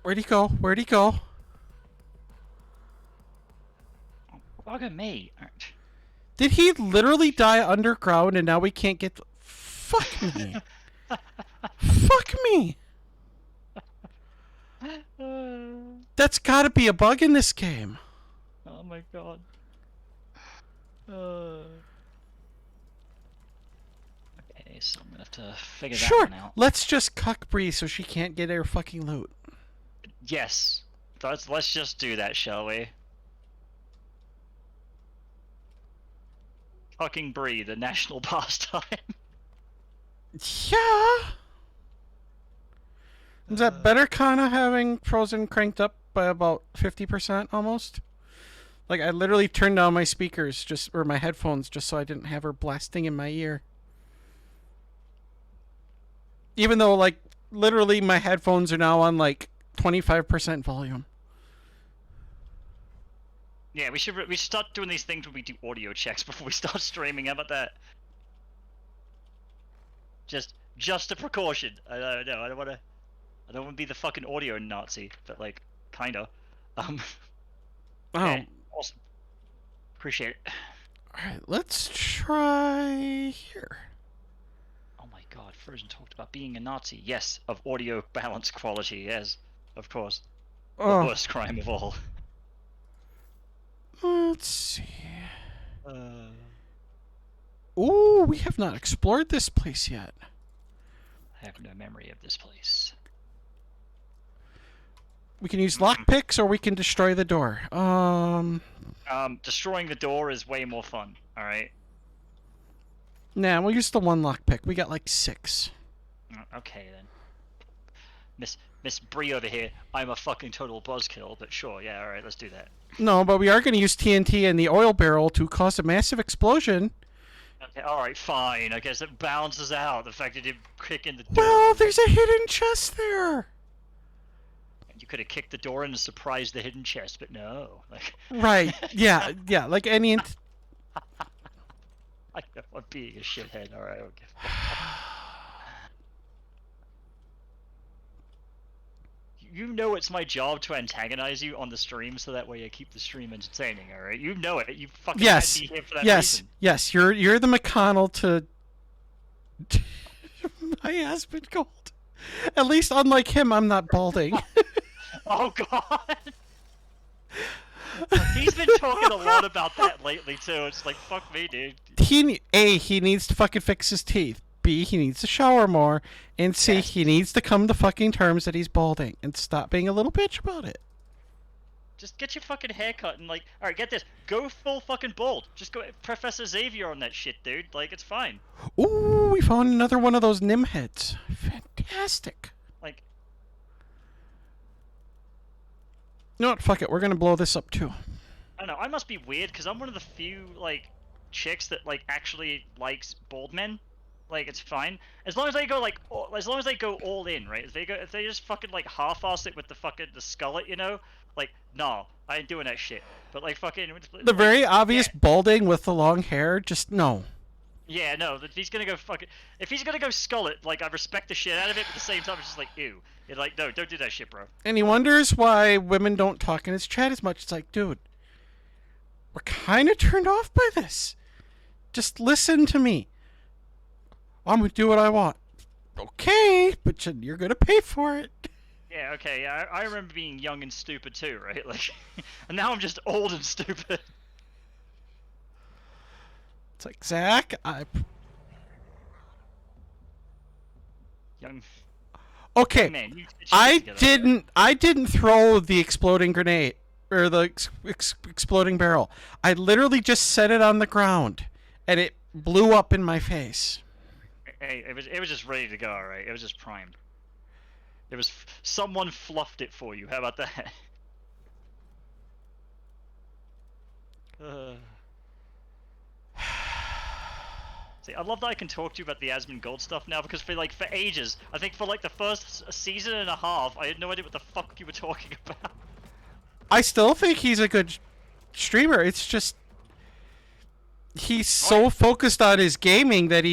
Where'd he go? Where'd he go? Bugger me. Did he literally die underground and now we can't get... Fuck me. Fuck me. That's gotta be a bug in this game. Oh my god. Okay, so I'm gonna have to figure that Sure, one out. let's just cuck Bree so she can't get her fucking loot. Yes. Let's just do that, shall we? Fucking Bree, the national pastime. Yeah. Is that better, kinda having Frozen cranked up by about 50% almost? Like, I literally turned down my speakers or my headphones just so I didn't have her blasting in my ear. Even though, like, literally my headphones are now on, like, 25% volume. Yeah, we should start doing these things when we do audio checks before we start streaming. How about that? Just a precaution. I don't know. I don't want to be the fucking audio Nazi, but like, kinda. Oh. Okay, awesome. Appreciate it. Alright, let's try here. Oh my god, Frozen talked about being a Nazi. Yes, of audio balance quality. Yes, of course. The worst crime of all. Let's see. Ooh, we have not explored this place yet. I have no memory of this place. We can use lockpicks or we can destroy the door. Destroying the door is way more fun, alright? Nah, we'll use the one lockpick. We got like 6. Okay then. Miss Bree over here, I'm a fucking total buzzkill, but sure, yeah, alright, let's do that. No, but we are going to use TNT and the oil barrel to cause a massive explosion. Okay, alright, fine. I guess it balances out the fact that you kick in the door. Well, there's a hidden chest there. You could have kicked the door in and surprised the hidden chest, but no. Like... Right, yeah, like any... I know, I'm being a shithead, alright, okay. You know it's my job to antagonize you on the stream, so that way I keep the stream entertaining, alright? You know it. You fucking had me here for that reason. Yes, you're the McConnell to my husband Gold. At least, unlike him, I'm not balding. Oh god! He's been talking a lot about that lately too. It's like, fuck me, dude. He needs to fucking fix his teeth. B, he needs to shower more. And C, he needs to come to fucking terms that he's balding and stop being a little bitch about it. Just get your fucking haircut and like, alright, get this. Go full fucking bald. Just go Professor Xavier on that shit, dude. Like, it's fine. Ooh, we found another one of those Nim heads. Fantastic. Like... You know what? Fuck it. We're gonna blow this up too. I don't know. I must be weird because I'm one of the few, like, chicks that, like, actually likes bald men. Like, it's fine as long as they go like, as long as they go all in, right? If they just fucking like half-ass it with the fucking skullet, you know, like, no, I ain't doing that shit. But like, fucking the like, very obvious balding with the long hair, just no. Yeah, no. If he's gonna go fucking, if he's gonna go skullet, like, I respect the shit out of it, but at the same time, it's just like, ew. You're like, no, don't do that shit, bro. And he wonders why women don't talk in his chat as much. It's like, dude, we're kind of turned off by this. Just listen to me. I'm gonna do what I want. Okay, but you're gonna pay for it. Yeah, okay, yeah, I remember being young and stupid too, right? Like, and now I'm just old and stupid. It's like, Zach, Young... Okay, man, I didn't throw the exploding grenade, or the exploding barrel. I literally just set it on the ground, and it blew up in my face. Hey, it was just ready to go, alright? It was just primed. It was... someone fluffed it for you, how about that? See, I love that I can talk to you about the Asmund Gold stuff now, because for ages, I think for like the first season and a half, I had no idea what the fuck you were talking about. I still think he's a good streamer, it's just... He's so focused on his gaming that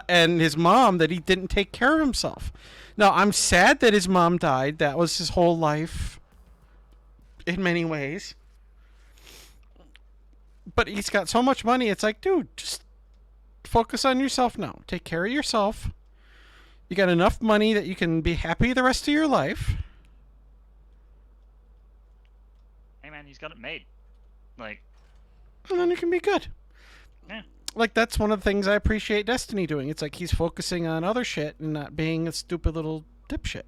and his mom that he didn't take care of himself. Now, I'm sad that his mom died. That was his whole life in many ways. But he's got so much money, it's like, dude, just focus on yourself now. Take care of yourself. You got enough money that you can be happy the rest of your life. Hey man, he's got it made. Like... And then you can be good. Yeah. Like, that's one of the things I appreciate Destiny doing. It's like he's focusing on other shit and not being a stupid little dipshit.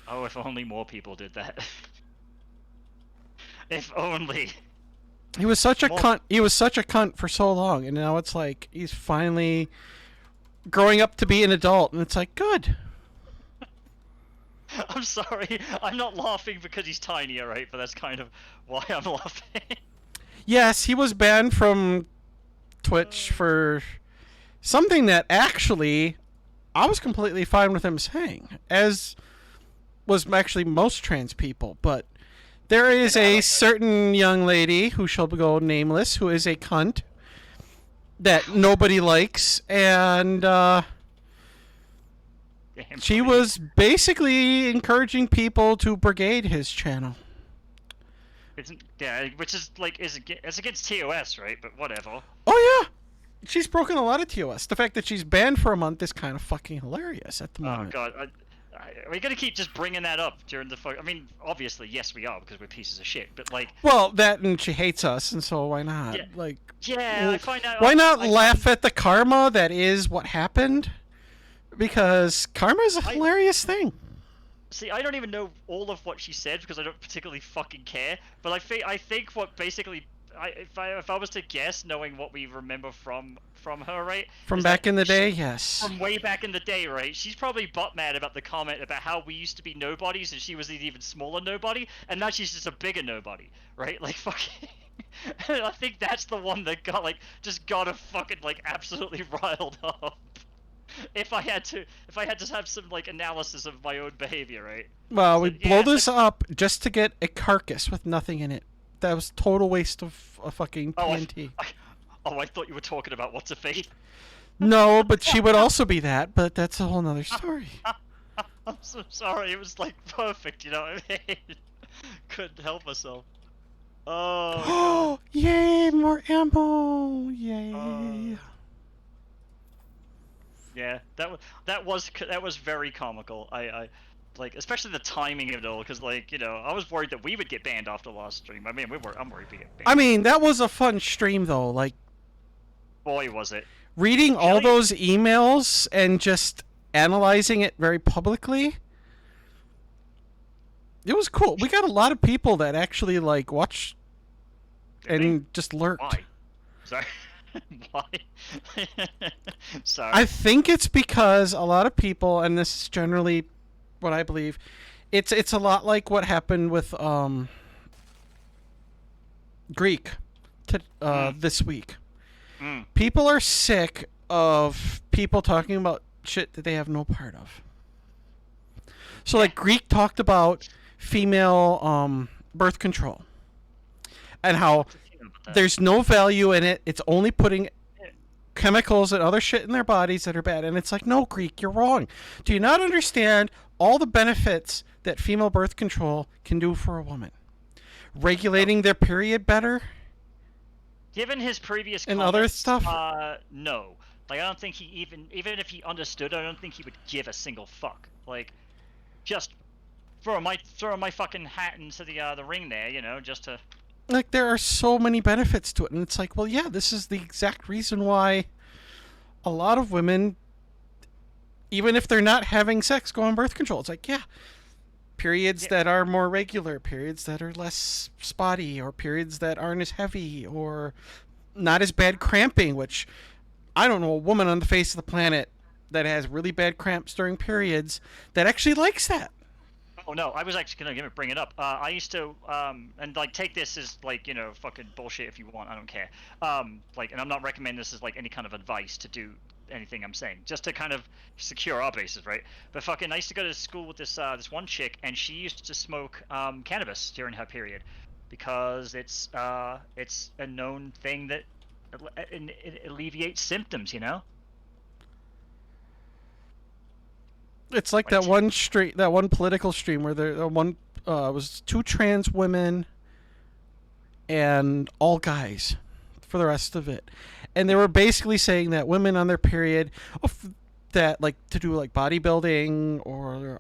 Oh, if only more people did that. If only. He was such a cunt. He was such a cunt for so long, and now it's like he's finally growing up to be an adult, and it's like, good. I'm sorry. I'm not laughing because he's tiny, alright? But that's kind of why I'm laughing. Yes, he was banned from Twitch for something that actually I was completely fine with him saying, as was actually most trans people. But there is a certain young lady who shall go nameless who is a cunt that nobody likes, and she was basically encouraging people to brigade his channel. Which is like it's against TOS, right? But whatever. Oh yeah, she's broken a lot of TOS. The fact that she's banned for a month is kind of fucking hilarious at the moment. Oh god, are we gonna keep just bringing that up during the I mean, obviously, yes, we are because we're pieces of shit. But like, well, that and she hates us, and so why not? Yeah. Like, yeah, I find out. Why not laugh at the karma that is what happened? Because karma is a hilarious thing. See, I don't even know all of what she said because I don't particularly fucking care. But I think what basically, if I was to guess, knowing what we remember from her, right? From back in the day, yes. From way back in the day, right? She's probably butt mad about the comment about how we used to be nobodies and she was an even smaller nobody, and now she's just a bigger nobody, right? Like fucking. I think that's the one that got her fucking like absolutely riled up. If I had to have some like analysis of my own behavior, right? Well, we blow yeah, this up just to get a carcass with nothing in it. That was total waste of a fucking TNT. I thought you were talking about what's a fate. No, but she would also be that. But that's a whole nother story. I'm so sorry. It was like perfect. You know what I mean? Couldn't help myself. Oh. Yay! More ammo! Yay! Yeah, that was very comical. I like, especially the timing of it all, because like, you know, I was worried that we would get banned after the last stream. I mean, I'm worried we get banned. I mean, that was a fun stream though. Like, boy, was it. Reading all those emails and just analyzing it very publicly. It was cool. We got a lot of people that actually like watched and just lurked. Why? Sorry. Why? Sorry. I think it's because a lot of people, and this is generally what I believe, it's a lot like what happened with Greek this week. People are sick of people talking about shit that they have no part of. So like Greek talked about female birth control and how there's no value in it. It's only putting chemicals and other shit in their bodies that are bad. And it's like, no, Greek, you're wrong. Do you not understand all the benefits that female birth control can do for a woman? Regulating their period better? Given his previous and comments, other stuff? No. Like, I don't think he even if he understood, I don't think he would give a single fuck. Like, just throw my fucking hat into the ring there, you know, just to. Like, there are so many benefits to it, and it's like, well, yeah, this is the exact reason why a lot of women, even if they're not having sex, go on birth control. It's like, yeah, periods that are more regular, periods that are less spotty, or periods that aren't as heavy, or not as bad cramping, which I don't know a woman on the face of the planet that has really bad cramps during periods that actually likes that. Oh no, I was actually gonna bring it up. I used to, and like take this as like, you know, fucking bullshit if you want, I don't care. Like, and I'm not recommending this as like any kind of advice to do anything I'm saying, just to kind of secure our bases, right? But fucking, I used to go to school with this one chick, and she used to smoke cannabis during her period, because it's a known thing that it alleviates symptoms, you know. It's like that one stream, that one political stream where there was two trans women and all guys for the rest of it, and they were basically saying that women on their period, that like to do like bodybuilding or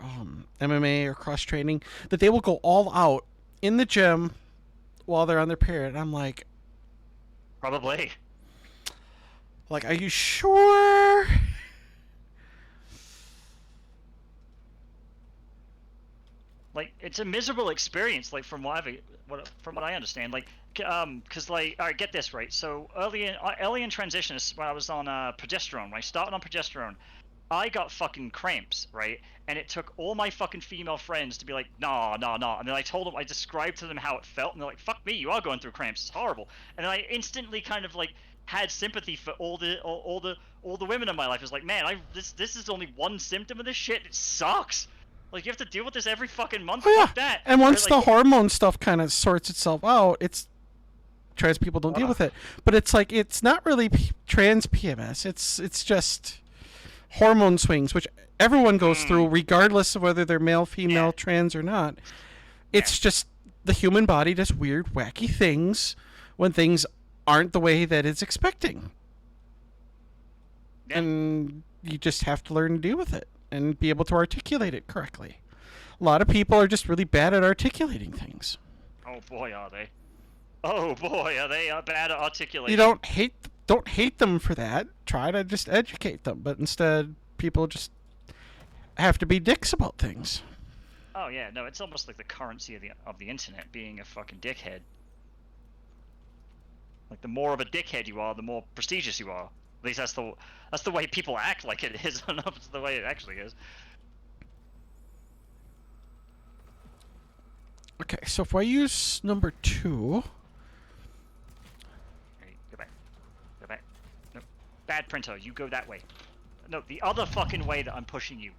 MMA or cross training, that they will go all out in the gym while they're on their period. And I'm like, probably. Like, are you sure? Like, it's a miserable experience, like, from what I understand, like, because, like, all right, get this right. So early in transition, when I was on progesterone, when I started on progesterone, I got fucking cramps, right? And it took all my fucking female friends to be like, nah, nah, nah. And then I told them, I described to them how it felt, and they're like, fuck me, you are going through cramps. It's horrible. And then I instantly kind of like had sympathy for all the women in my life. It's like, man, this is only one symptom of this shit. It sucks. Like, you have to deal with this every fucking month. Oh yeah. Fuck that. And once Right, the like, hormone stuff kind of sorts itself out, it's trans people don't deal with it. But it's like it's not really trans PMS. It's just hormone swings, which everyone goes through, regardless of whether they're male, female, Yeah. trans, or not. It's just the human body does weird, wacky things when things aren't the way that it's expecting. Yeah. And you just have to learn to deal with it and be able to articulate it correctly. A lot of people are just really bad at articulating things. oh boy, are they? Oh boy, are they bad at articulating? You don't hate them for that. Try to just educate them, but instead people just have to be dicks about things. Oh yeah, no, it's almost like the currency of the internet being a fucking dickhead. Like, the more of a dickhead you are, the more prestigious you are. At least that's the way people act like it is. I don't know if it's the way it actually is. Okay, so if I use number 2, Hey, go back. Go back. No, bad printer. You go that way. No, the other fucking way that I'm pushing you.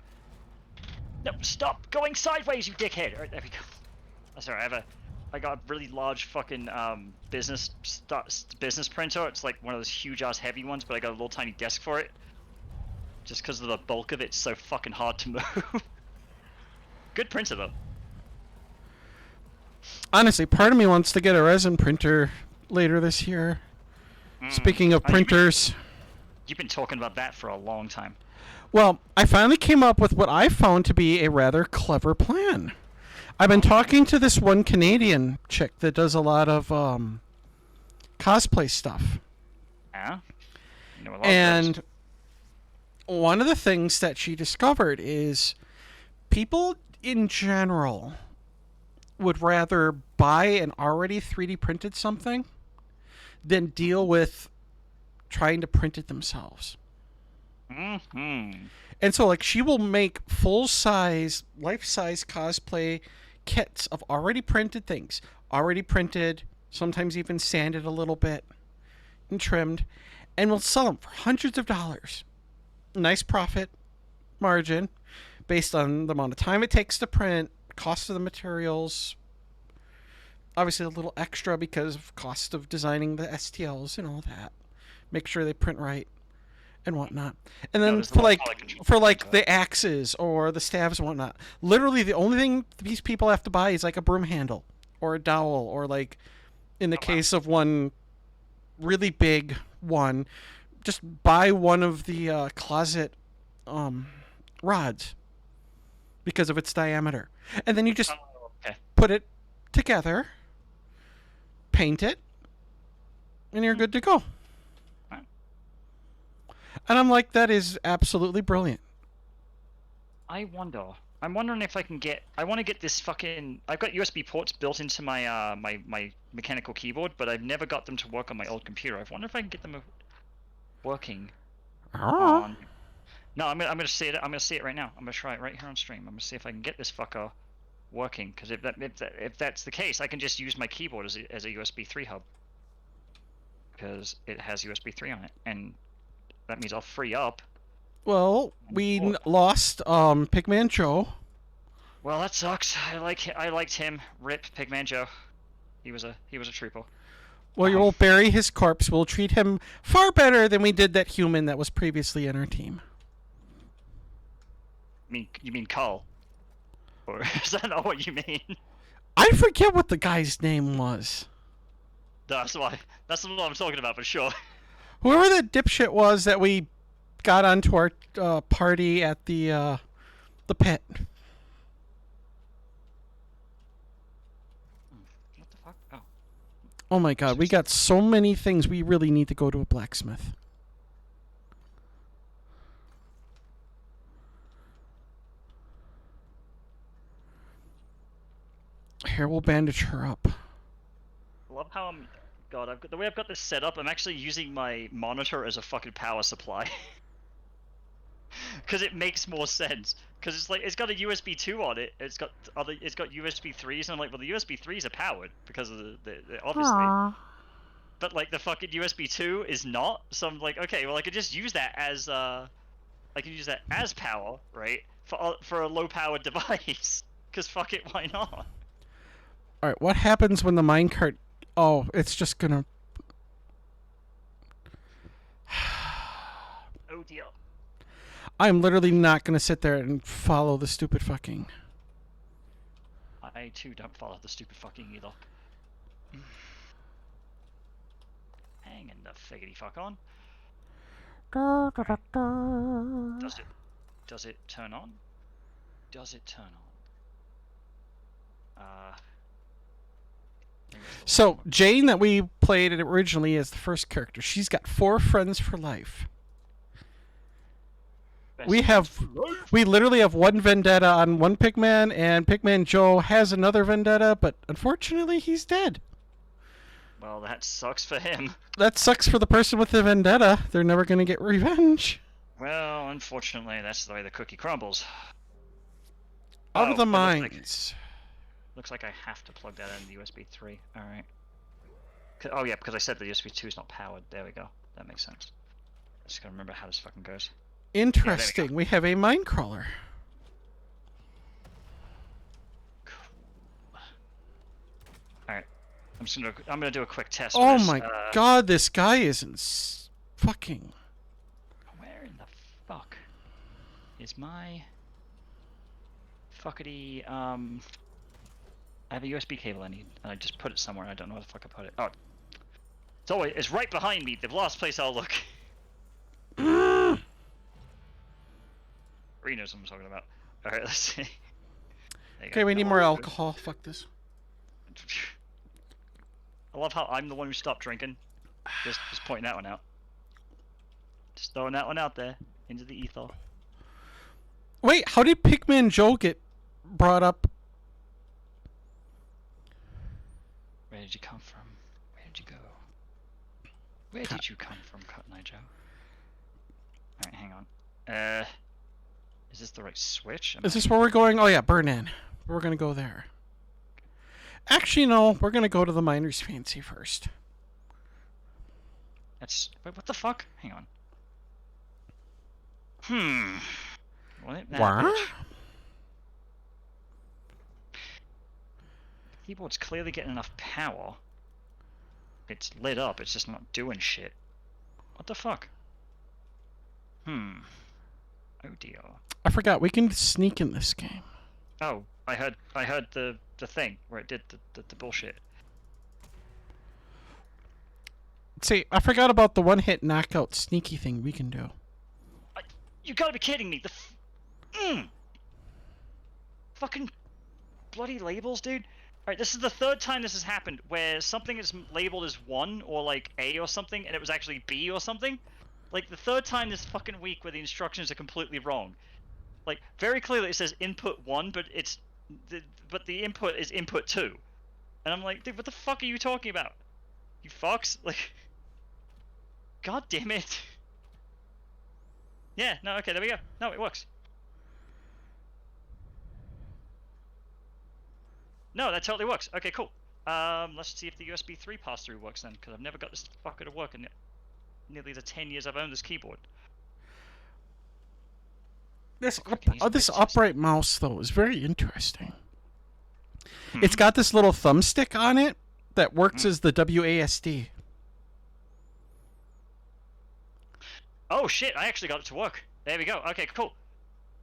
No, stop going sideways, you dickhead. Alright, there we go. Oh, sorry, I got a really large fucking business printer. It's like one of those huge ass heavy ones, but I got a little tiny desk for it. Just because of the bulk of it, it's so fucking hard to move. Good printer though. honestly, part of me wants to get a resin printer later this year. Speaking of Oh, printers, You've been talking about that for a long time. well, I finally came up with what I found to be a rather clever plan. I've been talking to this one Canadian chick that does a lot of cosplay stuff. Yeah? You know a lot of And those. one of the things that she discovered is people in general would rather buy an already 3D printed something than deal with trying to print it themselves. Mm-hmm. And so, like, she will make full-size, life-size cosplay kits of already printed things. Already printed, sometimes even sanded a little bit and trimmed, and will sell them for hundreds of dollars. Nice profit margin based on the amount of time it takes to print, cost of the materials, obviously a little extra because of cost of designing the STLs and all that. Make sure they print right and whatnot. And then there's a for lot of like quality control for like to it. the axes or the staves and whatnot, literally the only thing these people have to buy is like a broom handle or a dowel, or like in the case of one really big one, just buy one of the closet rods because of its diameter, and then you just Oh, okay. put it together, paint it, and you're good to go. Right. And I'm like, that is absolutely brilliant. I'm wondering if I can get. I want to get this fucking. I've got USB ports built into my my mechanical keyboard, but I've never got them to work on my old computer. I wonder if I can get them working on. No, I'm gonna see it. I'm gonna see it right now. I'm gonna try it right here on stream. I'm gonna see if I can get this fucker working. Because if that's the case, I can just use my keyboard as a USB 3 hub. Because it has USB 3 on it, and that means I'll free up. Well, we lost Pigman Joe. Well, that sucks. I liked him. Rip Pigman Joe. He was a trooper. Well, you will bury his corpse. We'll treat him far better than we did that human that was previously in our team. You mean Carl? Or is that not what you mean? I forget what the guy's name was. That's what I'm talking about, for sure. Whoever that dipshit was that we got onto our party at the pit. What the fuck? Oh. Oh my god, we got so many things. We really need to go to a blacksmith. Here, we'll bandage her up. I love how the way I've got this set up, I'm actually using my monitor as a fucking power supply. because it makes more sense. Because it's like it's got a USB 2 on it. It's got USB 3s, and I'm like, well, the USB 3s are powered because of the obviously. Aw. But like the fucking USB 2 is not. So I'm like, okay, well I could just use that as power, right? For a low powered device. Because fuck it, why not? All right, what happens when the minecart? Oh, it's just gonna. Oh dear. I'm literally not gonna sit there and follow the stupid fucking. I too don't follow the stupid fucking either. Hanging the figgity fuck on. Da, da, da, da. Does it turn on? Does it turn on? So Jane, that we played it originally as the first character, she's got 4 friends for life. We literally have one vendetta on one Pigman, and Pigman Joe has another vendetta, but unfortunately he's dead. Well, that sucks for him. That sucks for the person with the vendetta. They're never gonna get revenge. Well, unfortunately, that's the way the cookie crumbles. Out of the it mines. Looks like I have to plug that in the USB 3. Alright. Oh yeah, because I said the USB 2 is not powered. There we go. That makes sense. I just gotta remember how this fucking goes. Interesting. Yeah, we have a mine crawler. Cool. Alright. I'm gonna do a quick test. Oh with my this. god, this guy isn't fucking. Where in the fuck is my fuckity I have a USB cable I need, and I just put it somewhere. I don't know where the fuck I put it. Oh, it's right behind me. The last place I'll look. Bree knows what I'm talking about. All right, let's see. Okay, we need more alcohol. Fuck this. I love how I'm the one who stopped drinking. Just pointing that one out. Just throwing that one out there into the ether. Wait, how did Pigman Joe get brought up? Where did you come from? Where did you go? Where did you come from, Cotton Eye Joe? Alright, hang on. Is this the right switch? Is this where we're going? Oh yeah, burn in. We're gonna go there. Actually, no. We're gonna go to the Miner's Fancy first. Wait, what the fuck? Hang on. What? What? The keyboard's clearly getting enough power. It's lit up, it's just not doing shit. What the fuck? Oh dear. I forgot we can sneak in this game. Oh, I heard the thing where it did the bullshit. See, I forgot about the one-hit knockout sneaky thing we can do. You gotta be kidding me! Fucking bloody labels, dude. Alright, this is the 3rd time this has happened where something is labeled as 1 or like A or something and it was actually B or something. Like the 3rd time this fucking week where the instructions are completely wrong. Like very clearly it says input 1, but the input is input 2. And I'm like, dude, what the fuck are you talking about? You fucks? Like, god damn it. Yeah, no, okay, there we go. No, it works. No, that totally works. Okay, cool. Let's see if the USB 3 pass-through works then, because I've never got this fucker to work in nearly the 10 years I've owned this keyboard. This upright mouse, though, is very interesting. It's got this little thumbstick on it that works as the WASD. Oh shit, I actually got it to work. There we go. Okay, cool.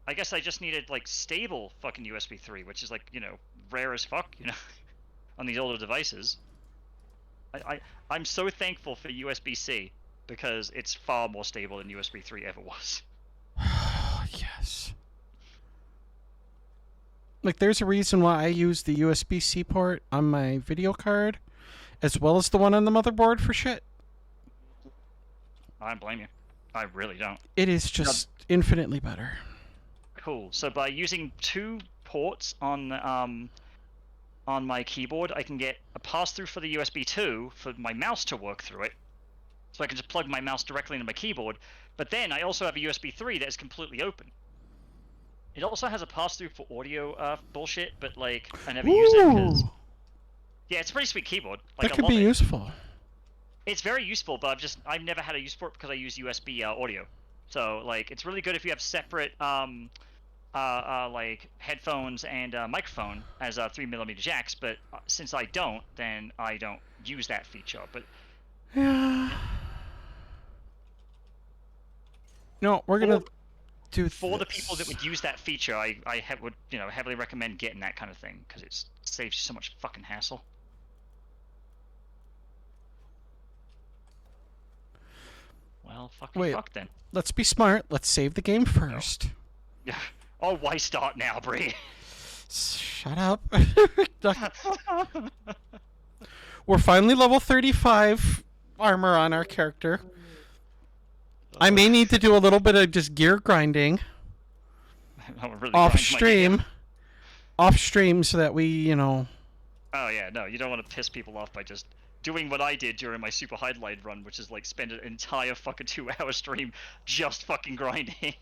I guess I just needed, like, stable fucking USB 3, which is, like, you know, rare as fuck, you know, on these older devices. I'm so thankful for USB-C, because it's far more stable than USB 3 ever was. Yes. Like, there's a reason why I use the USB-C port on my video card, as well as the one on the motherboard for shit. I don't blame you. I really don't. It is just infinitely better. Cool. So by using 2 ports on my keyboard, I can get a pass-through for the USB 2 for my mouse to work through it. So I can just plug my mouse directly into my keyboard, But then I also have a USB 3 that is completely open. It also has a pass-through for audio bullshit, but like I never use it because yeah, it's a pretty sweet keyboard. Like, that could be useful. It's very useful, but I've never had a use for it because I use USB audio. So like it's really good if you have separate like headphones and microphone as 3mm jacks. But since I don't, then I don't use that feature. But Yeah. No, we're gonna do for the people that would use that feature. I would heavily recommend getting that kind of thing because it saves you so much fucking hassle. Well, fuck then. Let's be smart. Let's save the game first. Yeah. Oh, why start now, Bree? Shut up. We're finally level 35 armor on our character. I may need to do a little bit of just gear grinding Really off stream. Off stream so that we, Oh yeah, no, you don't want to piss people off by just doing what I did during my super highlight run, which is like spend an entire fucking 2-hour stream just fucking grinding.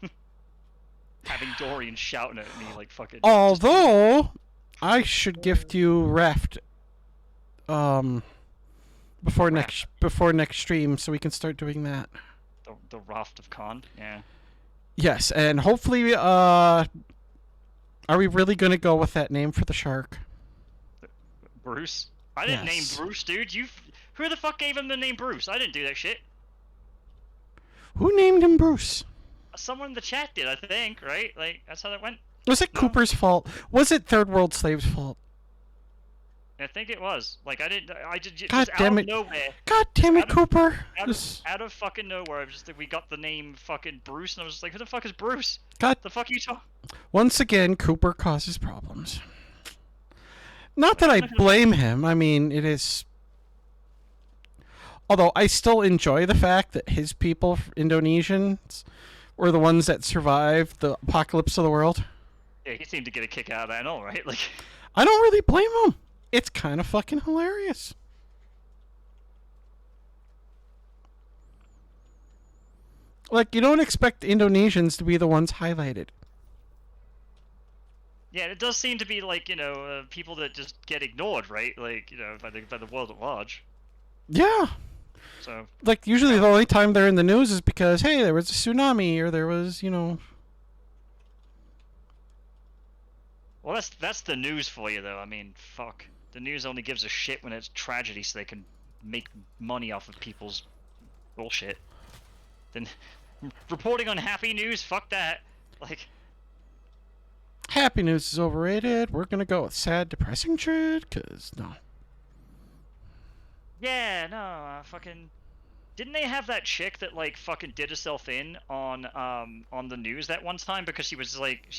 Having Dorian shouting at me like fucking... Although, I should gift you Raft before next stream so we can start doing that. The Raft of Khan, yeah. Yes, and hopefully, are we really going to go with that name for the shark? Bruce? I didn't name Bruce, dude. Who the fuck gave him the name Bruce? I didn't do that shit. Who named him Bruce? Someone in the chat did, I think, right? Like, that's how that went. Was it Cooper's fault? Was it Third World Slave's fault? I think it was. Like, I just God damn it. out of nowhere. God damn it, Cooper. Out of fucking nowhere, I was just like, we got the name fucking Bruce, and I was just like, who the fuck is Bruce? God. The fuck are you talking? Once again, Cooper causes problems. Not that I blame him. I mean, it is... Although, I still enjoy the fact that his people, Indonesians, were the ones that survived the apocalypse of the world. Yeah, he seemed to get a kick out of that and all, right? Like, I don't really blame him. It's kind of fucking hilarious. Like, you don't expect Indonesians to be the ones highlighted. Yeah, it does seem to be like, people that just get ignored, right? Like, by the world at large. Yeah. So. Like, usually the only time they're in the news is because, hey, there was a tsunami, or there was, Well, that's the news for you, though. I mean, fuck. The news only gives a shit when it's tragedy so they can make money off of people's bullshit. Then, reporting on happy news, fuck that. Like... Happy news is overrated. We're gonna go with sad, depressing shit, cause no. Yeah, no, fucking... Didn't they have that chick that, like, fucking did herself in on the news that one time because she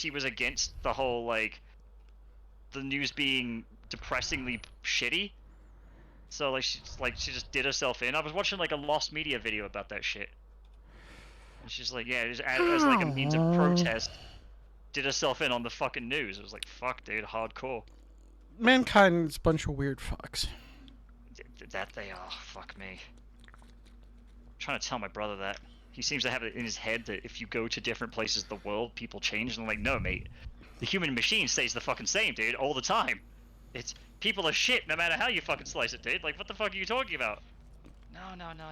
was against the whole, like, the news being depressingly shitty? So, like, she just did herself in. I was watching, like, a Lost Media video about that shit. And she's like, yeah, just as like, a means of protest, did herself in on the fucking news. It was like, fuck, dude, hardcore. Mankind's a bunch of weird fucks. That they are. Fuck me. I'm trying to tell my brother that. He seems to have it in his head that if you go to different places in the world, people change. And I'm like, no, mate. The human machine stays the fucking same, dude, all the time. It's... People are shit no matter how you fucking slice it, dude. Like, what the fuck are you talking about? No.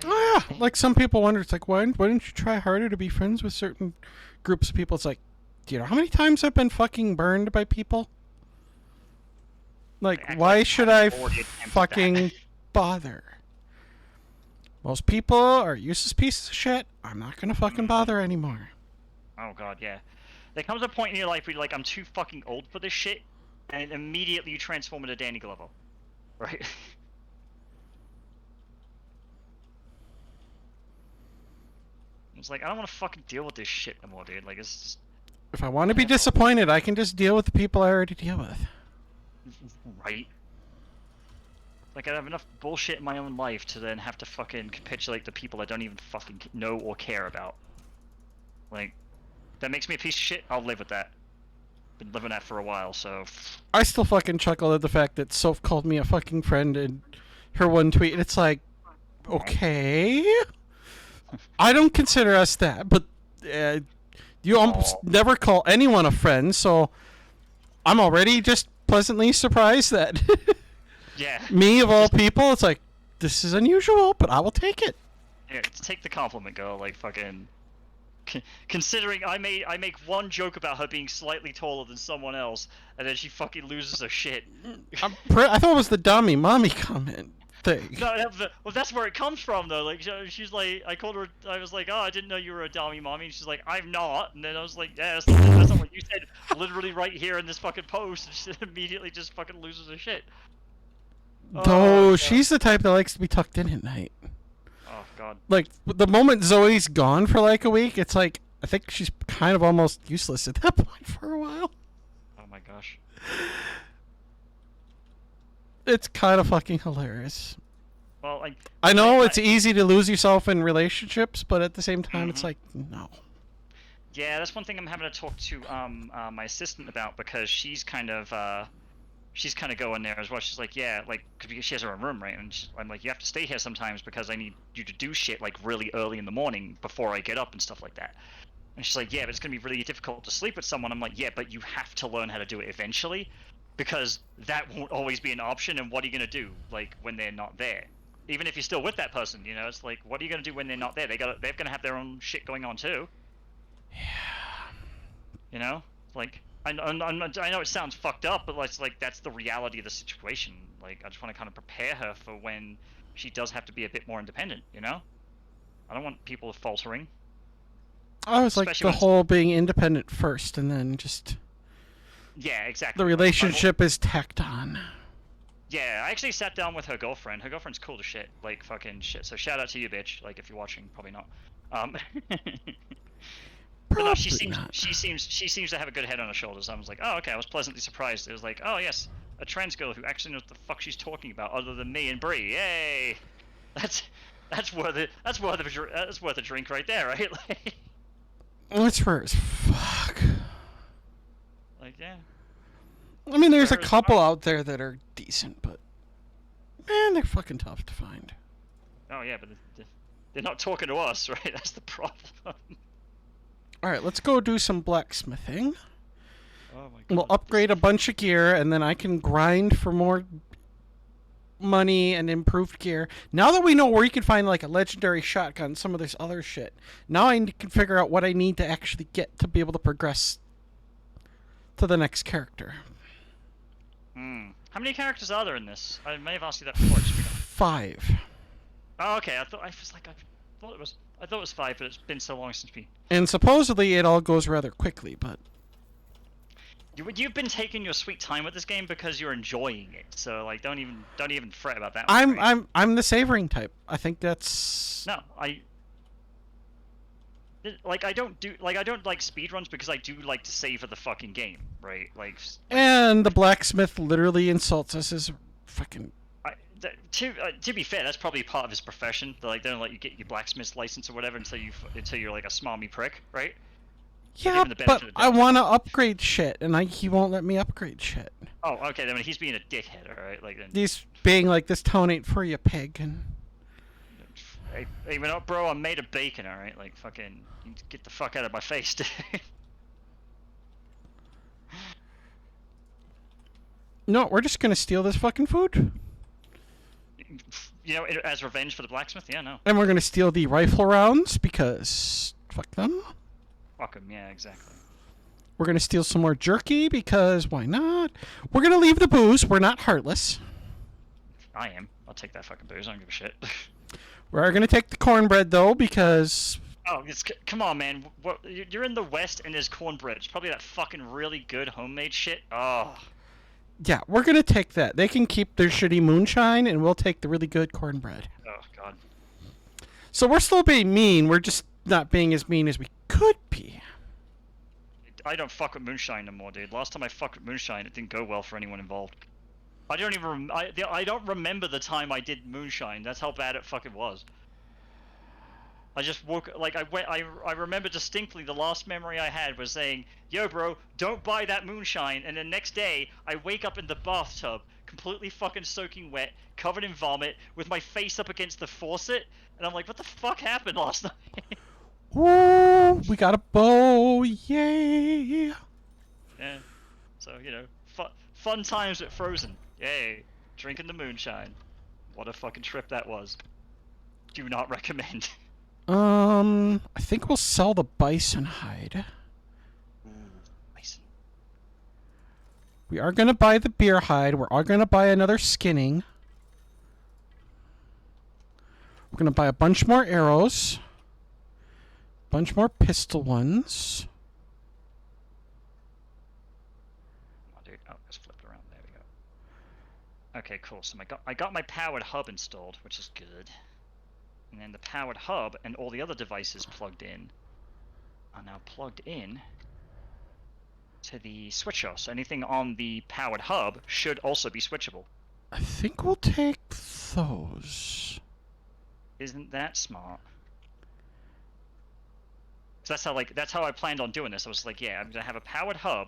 Oh, yeah. Like, some people wonder, it's like, why don't you try harder to be friends with certain groups of people? It's like, do you know how many times I've been fucking burned by people? Like, why should I fucking bother? Most people are useless pieces of shit. I'm not gonna fucking bother anymore. Oh god, yeah. There comes a point in your life where you're like, I'm too fucking old for this shit, and immediately you transform into Danny Glover. Right? It's like, I don't want to fucking deal with this shit no more, dude. Like, it's just... If I want to be disappointed, I can just deal with the people I already deal with. Right? Like, I have enough bullshit in my own life to then have to fucking capitulate to people I don't even fucking know or care about. Like, that makes me a piece of shit, I'll live with that. Been living that for a while, so... I still fucking chuckle at the fact that Soph called me a fucking friend in her one tweet, and it's like, okay... I don't consider us that, but you almost Aw. never call anyone a friend, so I'm already just pleasantly surprised that Yeah. me of all Just- people, it's like, this is unusual, but I will take it. Yeah, take the compliment, girl. Like fucking. Considering I make one joke about her being slightly taller than someone else, and then she fucking loses her shit. I thought it was the dummy mommy comment thing. No, well, that's where it comes from, though. Like, she's like, I called her, I was like, oh, I didn't know you were a dummy mommy. And she's like, I'm not. And then I was like, yeah, that's not what you said. Literally right here in this fucking post. And she immediately just fucking loses her shit. No, Oh, God. she's the type that likes to be tucked in at night. Oh, God. Like, the moment Zoe's gone for like a week, it's like, I think she's kind of almost useless at that point for a while. Oh, my gosh. It's kind of fucking hilarious. Well, I know it's easy to lose yourself in relationships, but at the same time, it's like, no. Yeah, that's one thing I'm having to talk to my assistant about, because she's kind of going there as well. She's like, yeah, like, because she has her own room, right? And I'm like, you have to stay here sometimes because I need you to do shit like really early in the morning before I get up and stuff like that. And she's like, yeah, but it's gonna be really difficult to sleep with someone. I'm like, yeah, but you have to learn how to do it eventually, because that won't always be an option. And what are you gonna do like when they're not there? Even if you're still with that person, you know, it's like, what are you gonna do when they're not there? They're gonna have their own shit going on too. Yeah. You know, like I know it sounds fucked up, but it's like that's the reality of the situation. Like I just want to kind of prepare her for when she does have to be a bit more independent. You know, I don't want people faltering. I was like Especially the when- whole being independent first, and then just Yeah, exactly. the relationship is tacked on. Yeah, I actually sat down with her girlfriend. Her girlfriend's cool as shit, like fucking shit. So shout out to you, bitch. Like if you're watching, probably not. But no, she Probably seems to have a good head on her shoulders. I was like, oh, okay. I was pleasantly surprised. It was like, oh yes, a trans girl who actually knows what the fuck she's talking about, other than me and Bree. Yay! That's worth it. That's worth a drink right there, right? It's rare as fuck. Like yeah. I mean, there's a Rare as couple fuck. out there that are decent, but man, they're fucking tough to find. Oh yeah, but they're not talking to us, right? That's the problem. All right, let's go do some blacksmithing. Oh my god. We'll upgrade a bunch of gear, and then I can grind for more money and improved gear. Now that we know where you can find like a legendary shotgun, some of this other shit, now I can figure out what I need to actually get to be able to progress to the next character. How many characters are there in this? I may have asked you that before. 5. Oh, okay. I thought it was 5, but it's been so long since we. And supposedly it all goes rather quickly, but You've been taking your sweet time with this game because you're enjoying it. So like, don't even fret about that. one, right? I'm the savoring type. I think that's No, I don't like speedruns because I do like to savor the fucking game, right? Like, and the blacksmith literally insults us as fucking. to be fair, that's probably part of his profession. They don't let you get your blacksmith's license or whatever until you're like a smarmy prick, right? Yeah, the benefit but of the I doubt. want to upgrade shit, and he won't let me upgrade shit. Oh, okay. Then he's being a dickhead, all right? Like then. He's being like, this town ain't for you, pig, and Hey, you know, bro, I'm made of bacon, all right? Like fucking, you get the fuck out of my face, dude. no, we're just gonna steal this fucking food, You know, as revenge for the blacksmith. Yeah, no. and we're gonna steal the rifle rounds because fuck them. Fuck him. Yeah, exactly. We're gonna steal some more jerky because why not? We're gonna leave the booze. We're not heartless. I am. I'll take that fucking booze. I don't give a shit. We're gonna take the cornbread though because Oh, come on, man. What, you're in the West and there's cornbread. It's probably that fucking really good homemade shit. Oh. yeah, we're gonna take that. They can keep their shitty moonshine, and we'll take the really good cornbread. Oh god. So we're still being mean. We're just not being as mean as we could be. I don't fuck with moonshine no more, dude. Last time I fucked with moonshine, it didn't go well for anyone involved. I don't even. I don't remember the time I did moonshine. That's how bad it fucking was. I just woke like I remember distinctly the last memory I had was saying, "Yo, bro, don't buy that moonshine." And the next day, I wake up in the bathtub completely fucking soaking wet, covered in vomit, with my face up against the faucet, and I'm like, what the fuck happened last night? Ooh, we got a bow, yay! Yeah. So, you know, fun times at Frozen. Yay. Drinking the moonshine. What a fucking trip that was. Do not recommend. I think we'll sell the bison hide. Ooh, bison. We are gonna buy the bear hide. We are gonna buy another skinning. We're gonna buy a bunch more arrows. Bunch more pistol ones. Come on, dude. Oh, just flip it around. There we go. Okay, cool. So I got my powered hub installed, which is good. And then the powered hub and all the other devices plugged in are now plugged in to the switcher. So anything on the powered hub should also be switchable. I think we'll take those. Isn't that smart? So that's how I planned on doing this. I was like, yeah, I'm gonna have a powered hub.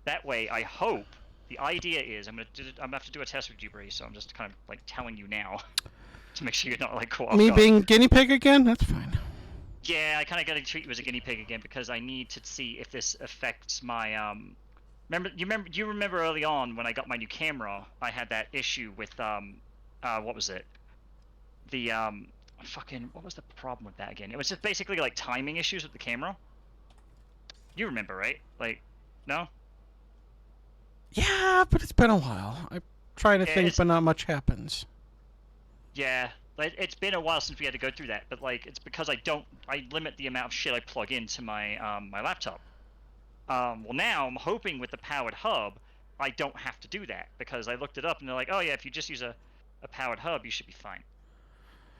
That way, I hope the idea is I'm gonna have to do a test with you, Bree. So I'm just kind of like telling you now to make sure you're not like caught off Me guard. being guinea pig again? That's fine. Yeah, I kind of gotta treat you as a guinea pig again because I need to see if this affects my You remember early on when I got my new camera, I had that issue with what was it? The what was the problem with that again? It was just basically like timing issues with the camera. You remember, right? Like, no? Yeah, but it's been a while. I'm trying to think, but not much happens. Yeah, like, it's been a while since we had to go through that, but like it's because I limit the amount of shit I plug into my my laptop. Well, now I'm hoping with the powered hub, I don't have to do that because I looked it up and they're like, oh yeah, if you just use a powered hub, you should be fine.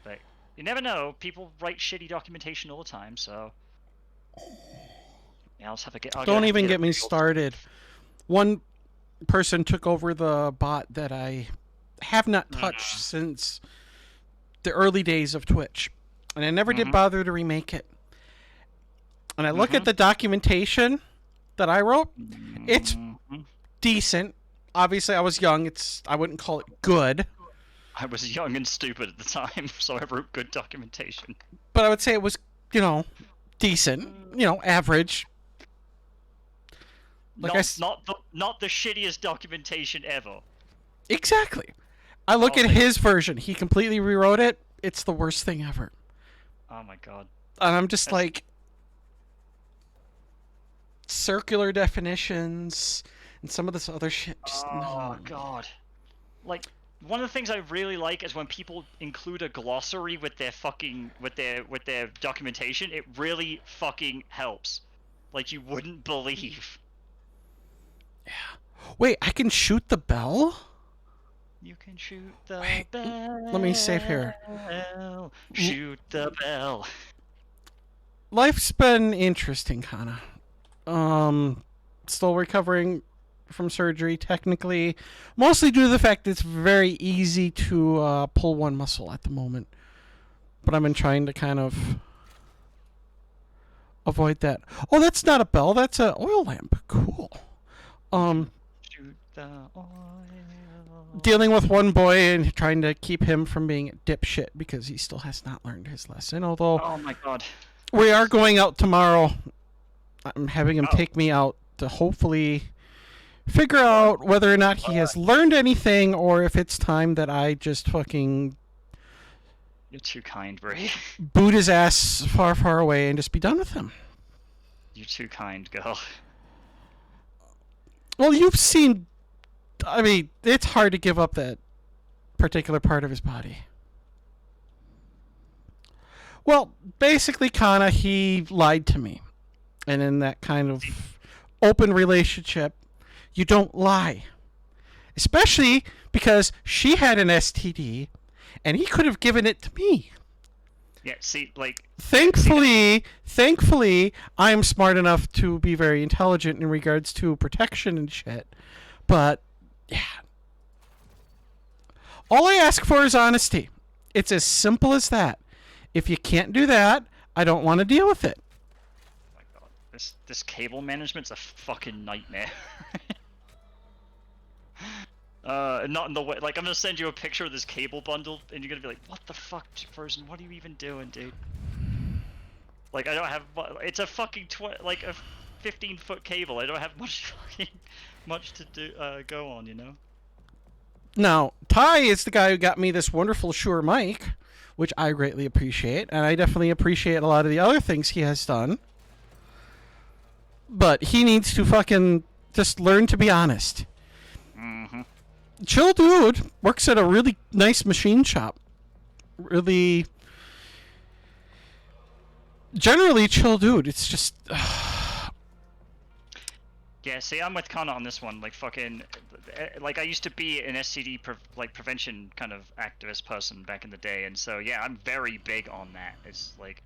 But you never know. People write shitty documentation all the time, so yeah, I'll just have to get. Don't even get me started. One person took over the bot that I have not touched since the early days of Twitch, and I never did bother to remake it. And I look at the documentation that I wrote. It's decent. Obviously, I was young. I wouldn't call it good. I was young and stupid at the time, so I wrote good documentation. But I would say it was, decent. Average. Not the shittiest documentation ever. Exactly. I look at his version. He completely rewrote it. It's the worst thing ever. Oh my god. And I'm just like, circular definitions and some of this other shit. Just oh god. Like, one of the things I really like is when people include a glossary with their fucking with their documentation. It really fucking helps. Like, you wouldn't believe. Yeah. Wait, I can shoot the bell? You can shoot the Wait, bell. let me save here. Shoot the bell. Life's been interesting, kinda. Still recovering from surgery, technically. Mostly due to the fact that it's very easy to pull one muscle at the moment. But I've been trying to kind of avoid that. Oh, that's not a bell. That's an oil lamp. Cool. Shoot the oil. Dealing with one boy and trying to keep him from being a dipshit because he still has not learned his lesson. Although, oh my god, we are going out tomorrow. I'm having him take me out to hopefully figure out whether or not he has learned anything or if it's time that I just fucking... You're too kind, Bree. Boot his ass far, far away and just be done with him. You're too kind, girl. Well, you've seen... I mean, it's hard to give up that particular part of his body. Well, basically, Kana, he lied to me. And in that kind of open relationship, you don't lie. Especially because she had an STD, and he could have given it to me. Yeah, see, like... Thankfully, I'm smart enough to be very intelligent in regards to protection and shit. But, yeah. All I ask for is honesty. It's as simple as that. If you can't do that, I don't want to deal with it. Oh my god, this cable management's a fucking nightmare. Not in the way. Like, I'm gonna send you a picture of this cable bundle, and you're gonna be like, "What the fuck, Frozen? What are you even doing, dude?" Like, I don't have. It's a fucking like a 15-foot cable. I don't have much to do. Go on, you know. Now, Ty is the guy who got me this wonderful Shure mic, which I greatly appreciate, and I definitely appreciate a lot of the other things he has done. But he needs to fucking just learn to be honest. Mm-hmm. Chill dude works at a really nice machine shop. Really, generally chill dude. It's just. Yeah, see, I'm with Connor on this one. Like, fucking, like, I used to be an STD prevention kind of activist person back in the day, and so yeah, I'm very big on that. It's like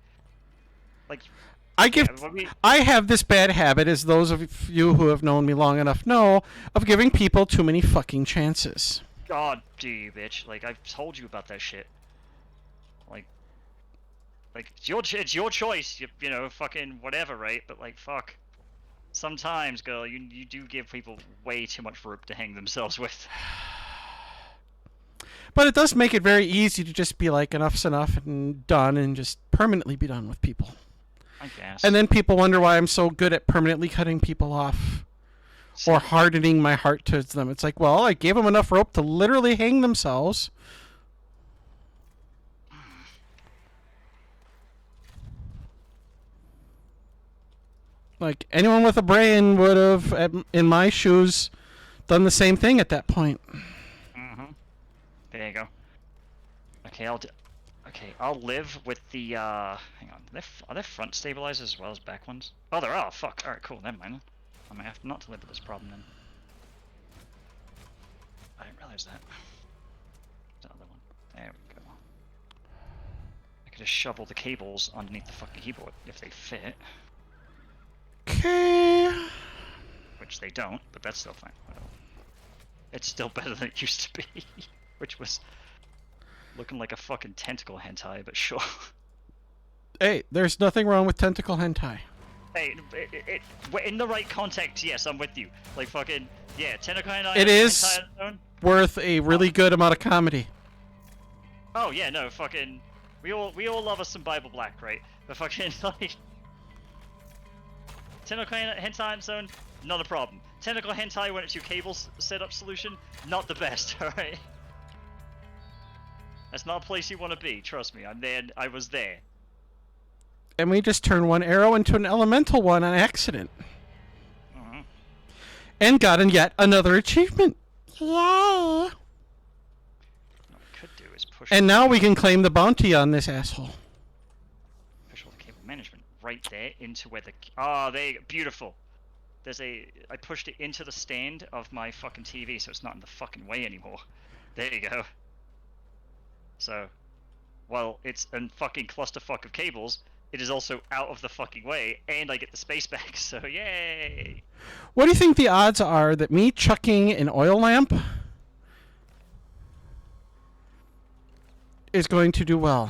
I have this bad habit, as those of you who have known me long enough know, of giving people too many fucking chances. God, do you, bitch? Like, I've told you about that shit. Like it's your choice. You know, fucking whatever, right? But like, fuck. Sometimes, girl, you do give people way too much rope to hang themselves with. But it does make it very easy to just be like, enough's enough and done, and just permanently be done with people. I guess. And then people wonder why I'm so good at permanently cutting people off. Or hardening my heart towards them. It's like, well, I gave them enough rope to literally hang themselves. Like, anyone with a brain would have, in my shoes, done the same thing at that point. Mm-hmm. There you go. Okay, I'll live with the, hang on. Are there front stabilizers as well as back ones? Oh, there are. Fuck. Alright, cool. Never mind. I might have not to live with this problem then. I didn't realize that. There's another one. There we go. I could just shovel the cables underneath the fucking keyboard if they fit. Okay. Which they don't, but that's still fine. Whatever. It's still better than it used to be. Which was looking like a fucking tentacle hentai, but sure. Hey, there's nothing wrong with tentacle hentai. Hey, in the right context, yes, I'm with you. Like, fucking, yeah, tentacle hentai. It is worth a really good amount of comedy. Oh yeah, no, fucking, we all love us some Bible Black, right? But fucking, like, tentacle hentai on its own, not a problem. Tentacle hentai when it's your cable setup solution, not the best, alright? That's not a place you want to be, trust me, I'm there, I was there. And we just turned one arrow into an elemental one on accident. Mm-hmm. And got yet another achievement. Yay! What we could do is push. And now we can claim the bounty on this asshole. Push all the cable management right there into where the. Ah, there you go. Beautiful. I pushed it into the stand of my fucking TV, so it's not in the fucking way anymore. There you go. So, while it's a fucking clusterfuck of cables, it is also out of the fucking way, and I get the space back, so yay! What do you think the odds are that me chucking an oil lamp is going to do well?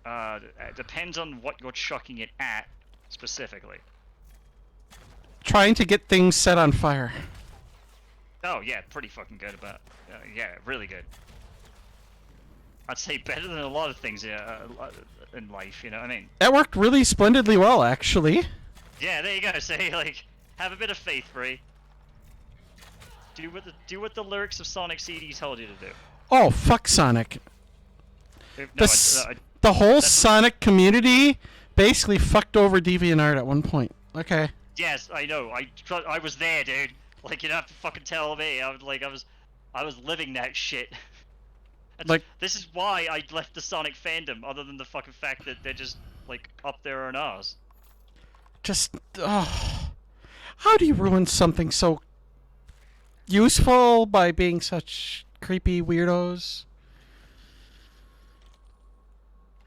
It depends on what you're chucking it at, specifically. Trying to get things set on fire. Oh yeah, pretty fucking good about. Yeah, really good. I'd say better than a lot of things in life, you know what I mean? That worked really splendidly well, actually. Yeah, there you go. Say, like, have a bit of faith, Bree. Do what the lyrics of Sonic CD told you to do. Oh, fuck Sonic. No, the whole Sonic community basically fucked over DeviantArt at one point. Okay. Yes, I know. I was there, dude. Like, you don't have to fucking tell me. I was living that shit. Like, this is why I left the Sonic fandom, other than the fucking fact that they're just, like, up their own arse. Just, oh. How do you ruin something so useful by being such creepy weirdos?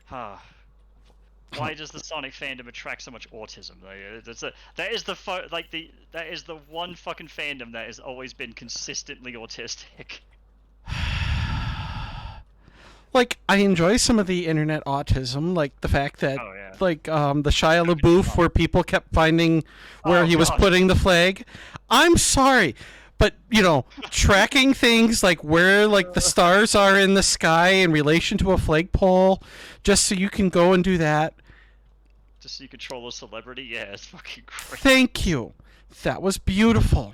Why does the Sonic fandom attract so much autism? That is the one fucking fandom that has always been consistently autistic. Like, I enjoy some of the internet autism, like the fact that, like, the Shia LaBeouf, where people kept finding where he was putting the flag. I'm sorry, But tracking things like where like the stars are in the sky in relation to a flagpole, just so you can go and do that. Just so you control a celebrity? Yeah, it's fucking great. Thank you. That was beautiful.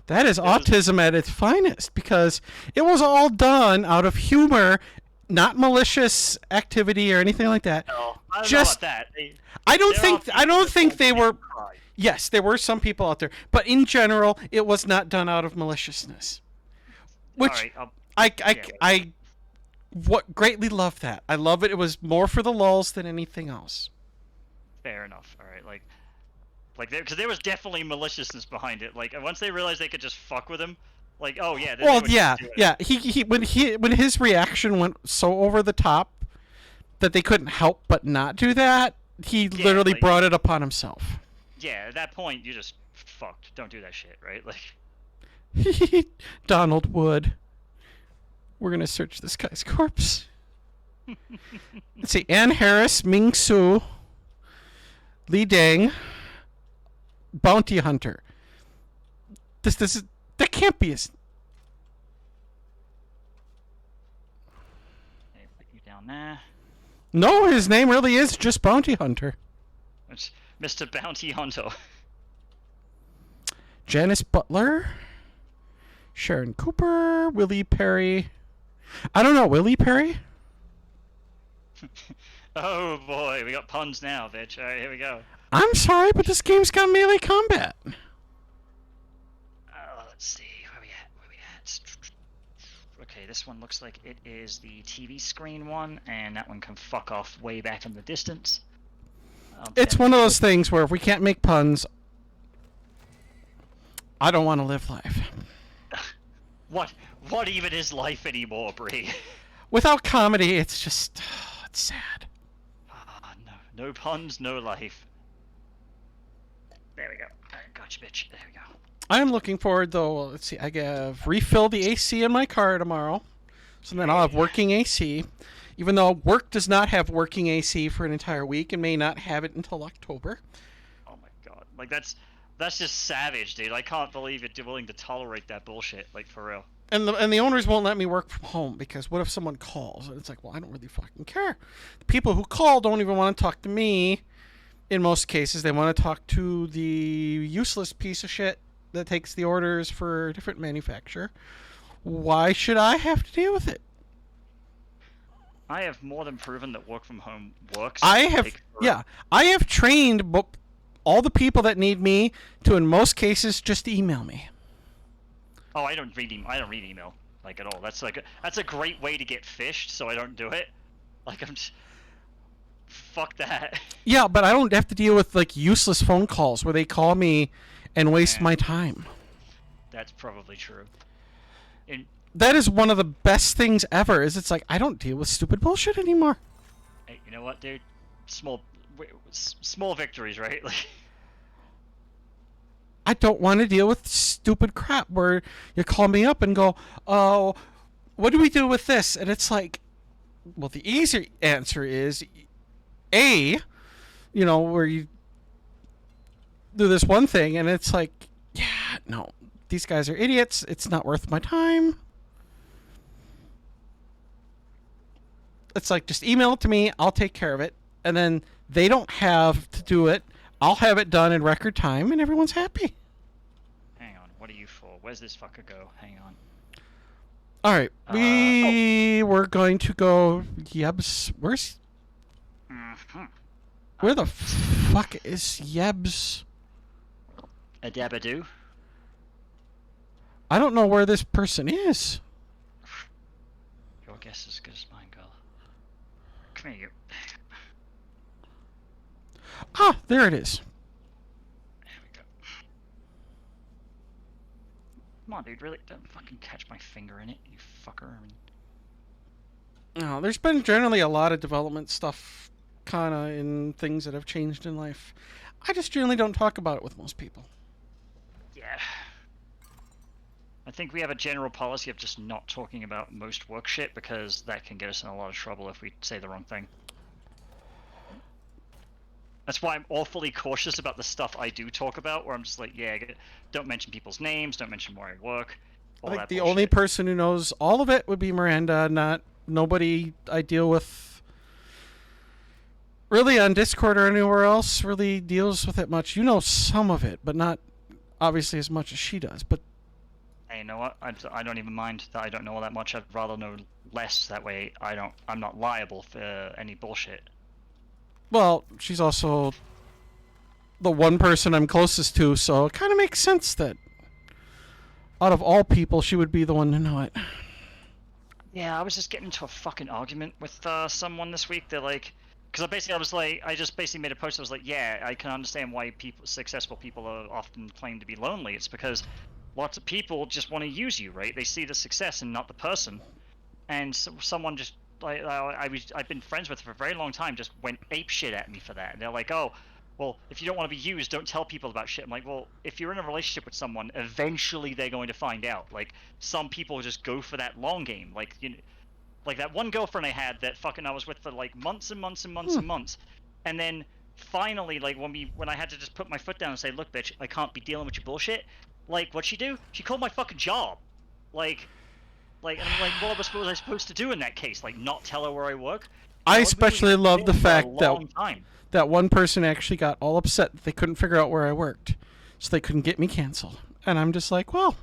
That is autism at its finest, because it was all done out of humor, not malicious activity or anything like that. No, I don't Just, know about that. I don't think they were. Cry. Yes, there were some people out there, but in general, it was not done out of maliciousness. Which All right, I greatly love that. I love it. It was more for the lulz than anything else. fair enough. All right, because there was definitely maliciousness behind it. Like once they realized they could just fuck with him, like oh yeah. Then Well, they would yeah, just do it. yeah. When his reaction went so over the top that they couldn't help but not do that, he literally brought it upon himself. Yeah, at that point you just fucked. Don't do that shit, right? Like Donald Wood. We're gonna search this guy's corpse. Let's see: Ann Harris, Ming Su, Li Deng, Bounty Hunter. That can't be his. hey, put you down there. No, his name really is just Bounty Hunter. It's Mr. Bounty Hunter. Janice Butler, Sharon Cooper, Willie Perry. I don't know, Willie Perry? Oh boy, we got puns now, bitch. All right, here we go. I'm sorry, but this game's got melee combat. Let's see, where we at? Okay, this one looks like it is the TV screen one, and that one can fuck off way back in the distance. It's one of those things where if we can't make puns, I don't want to live life. What even is life anymore, Bree? Without comedy, it's just it's sad. No puns, no life. There we go. Alright, gotcha, bitch. There we go. I am looking forward, though. Let's see. I have refill the AC in my car tomorrow, so then I'll have working AC. Even though work does not have working AC for an entire week and may not have it until October. Oh my god, like that's just savage, dude. I can't believe you're willing to tolerate that bullshit, like for real. And the owners won't let me work from home because what if someone calls? And it's like, well, I don't really fucking care. The people who call don't even want to talk to me. In most cases, they want to talk to the useless piece of shit that takes the orders for a different manufacturer. Why should I have to deal with it? I have more than proven that work from home works. I have trained all the people that need me to, in most cases, just email me. Oh, I don't read email like at all. That's a great way to get fished, so I don't do it. Like fuck that. Yeah, but I don't have to deal with like useless phone calls where they call me and waste my time. That's probably true. That is one of the best things ever. It's like I don't deal with stupid bullshit anymore. Hey, you know what, dude? Small victories, right? Like. I don't want to deal with stupid crap where you call me up and go, "Oh, what do we do with this?" And it's like, well, the easy answer is where you do this one thing, and it's like, yeah, no, these guys are idiots. It's not worth my time. It's like, just email it to me. I'll take care of it. And then they don't have to do it. I'll have it done in record time, and everyone's happy. Hang on. What are you for? Where's this fucker go? Hang on. All right. We're going to go... Yebs. Where's... Mm-hmm. Where the fuck is Yebs? A dabadoo? I don't know where this person is. Your guess is as good as mine, girl. Come here, you. Ah, there it is. There we go. Come on, dude. Really? Don't fucking catch my finger in it, you fucker. No, there's been generally a lot of development stuff kind of in things that have changed in life. I just generally don't talk about it with most people. Yeah. I think we have a general policy of just not talking about most work shit because that can get us in a lot of trouble if we say the wrong thing. That's why I'm awfully cautious about the stuff I do talk about, where I'm just like, yeah, don't mention people's names, don't mention where I work, all I think that the bullshit. only person who knows all of it would be Miranda. Not nobody I deal with really on Discord or anywhere else really deals with it much. You know some of it, but not obviously as much as she does. But Hey, you know what? I don't even mind that I don't know all that much. I'd rather know less. That way, I'm not liable for any bullshit. well, she's also the one person I'm closest to, so it kind of makes sense that out of all people, she would be the one to know it. Yeah, I was just getting into a fucking argument with someone this week. They're like, because I just basically made a post. I was like, yeah, I can understand why successful people are often claimed to be lonely. It's because lots of people just want to use you, right? They see the success and not the person. And so someone just like I've been friends with for a very long time just went ape shit at me for that. And they're like, oh, well, if you don't want to be used, don't tell people about shit. I'm like, well, if you're in a relationship with someone, eventually they're going to find out. Like, some people just go for that long game. Like, like that one girlfriend I had that fucking I was with for like months and months and months and months, and then finally, like when I had to just put my foot down and say, look, bitch, I can't be dealing with your bullshit. Like, what'd she do? She called my fucking job. And I'm like, what was I supposed to do in that case? Like, not tell her where I work? I especially love the fact that that one person actually got all upset that they couldn't figure out where I worked, so they couldn't get me canceled. And I'm just like, well,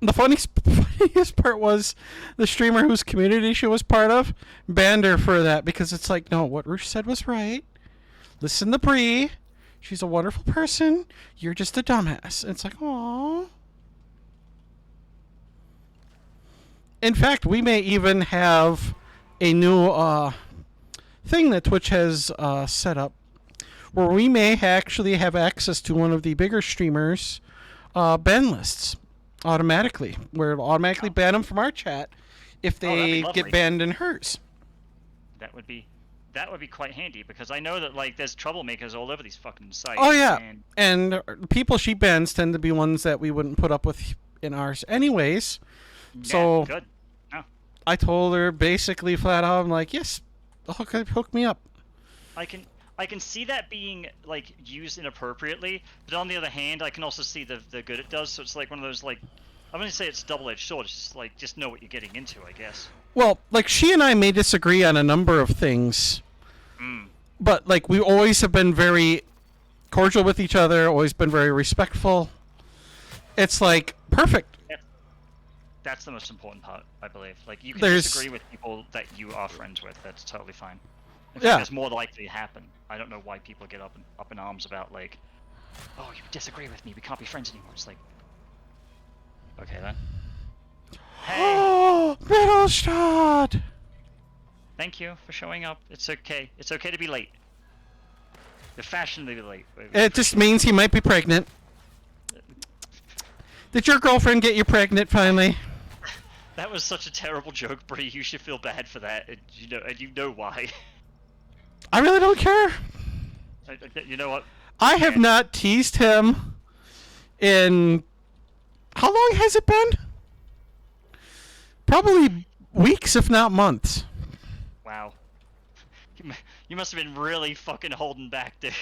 the funniest part was the streamer whose community she was part of banned her for that, because it's like, no, what Roosh said was right. Listen to Bree. She's a wonderful person. You're just a dumbass. And it's like, aww. In fact, we may even have a new thing that Twitch has set up where we may actually have access to one of the bigger streamers' ban lists automatically, where it'll automatically ban them from our chat if they get banned in hers. That would be quite handy, because I know that like there's troublemakers all over these fucking sites. Oh yeah, and the people she bans tend to be ones that we wouldn't put up with in ours anyways. Yeah, so good. No. I told her basically flat out, I'm like, yes, hook me up. I can see that being like used inappropriately, but on the other hand, I can also see the good it does. So it's like one of those, like, I'm gonna say it's a double-edged sword. It's just like, just know what you're getting into, I guess. Well, like, she and I may disagree on a number of things, but like we always have been very cordial with each other, always been very respectful. It's like perfect. That's the most important part, I believe. Like, you can disagree with people that you are friends with. That's totally fine. In fact, that's more likely to happen. I don't know why people get up in arms about, like, oh, you disagree with me, we can't be friends anymore. It's like, okay then. Hey! Oh, Mittelstadt! Thank you for showing up. It's okay. It's okay to be late. You're fashionably late. It just means he might be pregnant. Did your girlfriend get you pregnant finally? That was such a terrible joke, Bree. You should feel bad for that, and you know why. I really don't care. You know what? I have not teased him in... How long has it been? Probably weeks, if not months. Wow. You must have been really fucking holding back, dude.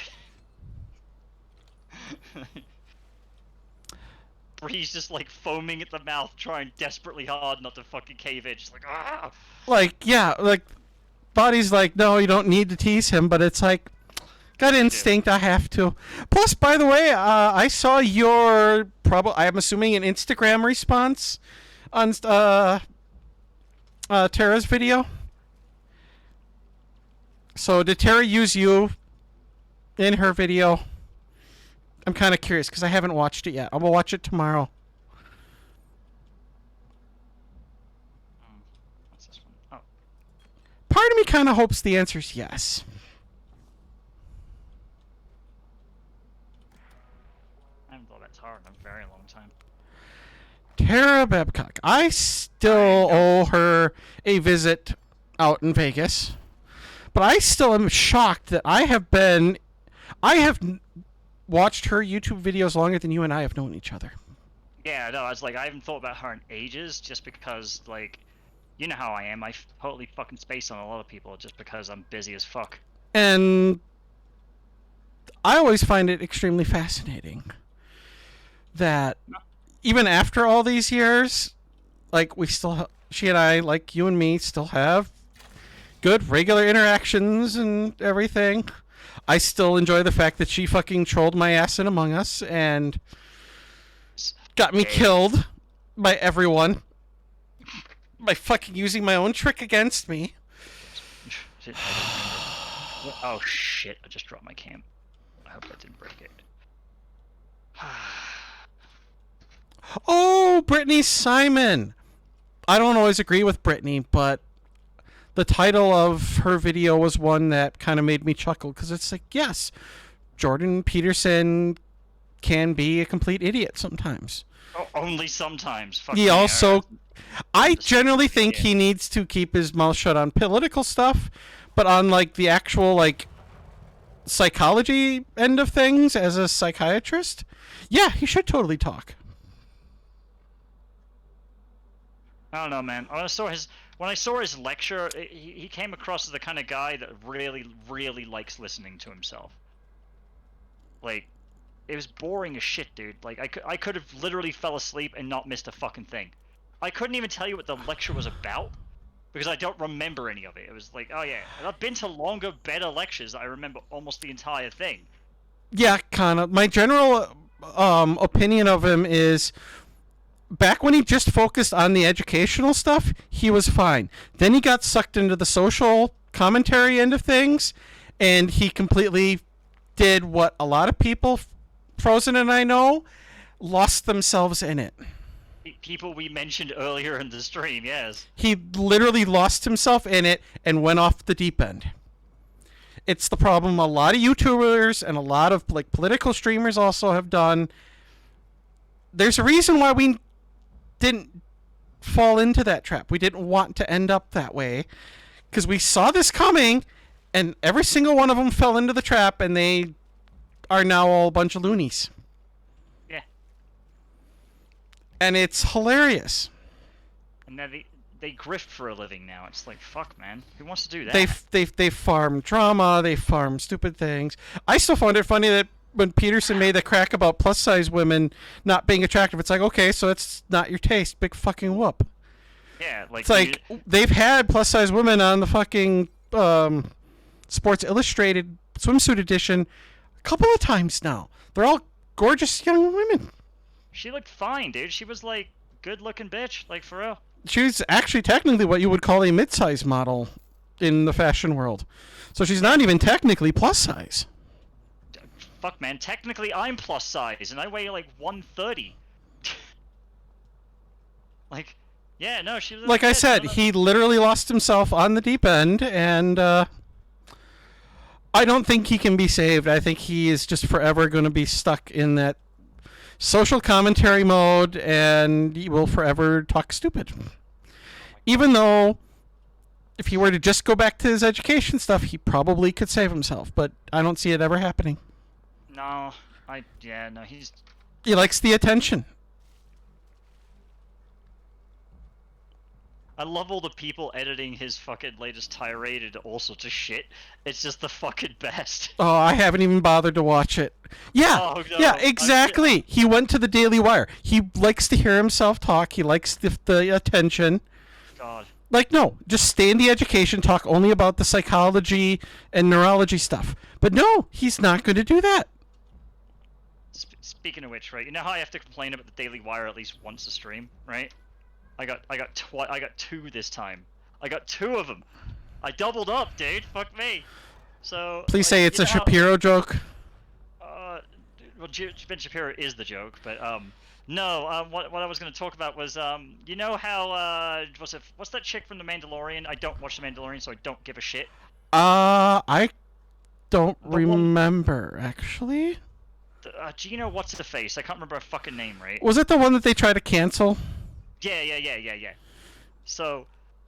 Bree's just like foaming at the mouth, trying desperately hard not to fucking cave in. Just like, ah! Like, yeah, like, Body's like, no, you don't need to tease him, but it's like, gut instinct, I have to. Plus, by the way, I saw your, I'm assuming an Instagram response on Tara's video. So, did Tara use you in her video? I'm kind of curious, because I haven't watched it yet. I'm going to watch it tomorrow. What's this one? Oh. Part of me kind of hopes the answer is yes. I haven't thought that Tara in a very long time. Tara Babcock. I still owe her a visit out in Vegas. But I still am shocked that I have watched her YouTube videos longer than you and I have known each other. Yeah, no, I was like, I haven't thought about her in ages, just because, like, you know how I am. I totally fucking space on a lot of people just because I'm busy as fuck. And I always find it extremely fascinating that even after all these years, like she and I, like you and me, still have good regular interactions and everything. I still enjoy the fact that she fucking trolled my ass in Among Us and got me killed by everyone by fucking using my own trick against me. Oh shit, I just dropped my cam. I hope I didn't break it. Oh, Brittany Simon. I don't always agree with Brittany, but the title of her video was one that kind of made me chuckle because it's like, yes, Jordan Peterson can be a complete idiot sometimes. Oh, only sometimes. Fuck He me, also, I Just generally think idiot. he needs to keep his mouth shut on political stuff, but on like the actual like psychology end of things as a psychiatrist, yeah, he should totally talk. I don't know, man. When I saw his lecture, he came across as the kind of guy that really, really likes listening to himself. Like, it was boring as shit, dude. Like, I could have literally fell asleep and not missed a fucking thing. I couldn't even tell you what the lecture was about because I don't remember any of it. It was like, oh yeah, and I've been to longer, better lectures. I remember almost the entire thing. Yeah, kind of. My general opinion of him is back when he just focused on the educational stuff, he was fine. Then he got sucked into the social commentary end of things, and he completely did what a lot of people, Frozen and I know, lost themselves in it. People we mentioned earlier in the stream, yes. He literally lost himself in it and went off the deep end. It's the problem a lot of YouTubers and a lot of like political streamers also have done. There's a reason why we didn't fall into that trap. We didn't want to end up that way because we saw this coming, and every single one of them fell into the trap, and they are now all a bunch of loonies. Yeah. And it's hilarious. And then they grift for a living now. It's like, fuck, man. Who wants to do that? They farm drama. They farm stupid things. I still found it funny that when Peterson made the crack about plus size women not being attractive, it's like, okay, so it's not your taste. Big fucking whoop. Yeah, like It's like they've had plus size women on the fucking Sports Illustrated swimsuit edition a couple of times now. They're all gorgeous young women. she looked fine, dude. She was like good looking bitch, like for real. She's actually technically what you would call a mid-size model in the fashion world. So she's not even technically plus size. Fuck, man. Technically, I'm plus size, and I weigh like 130. Like, yeah, no, she was. Like I said, he literally lost himself on the deep end, and I don't think he can be saved. I think he is just forever going to be stuck in that social commentary mode, and he will forever talk stupid. Even though, if he were to just go back to his education stuff, he probably could save himself, but I don't see it ever happening. No, He likes the attention. I love all the people editing his fucking latest tirade into all sorts of shit. It's just the fucking best. Oh, I haven't even bothered to watch it. Yeah, Oh, no, yeah, exactly. He went to the Daily Wire. He likes to hear himself talk. He likes the attention. God. Like, no, just stay in the education, talk only about the psychology and neurology stuff. But no, he's not going to do that. Speaking of which, right? You know how I have to complain about the Daily Wire at least once a stream, right? I got two this time. I got two of them. I doubled up, dude. Fuck me. So. Please say it's a Shapiro joke. Well, Ben Shapiro is the joke, but no. What I was gonna talk about was you know how what's that chick from The Mandalorian? I don't watch The Mandalorian, so I don't give a shit. I don't remember actually. Do you know what's the face? I can't remember her fucking name, right? Was it the one that they tried to cancel? Yeah. So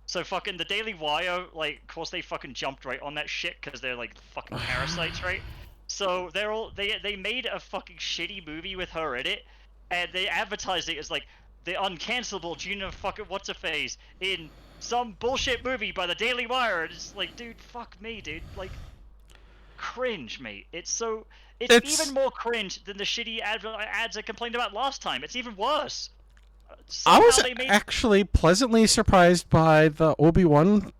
fucking the Daily Wire, like, of course they fucking jumped right on that shit because they're like fucking parasites, right? So they made a fucking shitty movie with her in it, and they advertised it as like the uncancelable Gina fucking what's her face in some bullshit movie by the Daily Wire. And it's like, dude, fuck me, dude. Like, cringe, mate. It's It's- even more cringe than the shitty ads I complained about last time. It's even worse. I Somehow was they made. actually pleasantly surprised by the Obi-Wan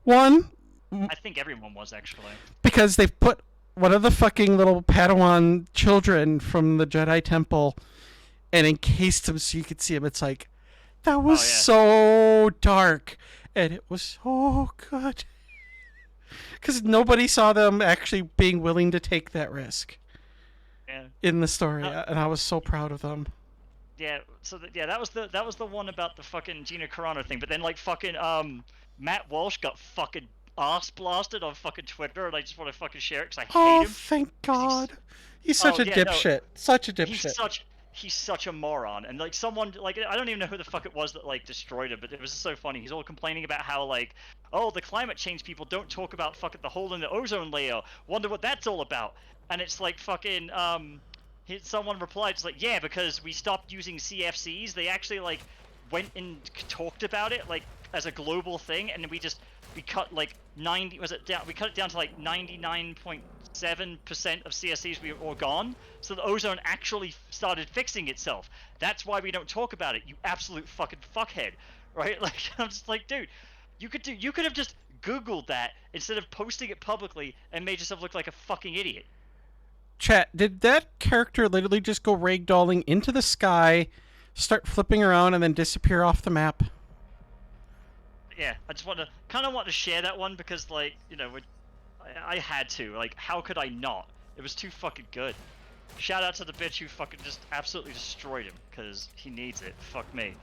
one I think everyone was actually. because they've put one of the fucking little Padawan children from the Jedi Temple and encased him so you could see him. It's like, that was Oh, yeah. so dark and it was so good. Because nobody saw them actually being willing to take that risk Yeah. in the story, and I was so proud of them. Yeah. So that was the one about the fucking Gina Carano thing. But then like fucking Matt Walsh got fucking ass blasted on fucking Twitter, and I just want to fucking share it because I hate Oh, him. thank God. He's such Oh, a yeah, no. dipshit. Such a dipshit. He's such a moron, and like someone like I don't even know who the fuck it was that like destroyed him, but it was just so funny. He's all complaining about how like, oh, the climate change people don't talk about fucking the hole in the ozone layer. Wonder what that's all about. And it's like fucking someone replied, it's like, yeah, because we stopped using CFCs. They actually like went and talked about it like as a global thing, and we cut like 90 was it down we cut it down to like 99.7% of CFCs were gone, so the ozone actually started fixing itself. That's why we don't talk about it, you absolute fucking fuckhead, right? Like I'm just like, dude, you could have just Googled that instead of posting it publicly and made yourself look like a fucking idiot. Chat, did that character literally just go ragdolling into the sky, start flipping around, and then disappear off the map? Yeah, I just want to share that one because, like, you know, I had to. Like, how could I not? It was too fucking good. Shout out to the bitch who fucking just absolutely destroyed him because he needs it. Fuck me.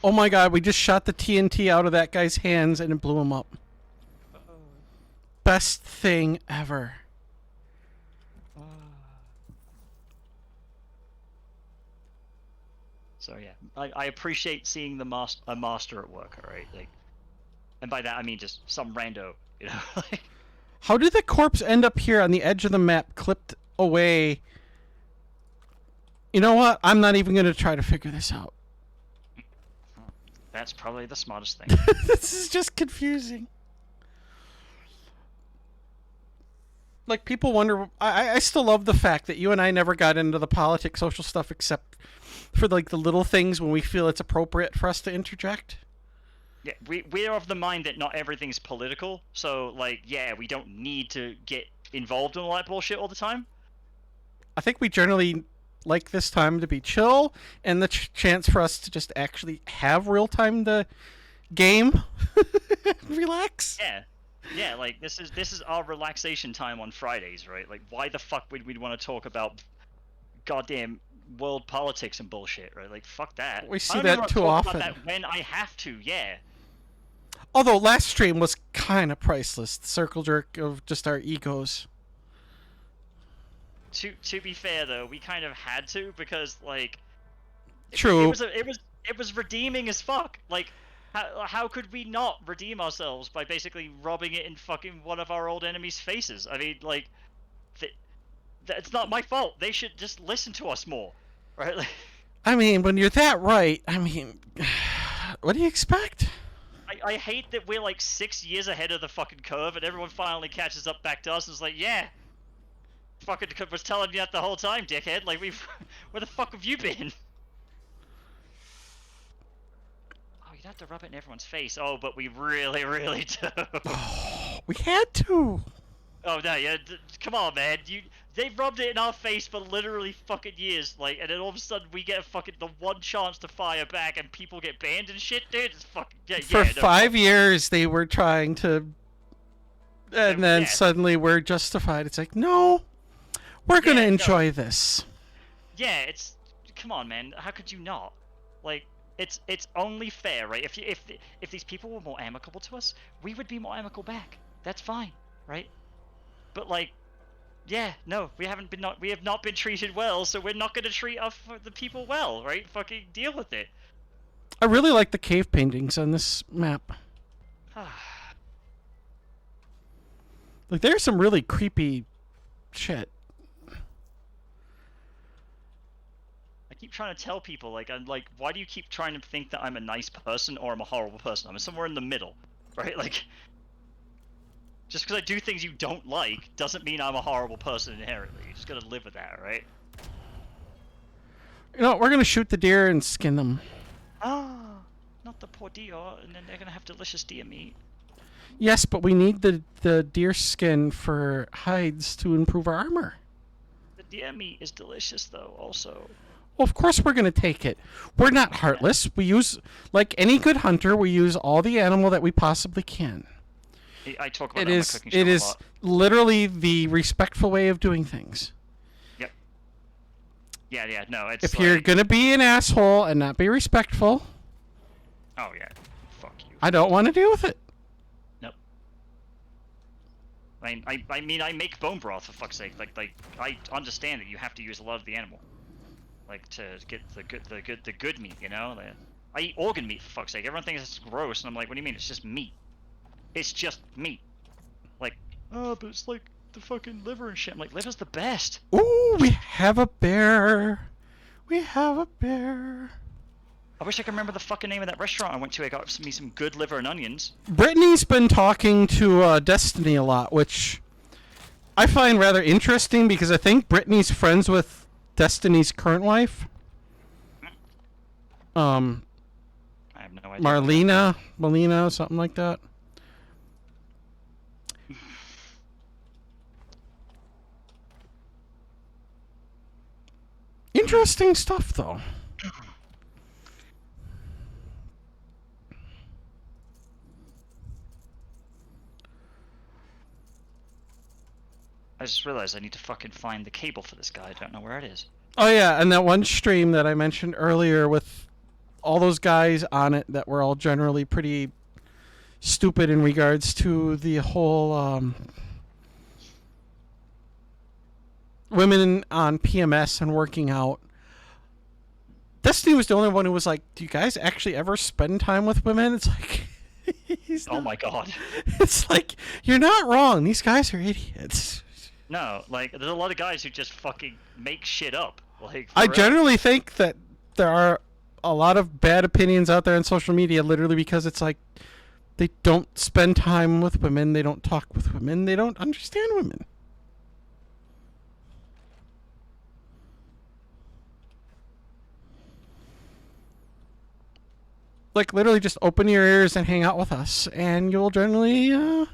Oh my God, we just shot the TNT out of that guy's hands and it blew him up. Best thing ever. So yeah, I appreciate seeing a master at work. All right, like, and by that I mean just some rando, you know. Like, How did the corpse end up here on the edge of the map, clipped away? You know what? I'm not even going to try to figure this out. that's probably the smartest thing. This is just confusing. Like, people wonder. I still love the fact that you and I never got into the politics, social stuff, except for like the little things when we feel it's appropriate for us to interject. Yeah, we're of the mind that not everything's political, so like, yeah, we don't need to get involved in all that bullshit all the time. I think we generally like this time to be chill and the chance for us to just actually have real time to game, relax. Yeah, like this is our relaxation time on Fridays, right? Like, why the fuck would we want to talk about goddamn world politics and bullshit, right? Like, fuck that. We see I don't that even wanna too talk often. about that when I have to, yeah. Although last stream was kind of priceless, the circle jerk of just our egos. To be fair though, we kind of had to because like, True. it was redeeming as fuck. Like, how could we not redeem ourselves by basically rubbing it in fucking one of our old enemies' faces? I mean, like, it's not my fault. They should just listen to us more, right? Like, I mean, when you're that right, I mean, what do you expect? I hate that we're like 6 years ahead of the fucking curve and everyone finally catches up back to us and is like, yeah, fucking was telling you that the whole time, dickhead. Like, where the fuck have you been? Oh, you'd have to rub it in everyone's face. Oh, but we really, really do. We had to. Oh no, yeah, come on, man. They've rubbed it in our face for literally fucking years, like, and then all of a sudden we get the one chance to fire back, and people get banned and shit, dude. It's fucking For 5 years, they were trying to, and then suddenly we're justified. It's like, no, we're gonna enjoy this. Yeah, come on, man. How could you not? Like, it's only fair, right? If these people were more amicable to us, we would be more amicable back. That's fine, right? But like, yeah, no, we have not been treated well, so we're not gonna treat the people well, right? Fucking deal with it. I really like the cave paintings on this map. Like, there's some really creepy shit. I keep trying to tell people, like, I'm like, why do you keep trying to think that I'm a nice person or I'm a horrible person? I'm somewhere in the middle, right? Like, Just because I do things you don't like doesn't mean I'm a horrible person inherently. You just gotta live with that, right? You know, we're gonna shoot the deer and skin them. Ah, not the poor deer, and then they're gonna have delicious deer meat. Yes, but we need the deer skin for hides to improve our armor. The deer meat is delicious, though. Also, Well, of course we're gonna take it. We're not heartless. We use, like any good hunter, we use all the animal that we possibly can. I talk about It that on my is cooking show it a is lot. literally the respectful way of doing things. Yep. Yeah, no, it's If like... you're gonna be an asshole and not be respectful, Oh, yeah. Fuck you. I don't want to deal with it. Nope. I mean, I make bone broth, for fuck's sake. Like, I understand that you have to use a lot of the animal. Like, to get the good meat, you know? I eat organ meat, for fuck's sake. Everyone thinks it's gross, and I'm like, what do you mean? It's just meat. It's just meat. Like, oh, but it's like the fucking liver and shit. I'm like, liver's the best. Ooh, we have a bear. We have a bear. I wish I could remember the fucking name of that restaurant I went to. I got me some good liver and onions. Brittany's been talking to Destiny a lot, which I find rather interesting because I think Brittany's friends with Destiny's current wife. I have no idea. Melina, something like that. Interesting stuff, though. I just realized I need to fucking find the cable for this guy. I don't know where it is. Oh yeah, and that one stream that I mentioned earlier with all those guys on it that were all generally pretty stupid in regards to the whole women on PMS and working out. Destiny was the only one who was like, "Do you guys actually ever spend time with women?" It's like, Oh my god. It's like, you're not wrong. These guys are idiots. No, like, there's a lot of guys who just fucking make shit up. Like, I for real. generally think that there are a lot of bad opinions out there on social media literally because it's like they don't spend time with women, they don't talk with women, they don't understand women. Like, literally just open your ears and hang out with us, and you'll generally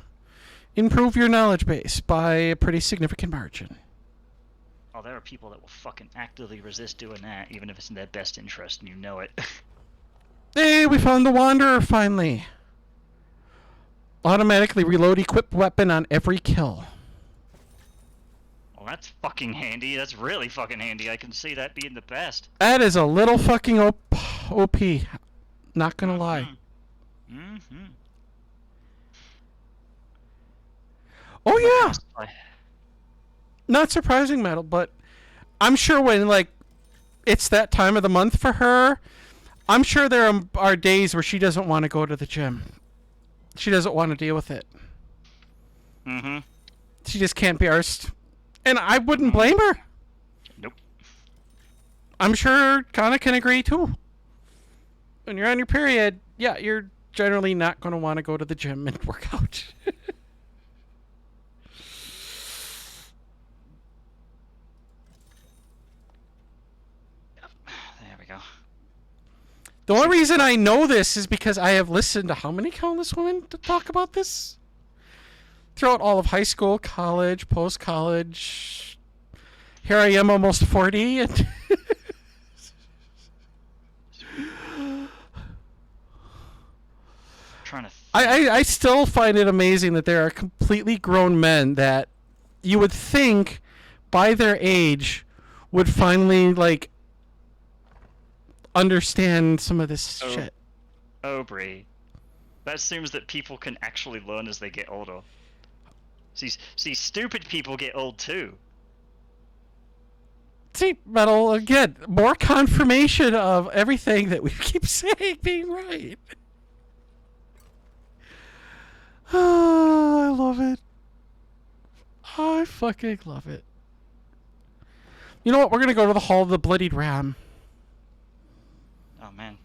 improve your knowledge base by a pretty significant margin. Oh, there are people that will fucking actively resist doing that, even if it's in their best interest, and you know it. Hey, we found the Wanderer finally. Automatically reload equipped weapon on every kill. Well, that's fucking handy. That's really fucking handy. I can see that being the best. That is a little fucking OP. Not gonna lie. Mm-hmm. Oh yeah. Not surprising, Metal, but I'm sure when, like, it's that time of the month for her, I'm sure there are days where she doesn't want to go to the gym. She doesn't want to deal with it. Mm-hmm. She just can't be arsed. And I wouldn't blame her. Nope. I'm sure Kana can agree, too. When you're on your period, yeah, you're generally not going to want to go to the gym and work out. There we go. The only reason I know this is because I have listened to how many countless women to talk about this? Throughout all of high school, college, post-college. Here I am almost 40. And Trying to I still find it amazing that there are completely grown men that you would think by their age would finally, like, understand some of this shit. Oh, Bree. That assumes that people can actually learn as they get older. See, stupid people get old too. See, Metal, again, more confirmation of everything that we keep saying being right. Oh, I love it. I fucking love it. You know what? We're gonna go to the Hall of the Bloodied Ram. Oh man.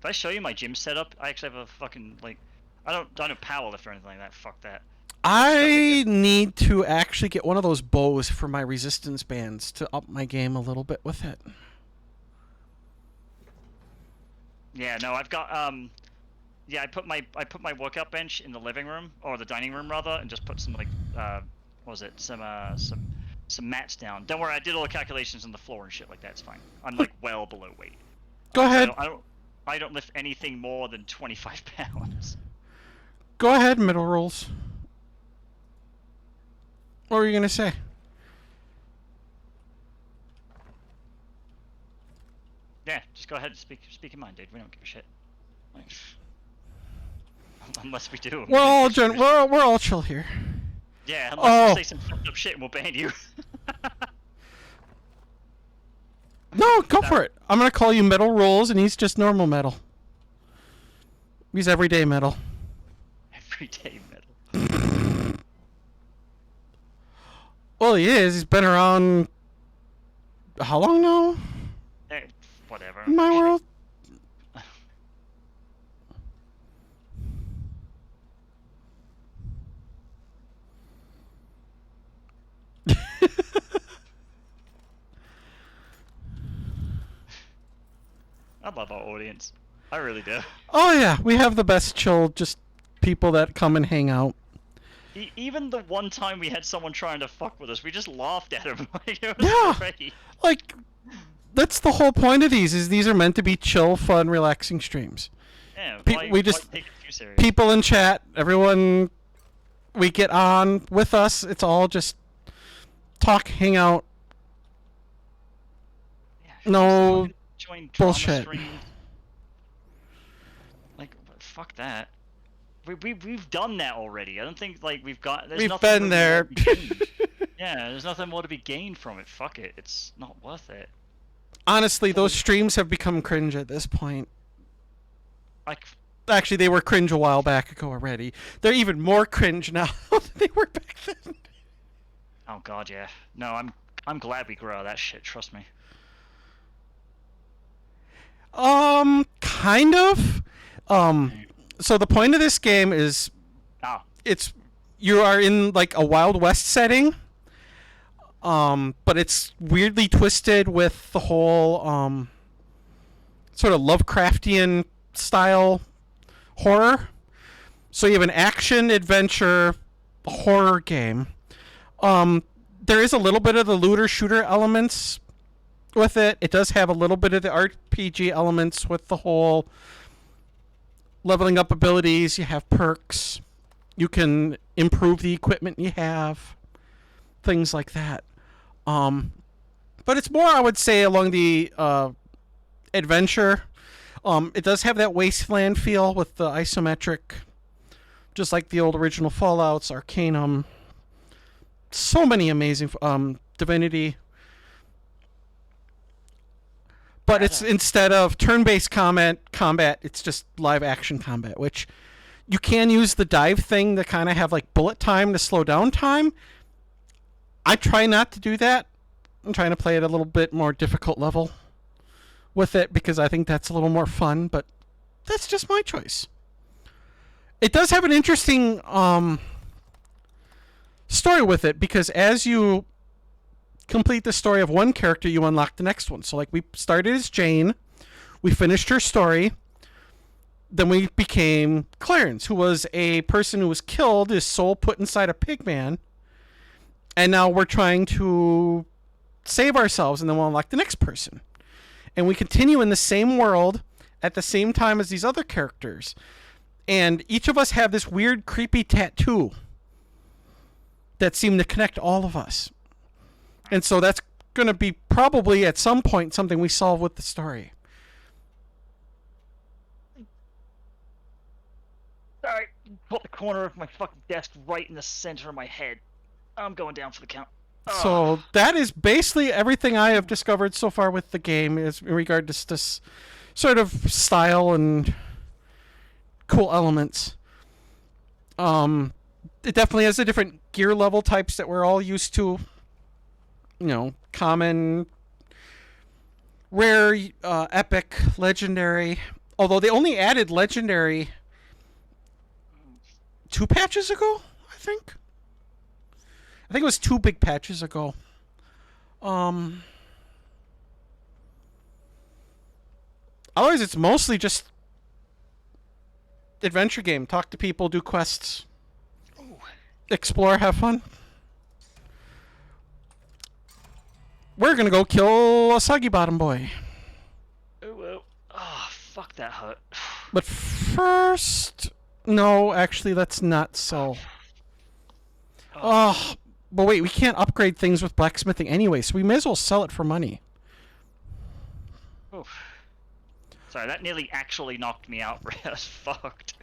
Did I show you my gym setup? I actually have a fucking, like, I don't powerlift or anything like that. Fuck that. I need to actually get one of those bows for my resistance bands to up my game a little bit with it. Yeah, no, I've got yeah, I put my workout bench in the living room or the dining room rather, and just put some like what was it, some mats down. Don't worry, I did all the calculations on the floor and shit like that. It's fine. I'm like well below weight. Go ahead. I don't lift anything more than 25 pounds. Go ahead, middle rules. What were you gonna say? Yeah, just go ahead and speak your mind, dude. We don't give a shit. Like, unless we do. We're all chill here. Yeah, unless you say some fucked up shit and we'll ban you. No, go for it. I'm gonna call you Metal Rules, and he's just normal metal. He's everyday metal. Everyday metal. Well, he is. He's been around. How long now? Whatever. In my world. I love our audience. I really do. Oh yeah, we have the best chill, just people that come and hang out. Even the one time we had someone trying to fuck with us, we just laughed at him. Like, it was Yeah. great. Like, that's the whole point of these. Is these are meant to be chill, fun, relaxing streams. Yeah, we just why take it too serious? people in chat, everyone we get on with us. It's all just talk, hang out. Yeah, No join drama bullshit. streams. Like, fuck that. We've done that already. I don't think like we've got. There's We've nothing been really there. more to be gained. Yeah, there's nothing more to be gained from it. Fuck it. It's not worth it. Honestly, those streams have become cringe at this point. Like, Actually, they were cringe a while back ago already. They're even more cringe now than they were back then. oh god, yeah. No, I'm glad we grew out of that shit. Trust me. Kind of. So the point of this game is Ah, you are in like a Wild West setting. But it's weirdly twisted with the whole sort of Lovecraftian style horror. So you have an action adventure horror game. There is a little bit of the looter shooter elements with it. It does have a little bit of the RPG elements with the whole leveling up abilities. You have perks. You can improve the equipment you have. Things like that. But it's more, I would say, along the adventure. It does have that wasteland feel with the isometric, just like the old original Fallouts, Arcanum. So many amazing Divinity. But it's instead of turn-based combat, it's just live action combat, which you can use the dive thing to kind of have like bullet time to slow down time. I try not to do that. I'm trying to play at a little bit more difficult level with it because I think that's a little more fun, but that's just my choice. It does have an interesting story with it because as you complete the story of one character, you unlock the next one. So like we started as Jane, we finished her story, then we became Clarence, who was a person who was killed, his soul put inside a pig man. And now we're trying to save ourselves, and then we'll unlock the next person. And we continue in the same world at the same time as these other characters. And each of us have this weird, creepy tattoo that seem to connect all of us. And so that's going to be probably at some point something we solve with the story. alright. Put the corner of my fucking desk right in the center of my head. I'm going down for the count. So that is basically everything I have discovered so far with the game is in regard to this sort of style and cool elements. It definitely has the different gear level types that we're all used to. You know, common, rare, epic, legendary. Although they only added legendary 2 patches ago, I think. I think it was 2 big patches ago. Otherwise, it's mostly just adventure game. Talk to people, do quests, Ooh. explore, have fun. We're gonna go kill a Soggy Bottom Boy. Oh, well. Oh, fuck that hurt. But first... No, actually, that's not so. Oh, but wait, we can't upgrade things with blacksmithing anyway, so we may as well sell it for money. Oof. Sorry, that nearly actually knocked me out. I was fucked.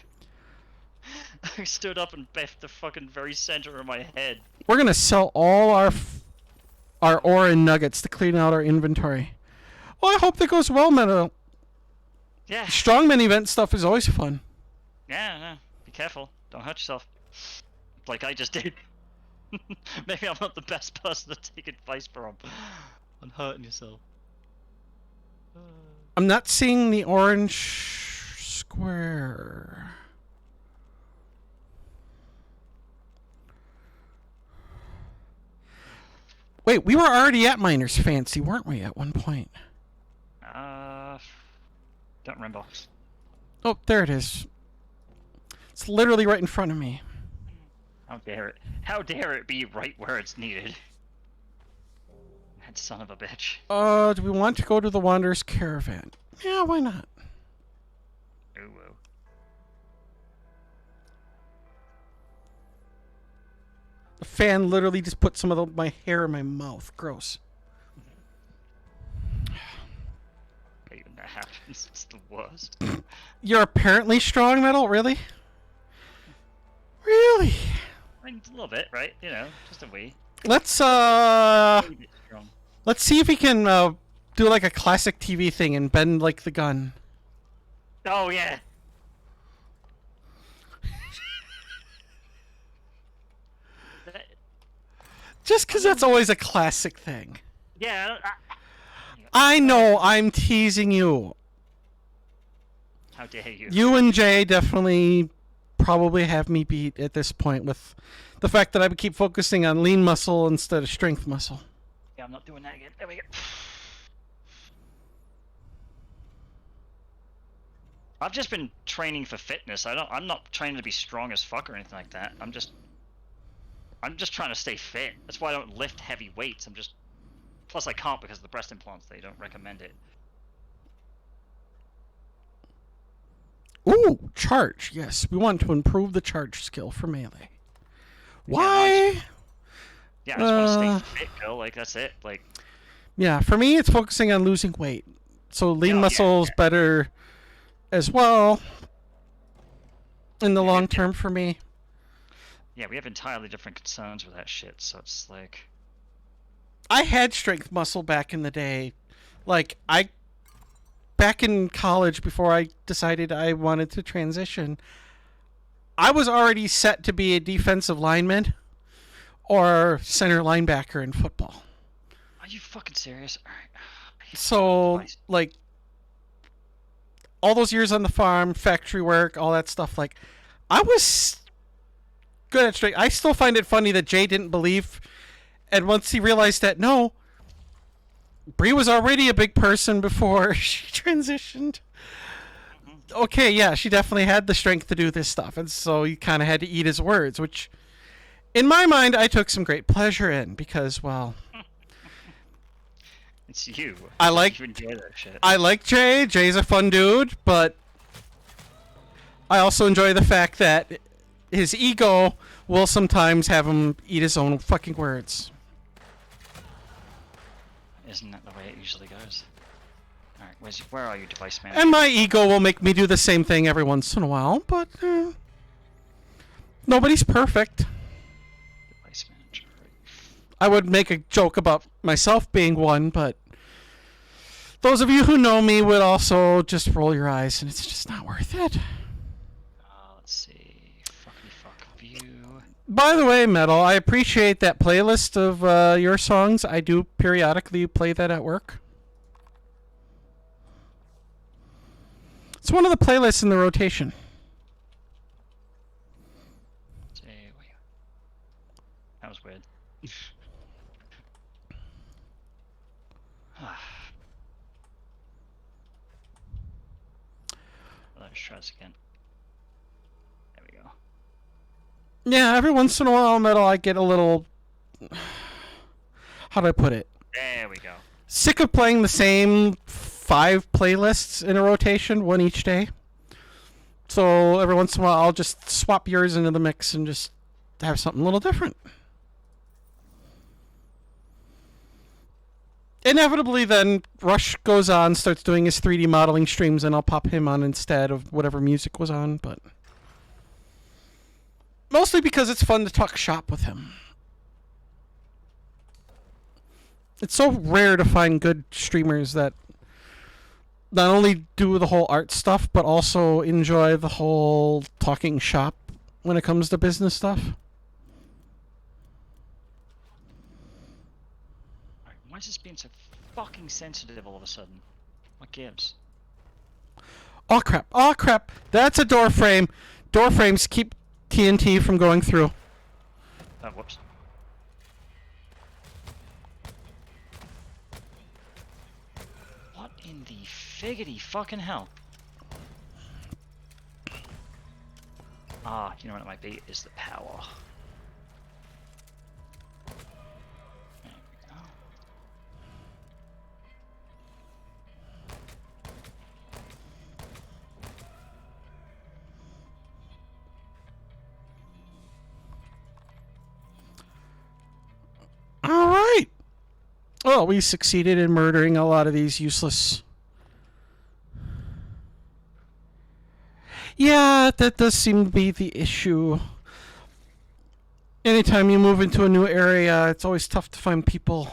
I stood up and biffed the fucking very center of my head. We're gonna sell all our ore and nuggets to clean out our inventory. Well, I hope that goes well, Meadow. Yeah. Strongman event stuff is always fun. Yeah, no. Be careful. Don't hurt yourself. Like I just did. Maybe I'm not the best person to take advice from on hurting yourself. I'm not seeing the orange square. Wait, we were already at Miner's Fancy, weren't we, at one point? Don't remember. Oh, there it is. It's literally right in front of me. How dare it? How dare it be right where it's needed? That son of a bitch. Do we want to go to the Wanderer's Caravan? Yeah, why not? Oh, whoa. The fan literally just put some of my hair in my mouth. Gross. Even that happens. It's the worst. You're apparently strong, Metal? Really? Really? I mean, a little bit, right? You know, just a wee. Let's Wee bit strong. let's see if we can do like a classic TV thing and bend like the gun. Oh yeah. Just because that's always a classic thing. Yeah. I know I'm teasing you. How dare you? You and Jay definitely probably have me beat at this point with the fact that I would keep focusing on lean muscle instead of strength muscle. Yeah, I'm not doing that again. There we go. I've just been training for fitness. I'm not training to be strong as fuck or anything like that. I'm just trying to stay fit. That's why I don't lift heavy weights. Plus I can't because of the breast implants. They don't recommend it. Ooh, charge. Yes, we want to improve the charge skill for melee. Why? Yeah, I just want to stay fit, girl. Like that's it. Like. Yeah, for me, it's focusing on losing weight. So lean Oh, muscle is yeah. better as well in the long term for me. Yeah, we have entirely different concerns with that shit. So it's like. I had strength muscle back in the day. Like, back in college before I decided I wanted to transition, I was already set to be a defensive lineman or center linebacker in football. Are you fucking serious? All right. So, like, all those years on the farm, factory work, all that stuff, like, I was good at strength. I still find it funny that Jay didn't believe, and once he realized that, no, Bree was already a big person before she transitioned. Okay, yeah, she definitely had the strength to do this stuff, and so you kind of had to eat his words, which, in my mind, I took some great pleasure in, because, well... It's you. I like... You enjoy that shit. I like Jay. Jay's a fun dude, but I also enjoy the fact that his ego will sometimes have him eat his own fucking words. Isn't that the way it usually goes? Alright, where are you, device manager? And my ego will make me do the same thing every once in a while, but nobody's perfect. Device manager. I would make a joke about myself being one, but those of you who know me would also just roll your eyes, and it's just not worth it. Let's see. Fuckity fuck view. By the way, Metal, I appreciate that playlist of your songs. I do periodically play that at work. It's one of the playlists in the rotation. Let's try this again. There we go. Yeah, every once in a while, Metal, I get a little... How do I put it? There we go. Sick of playing the same 5 playlists in a rotation, one each day. So every once in a while, I'll just swap yours into the mix and just have something a little different. Inevitably, then, Rush goes on, starts doing his 3D modeling streams, and I'll pop him on instead of whatever music was on, but... Mostly because it's fun to talk shop with him. It's so rare to find good streamers that not only do the whole art stuff, but also enjoy the whole talking shop when it comes to business stuff. Alright, why is this being so fucking sensitive all of a sudden? What gives? Oh crap, oh crap, that's a door frame. Door frames keep TNT from going through. Oh, whoops. What in the figgity fucking hell? Ah, you know what it might be? Is the power. There we go. Alright. Well, we succeeded in murdering a lot of these useless... Yeah, that does seem to be the issue. Anytime you move into a new area, it's always tough to find people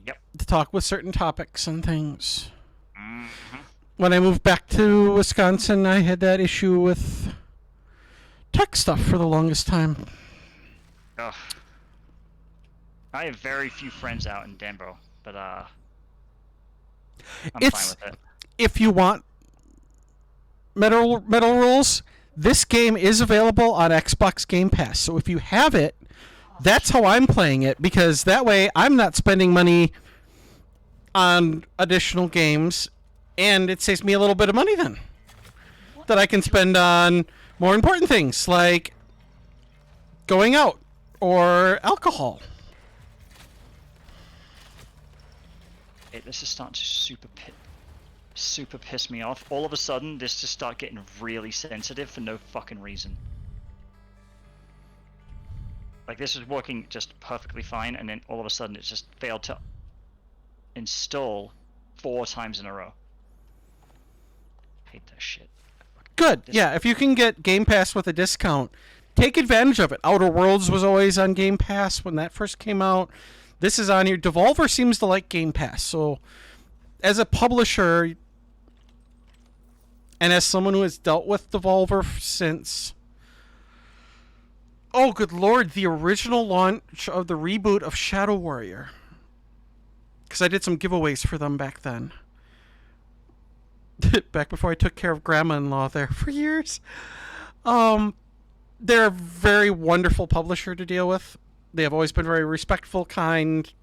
Yep. to talk with certain topics and things. Mm-hmm. When I moved back to Wisconsin, I had that issue with tech stuff for the longest time. Ugh. I have very few friends out in Denver, but I'm It's- fine with it. If you want Metal Rules, this game is available on Xbox Game Pass. So if you have it, that's how I'm playing it, because that way I'm not spending money on additional games, and it saves me a little bit of money then that I can spend on more important things like going out or alcohol. This is starting to super piss me off. All of a sudden, this just start getting really sensitive for no fucking reason. Like, this is working just perfectly fine, and then all of a sudden it just failed to install 4 times in a row. Hate that shit. Good. Yeah, if you can get Game Pass with a discount, take advantage of it. Outer Worlds was always on Game Pass when that first came out. This is on here. Devolver seems to like Game Pass. So, as a publisher, and as someone who has dealt with Devolver since... Oh, good lord, the original launch of the reboot of Shadow Warrior. Because I did some giveaways for them back then. Back before I took care of grandma-in-law there for years. They're a very wonderful publisher to deal with. They have always been very respectful, kind,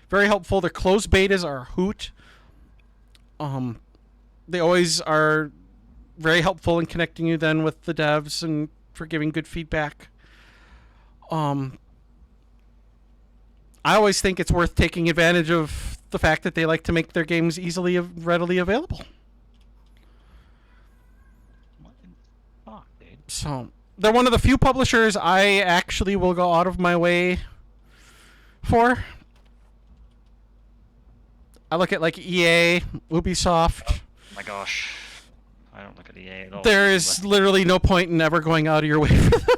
very helpful. Their closed betas are a hoot. They always are very helpful in connecting you then with the devs and for giving good feedback. I always think it's worth taking advantage of the fact that they like to make their games readily available. What the fuck, dude? So, they're one of the few publishers I actually will go out of my way for. I look at like EA, Ubisoft. Oh my gosh. I don't look at EA at all. There is literally no point in ever going out of your way for them.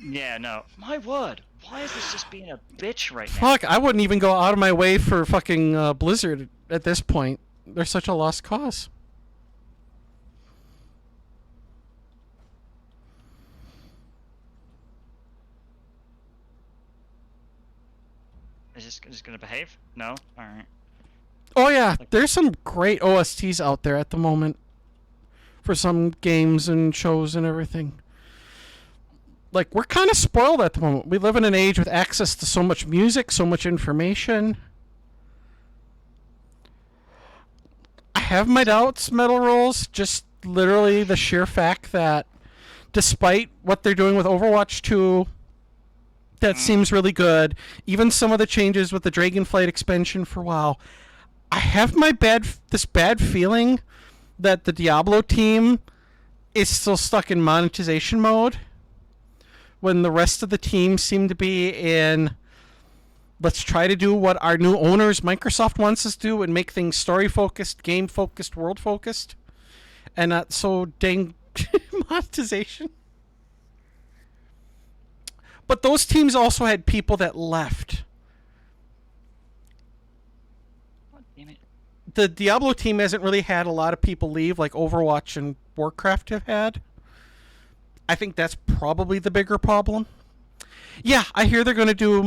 Yeah, no. My word. Why is this just being a bitch right now? Fuck, I wouldn't even go out of my way for fucking Blizzard at this point. They're such a lost cause. Is this gonna behave? No? Alright. Oh yeah, there's some great OSTs out there at the moment for some games and shows and everything. Like, we're kind of spoiled at the moment. We live in an age with access to so much music, so much information. I have my doubts, Metal Rolls. Just literally the sheer fact that despite what they're doing with Overwatch 2, that seems really good. Even some of the changes with the Dragonflight expansion for WoW. I have this bad feeling that the Diablo team is still stuck in monetization mode when the rest of the team seem to be in let's try to do what our new owners Microsoft wants us to do and make things story focused, game focused, world focused, and not so dang monetization. But those teams also had people that left. God damn it. The Diablo team hasn't really had a lot of people leave like Overwatch and Warcraft have had. I think that's probably the bigger problem. Yeah, I hear they're going to do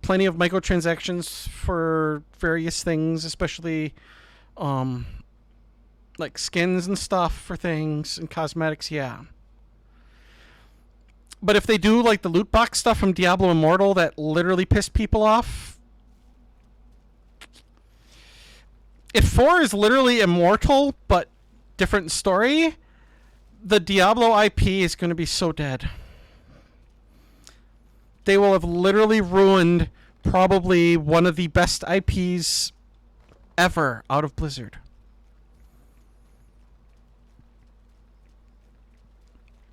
plenty of microtransactions for various things, especially like skins and stuff for things and cosmetics, yeah. But if they do like the loot box stuff from Diablo Immortal that literally pissed people off, if 4 is literally Immortal but different story, the Diablo IP is going to be so dead. They will have literally ruined probably one of the best IPs ever out of Blizzard.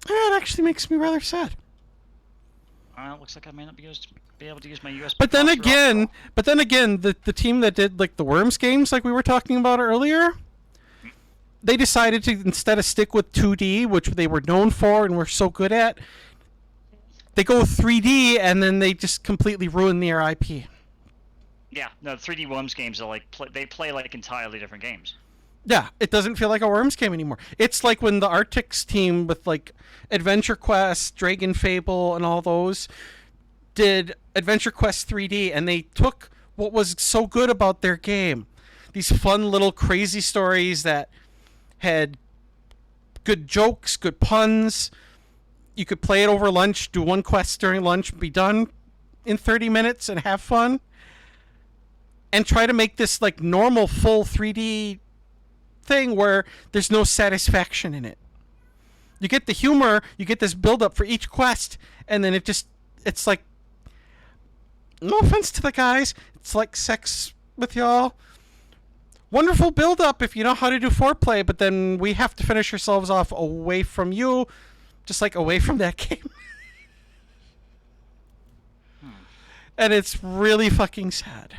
That actually makes me rather sad. Looks like I may not be able to use my USB. But then again, the team that did like the Worms games, like we were talking about earlier, they decided to instead of stick with 2D, which they were known for and were so good at, they go 3D, and then they just completely ruin their IP. Yeah, no, 3D Worms games are like they play like entirely different games. Yeah, it doesn't feel like a Worms game anymore. It's like when the Arctics team with like Adventure Quest, Dragon Fable, and all those did Adventure Quest 3D, and they took what was so good about their game, these fun little crazy stories that had good jokes, good puns. You could play it over lunch, do one quest during lunch, be done in 30 minutes and have fun. And try to make this like normal full 3D thing where there's no satisfaction in it. You get the humor, you get this build up for each quest, and then it's like, no offense to the guys, it's like sex with y'all. Wonderful build up if you know how to do foreplay, but then we have to finish ourselves off away from you, just like away from that game. And it's really fucking sad.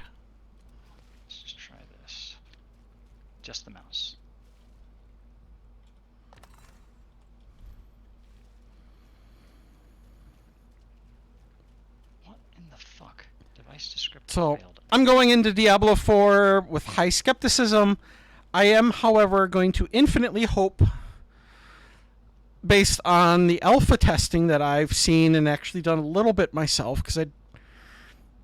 Let's just try this. Just the mouse. What in the fuck? Device descriptor So failed. I'm going into Diablo 4 with high skepticism. I am, however, going to infinitely hope, based on the alpha testing that I've seen and actually done a little bit myself, because I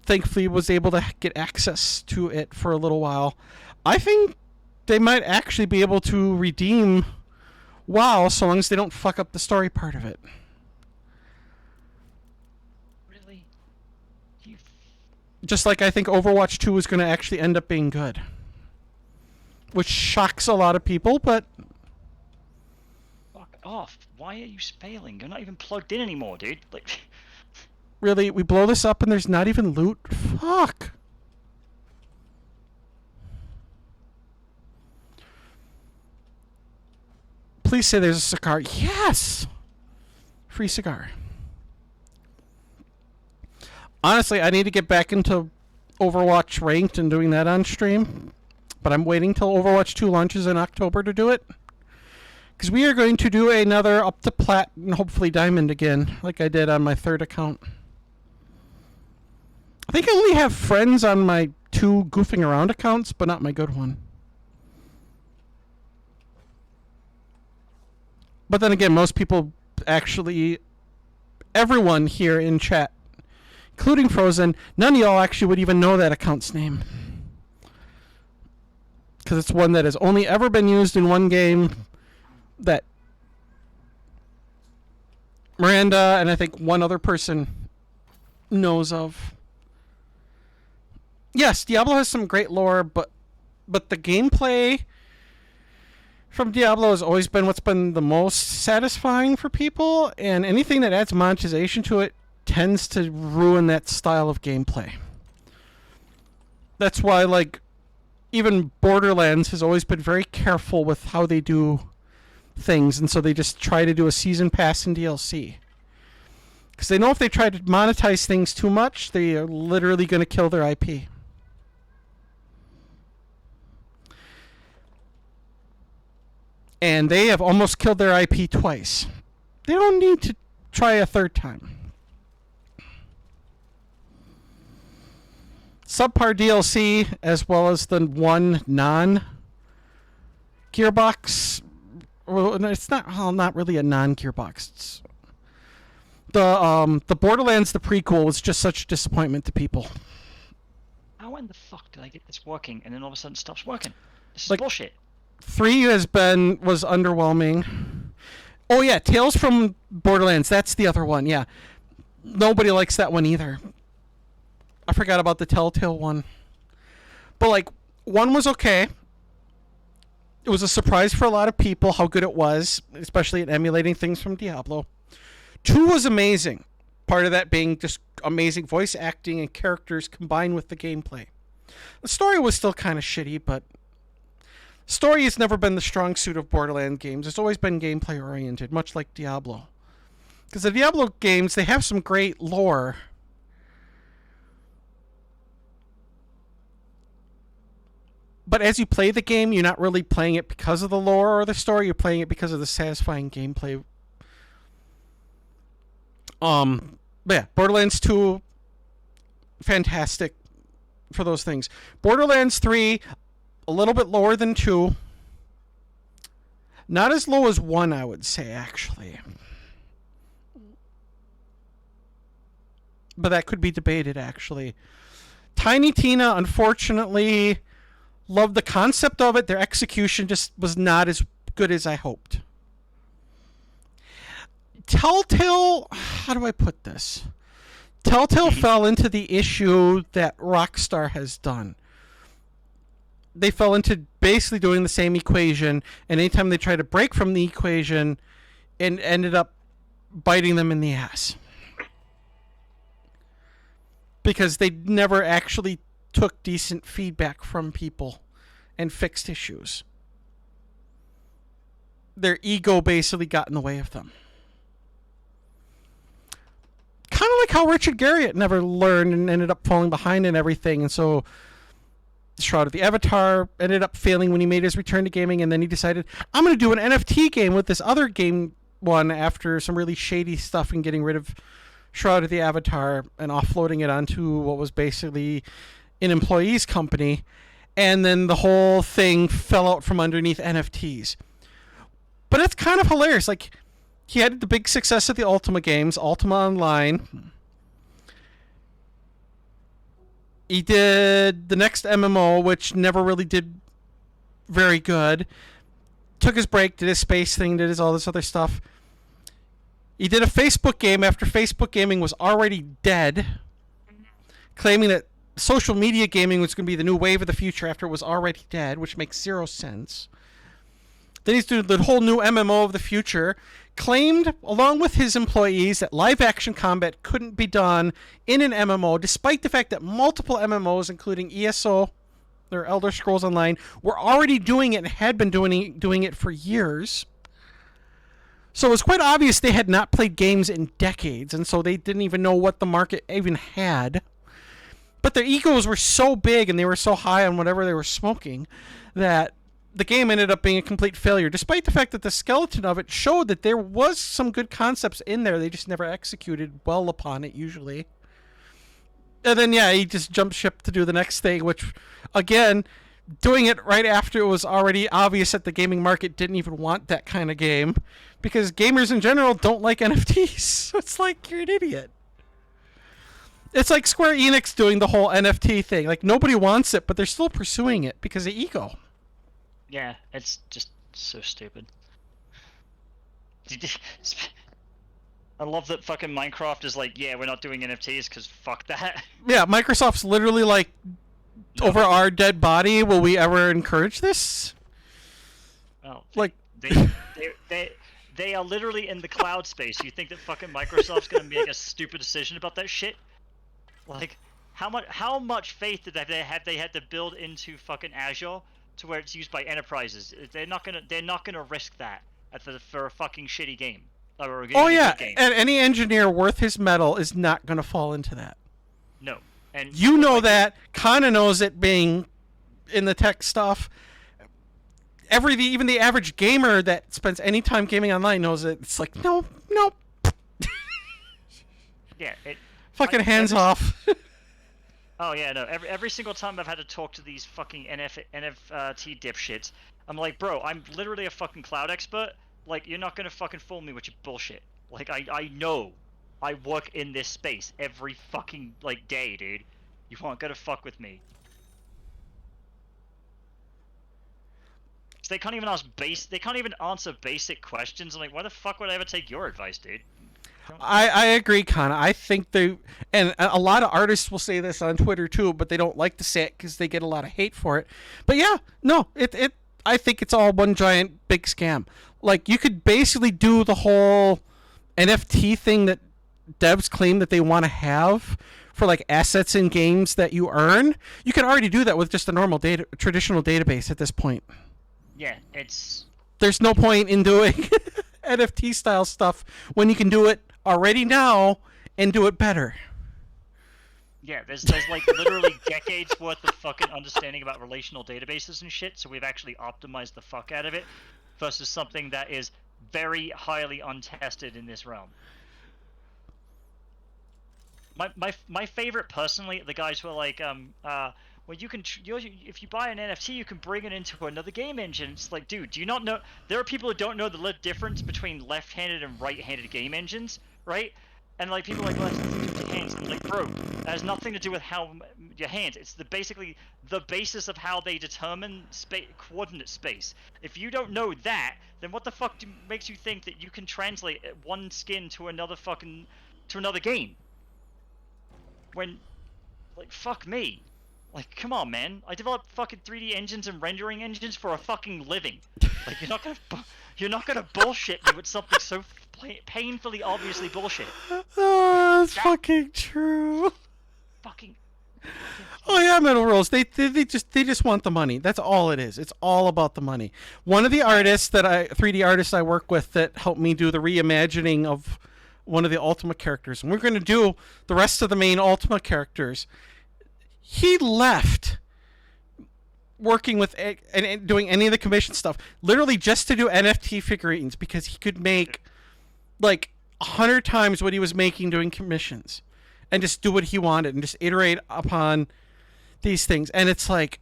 thankfully was able to get access to it for a little while. I think they might actually be able to redeem WoW so long as they don't fuck up the story part of it. Really? You Just like I think Overwatch 2 is going to actually end up being good. Which shocks a lot of people, but fuck off. Why are you failing? You're not even plugged in anymore, dude. Like, really, we blow this up and there's not even loot? Fuck. Please say there's a cigar. Yes! Free cigar. Honestly, I need to get back into Overwatch Ranked and doing that on stream. But I'm waiting till Overwatch 2 launches in October to do it. Because we are going to do another up to Plat and hopefully Diamond again, like I did on my third account. I think I only have friends on my 2 goofing around accounts, but not my good one. But then again, most people actually, everyone here in chat, including Frozen, none of y'all actually would even know that account's name. Because it's one that has only ever been used in one game that Miranda and I think one other person knows of. Yes, Diablo has some great lore, but the gameplay from Diablo has always been what's been the most satisfying for people, and anything that adds monetization to it tends to ruin that style of gameplay. That's why, like, even Borderlands has always been very careful with how they do things, and so they just try to do a season pass and DLC. Because they know if they try to monetize things too much, they are literally going to kill their IP. And they have almost killed their IP twice. They don't need to try a third time. Subpar DLC, as well as the one non-Gearbox. Well, it's not. Well, not really a non-Gearbox. It's the Borderlands, the prequel, was just such a disappointment to people. How in the fuck did I get this working and then all of a sudden it stops working? This is Like- bullshit. 3 was underwhelming. Oh yeah, Tales from Borderlands. That's the other one. Yeah, nobody likes that one either. I forgot about the Telltale one. But like, 1 was okay. It was a surprise for a lot of people how good it was, especially at emulating things from Diablo. 2 was amazing. Part of that being just amazing voice acting and characters combined with the gameplay. The story was still kind of shitty, but story has never been the strong suit of Borderlands games. It's always been gameplay oriented, much like Diablo. Because the Diablo games, they have some great lore. But as you play the game, you're not really playing it because of the lore or the story. You're playing it because of the satisfying gameplay. But yeah, Borderlands 2, fantastic for those things. Borderlands 3, a little bit lower than 2. Not as low as 1, I would say, actually. But that could be debated, actually. Tiny Tina, unfortunately, loved the concept of it. Their execution just was not as good as I hoped. Telltale, how do I put this? Telltale fell into the issue that Rockstar has done. They fell into basically doing the same equation, and anytime they tried to break from the equation, it ended up biting them in the ass. Because they never actually took decent feedback from people and fixed issues. Their ego basically got in the way of them. Kind of like how Richard Garriott never learned and ended up falling behind in everything, and so Shroud of the Avatar ended up failing when he made his return to gaming, and then he decided, I'm going to do an NFT game with this other game one after some really shady stuff and getting rid of Shroud of the Avatar and offloading it onto what was basically an employee's company, and then the whole thing fell out from underneath NFTs. But it's kind of hilarious. Like, he had the big success of the Ultima games, Ultima Online. He did the next MMO, which never really did very good. Took his break, did his space thing, did his all this other stuff. He did a Facebook game after Facebook gaming was already dead, claiming that social media gaming was going to be the new wave of the future after it was already dead, which makes zero sense. Then he's doing the whole new MMO of the future, claimed, along with his employees, that live-action combat couldn't be done in an MMO, despite the fact that multiple MMOs, including ESO, or Elder Scrolls Online, were already doing it and had been doing it for years. So it was quite obvious they had not played games in decades, and so they didn't even know what the market even had. But their egos were so big and they were so high on whatever they were smoking that the game ended up being a complete failure, despite the fact that the skeleton of it showed that there was some good concepts in there. They just never executed well upon it, usually. And then, yeah, he just jumped ship to do the next thing, which, again, doing it right after it was already obvious that the gaming market didn't even want that kind of game, because gamers in general don't like NFTs. It's like, you're an idiot. It's like Square Enix doing the whole NFT thing. Like, nobody wants it, but they're still pursuing it because of ego. Yeah, it's just so stupid. I love that fucking Minecraft is like, yeah, we're not doing NFTs because fuck that. Yeah, Microsoft's literally like, over our dead body, will we ever encourage this? Well, Like- they are literally in the cloud space. You think that fucking Microsoft's gonna make a stupid decision about that shit? Like, how much faith did they had to build into fucking Azure to where it's used by enterprises? They're not gonna risk that for a fucking shitty game. Or a Oh yeah, good game. and any engineer worth his metal is not going to fall into that. No, and You know like, that. Kana knows it, being in the tech stuff. Even the average gamer that spends any time gaming online knows it. It's like, no. Yeah, Fucking hands off. Oh yeah, no. Every single time I've had to talk to these fucking NFT dipshits, I'm like, bro, I'm literally a fucking cloud expert. Like, you're not gonna fucking fool me with your bullshit. Like, I know, I work in this space every fucking like day, dude. You aren't gonna fuck with me. They can't even They can't even answer basic questions. I'm like, why the fuck would I ever take your advice, dude? I agree, Kana. I think and a lot of artists will say this on Twitter too, but they don't like to say it because they get a lot of hate for it. But yeah, no, I think it's all one giant big scam. Like, you could basically do the whole NFT thing that devs claim that they want to have for like assets in games that you earn. You can already do that with just a normal traditional database at this point. Yeah, there's no point in doing NFT style stuff when you can do it already now and do it better. Yeah, there's like literally decades worth of fucking understanding about relational databases and shit, so we've actually optimized the fuck out of it versus something that is very highly untested in this realm. My favorite personally, the guys who are like, well, if you buy an NFT, you can bring it into another game engine. It's like, dude, do you not know? There are people who don't know the difference between left-handed and right-handed game engines, right? And like people are like, well, that's nothing to do with your hands. I'm like, bro, that has nothing to do with how your hands. It's basically the basis of how they determine coordinate space. If you don't know that, then what the fuck makes you think that you can translate one skin to another game? When, like, fuck me. Like, come on, man. I develop fucking 3D engines and rendering engines for a fucking living. Like, you're not gonna bullshit me with something so painfully obviously bullshit. Oh, that's fucking true. Fucking. Oh yeah, Metal Rolls. They just want the money. That's all it is. It's all about the money. One of the 3D artists I work with that helped me do the reimagining of one of the Ultima characters, and we're going to do the rest of the main Ultima characters. He left working with and doing any of the commission stuff, literally just to do NFT figurines, because he could make like 100 times what he was making doing commissions, and just do what he wanted and just iterate upon these things. And it's like,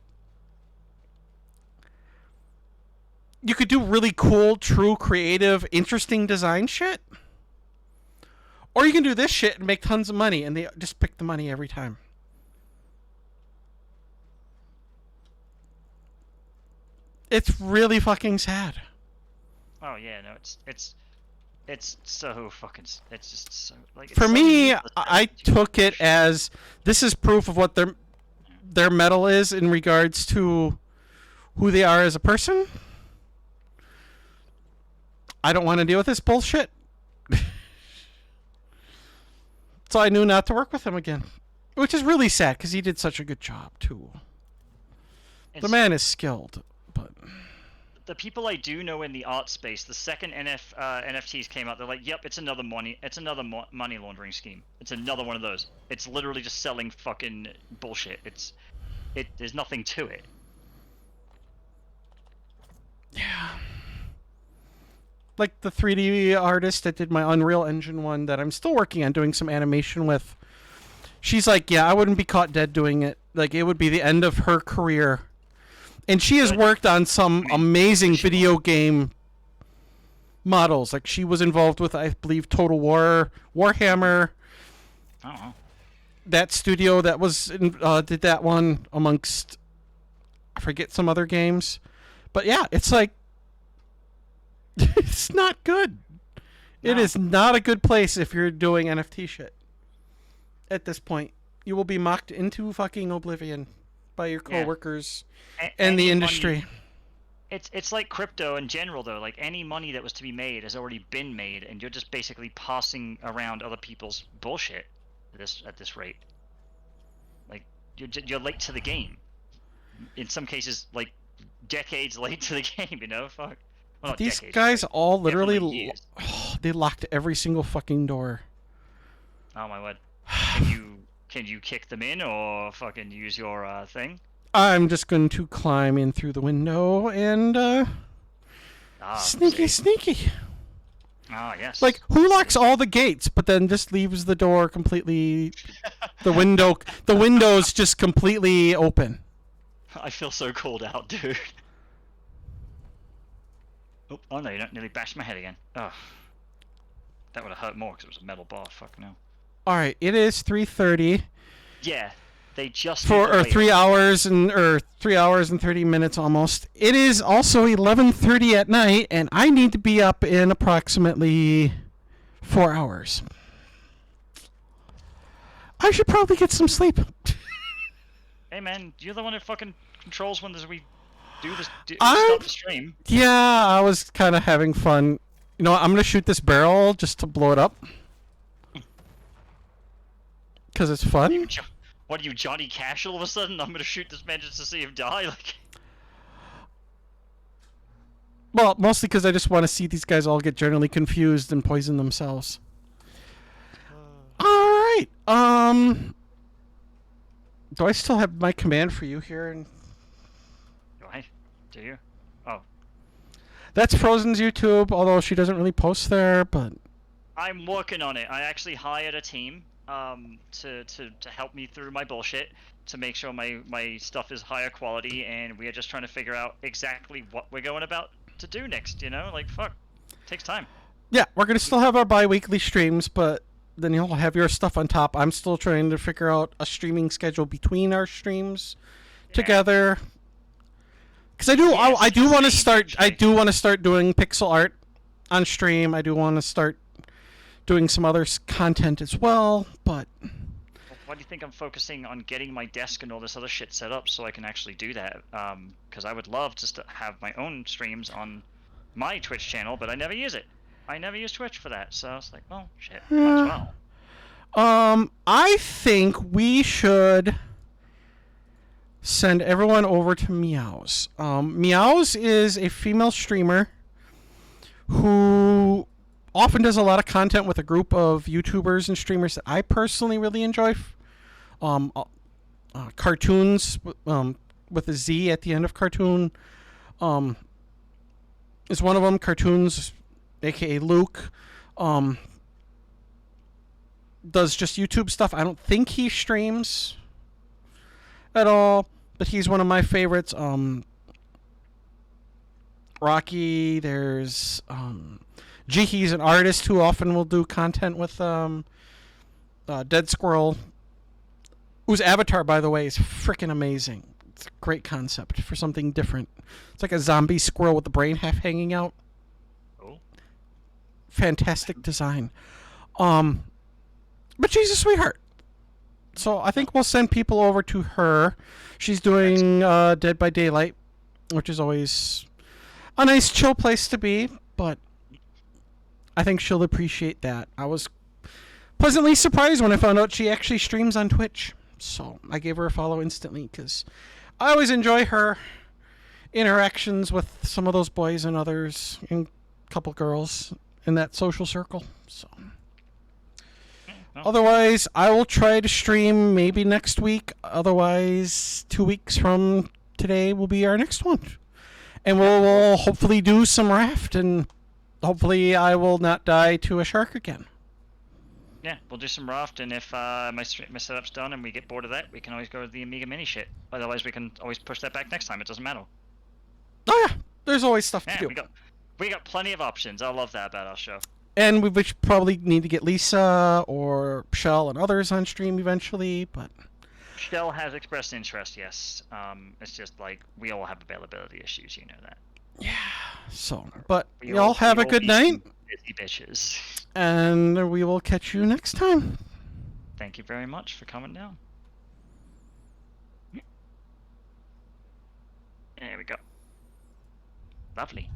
you could do really cool, true, creative, interesting design shit, or you can do this shit and make tons of money, and they just pick the money every time. It's really fucking sad. Oh yeah, no, it's so fucking. It's just so like. For me, I took it as this is proof of what their metal is in regards to who they are as a person. I don't want to deal with this bullshit. So I knew not to work with him again, which is really sad because he did such a good job too. The man is skilled, but the people I do know in the art space, the second NFTs came out, they're like, "Yep, it's another money laundering scheme. It's another one of those. It's literally just selling fucking bullshit. There's nothing to it." Yeah. Like the 3D artist that did my Unreal Engine one that I'm still working on doing some animation with. She's like, yeah, I wouldn't be caught dead doing it. Like, it would be the end of her career. And she has worked on some amazing video game models. Like, she was involved with, I believe, Total War, Warhammer. Uh-huh. That studio that was did that one amongst, I forget, some other games. But yeah, it's like, it's not good. No. It is not a good place if you're doing NFT shit. At this point, you will be mocked into fucking oblivion by your coworkers and the industry. It's like crypto in general though. Like any money that was to be made has already been made, and you're just basically passing around other people's bullshit at this rate. Like you're late to the game. In some cases, like decades late to the game. You know, fuck. Well, not These decades, guys like, all literally years. they locked every single fucking door. Oh my word! Can you kick them in or fucking use your thing? I'm just going to climb in through the window and sneaky, See. sneaky. Ah, yes. Like, who locks all the gates, but then just leaves the door completely, the window's just completely open. I feel so called out, dude. Oh no, you don't nearly bashed my head again. Oh. That would have hurt more because it was a metal bar. Fuck no. All right, it is 3:30 Yeah, they just for 3 hours and 30 minutes almost. It is also 11:30 at night, and I need to be up in approximately 4 hours. I should probably get some sleep. Hey man, you're the one who fucking controls when we do this. I'm- Stop the stream. Yeah, I was kind of having fun. You know what, I'm going to shoot this barrel just to blow it up. Because it's fun. What are you, Johnny Cash? All of a sudden, I'm gonna shoot this man just to see him die. Like, Well, mostly because I just want to see these guys all get generally confused and poison themselves. All right. Do I still have my command for you here? And do I? Do you? Oh, that's Frozen's YouTube, although she doesn't really post there. But I'm working on it. I actually hired a team to help me through my bullshit, to make sure my stuff is higher quality, and we are just trying to figure out exactly what we're going about to do next, you know? Like, fuck. It takes time. yeah, we're gonna still have our bi-weekly streams, but then you'll have your stuff on top. I'm still trying to figure out a streaming schedule between our streams together. Because I do want to start doing pixel art on stream. I do want to start doing some other content as well, but Why do you think I'm focusing on getting my desk and all this other shit set up so I can actually do that? Because I would love just to have my own streams on my Twitch channel, but I never use it. I never use Twitch for that, so I was like, well, shit, might as well. I think we should send everyone over to Meows. Meows is a female streamer who often does a lot of content with a group of YouTubers and streamers that I personally really enjoy. Cartoons with a Z at the end of cartoon is one of them. Cartoons, aka Luke, does just YouTube stuff. I don't think he streams at all, but he's one of my favorites. Rocky, there's Jihi's an artist who often will do content with Dead Squirrel, whose avatar, by the way, is freaking amazing. It's a great concept for something different. It's like a zombie squirrel with the brain half hanging out. Oh. Fantastic design. But she's a sweetheart. So I think we'll send people over to her. She's doing Dead by Daylight, which is always a nice chill place to be, but I think she'll appreciate that. I was pleasantly surprised when I found out she actually streams on Twitch. So I gave her a follow instantly because I always enjoy her interactions with some of those boys and others and a couple girls in that social circle. So otherwise, I will try to stream maybe next week. Otherwise, 2 weeks from today will be our next one. And we'll hopefully do some raft, and hopefully I will not die to a shark again. Yeah, we'll do some raft, and if my setup's done and we get bored of that, we can always go to the Amiga Mini shit. Otherwise, we can always push that back next time. It doesn't matter. Oh yeah, there's always stuff to do. We got plenty of options. I love that about our show. And we should probably need to get Lisa or Shell and others on stream eventually, but Shell has expressed interest, yes. It's just like we all have availability issues, you know that. yeah. So, but y'all have a good night. Busy bitches. And we will catch you next time. Thank you very much for coming down. There we go. Lovely.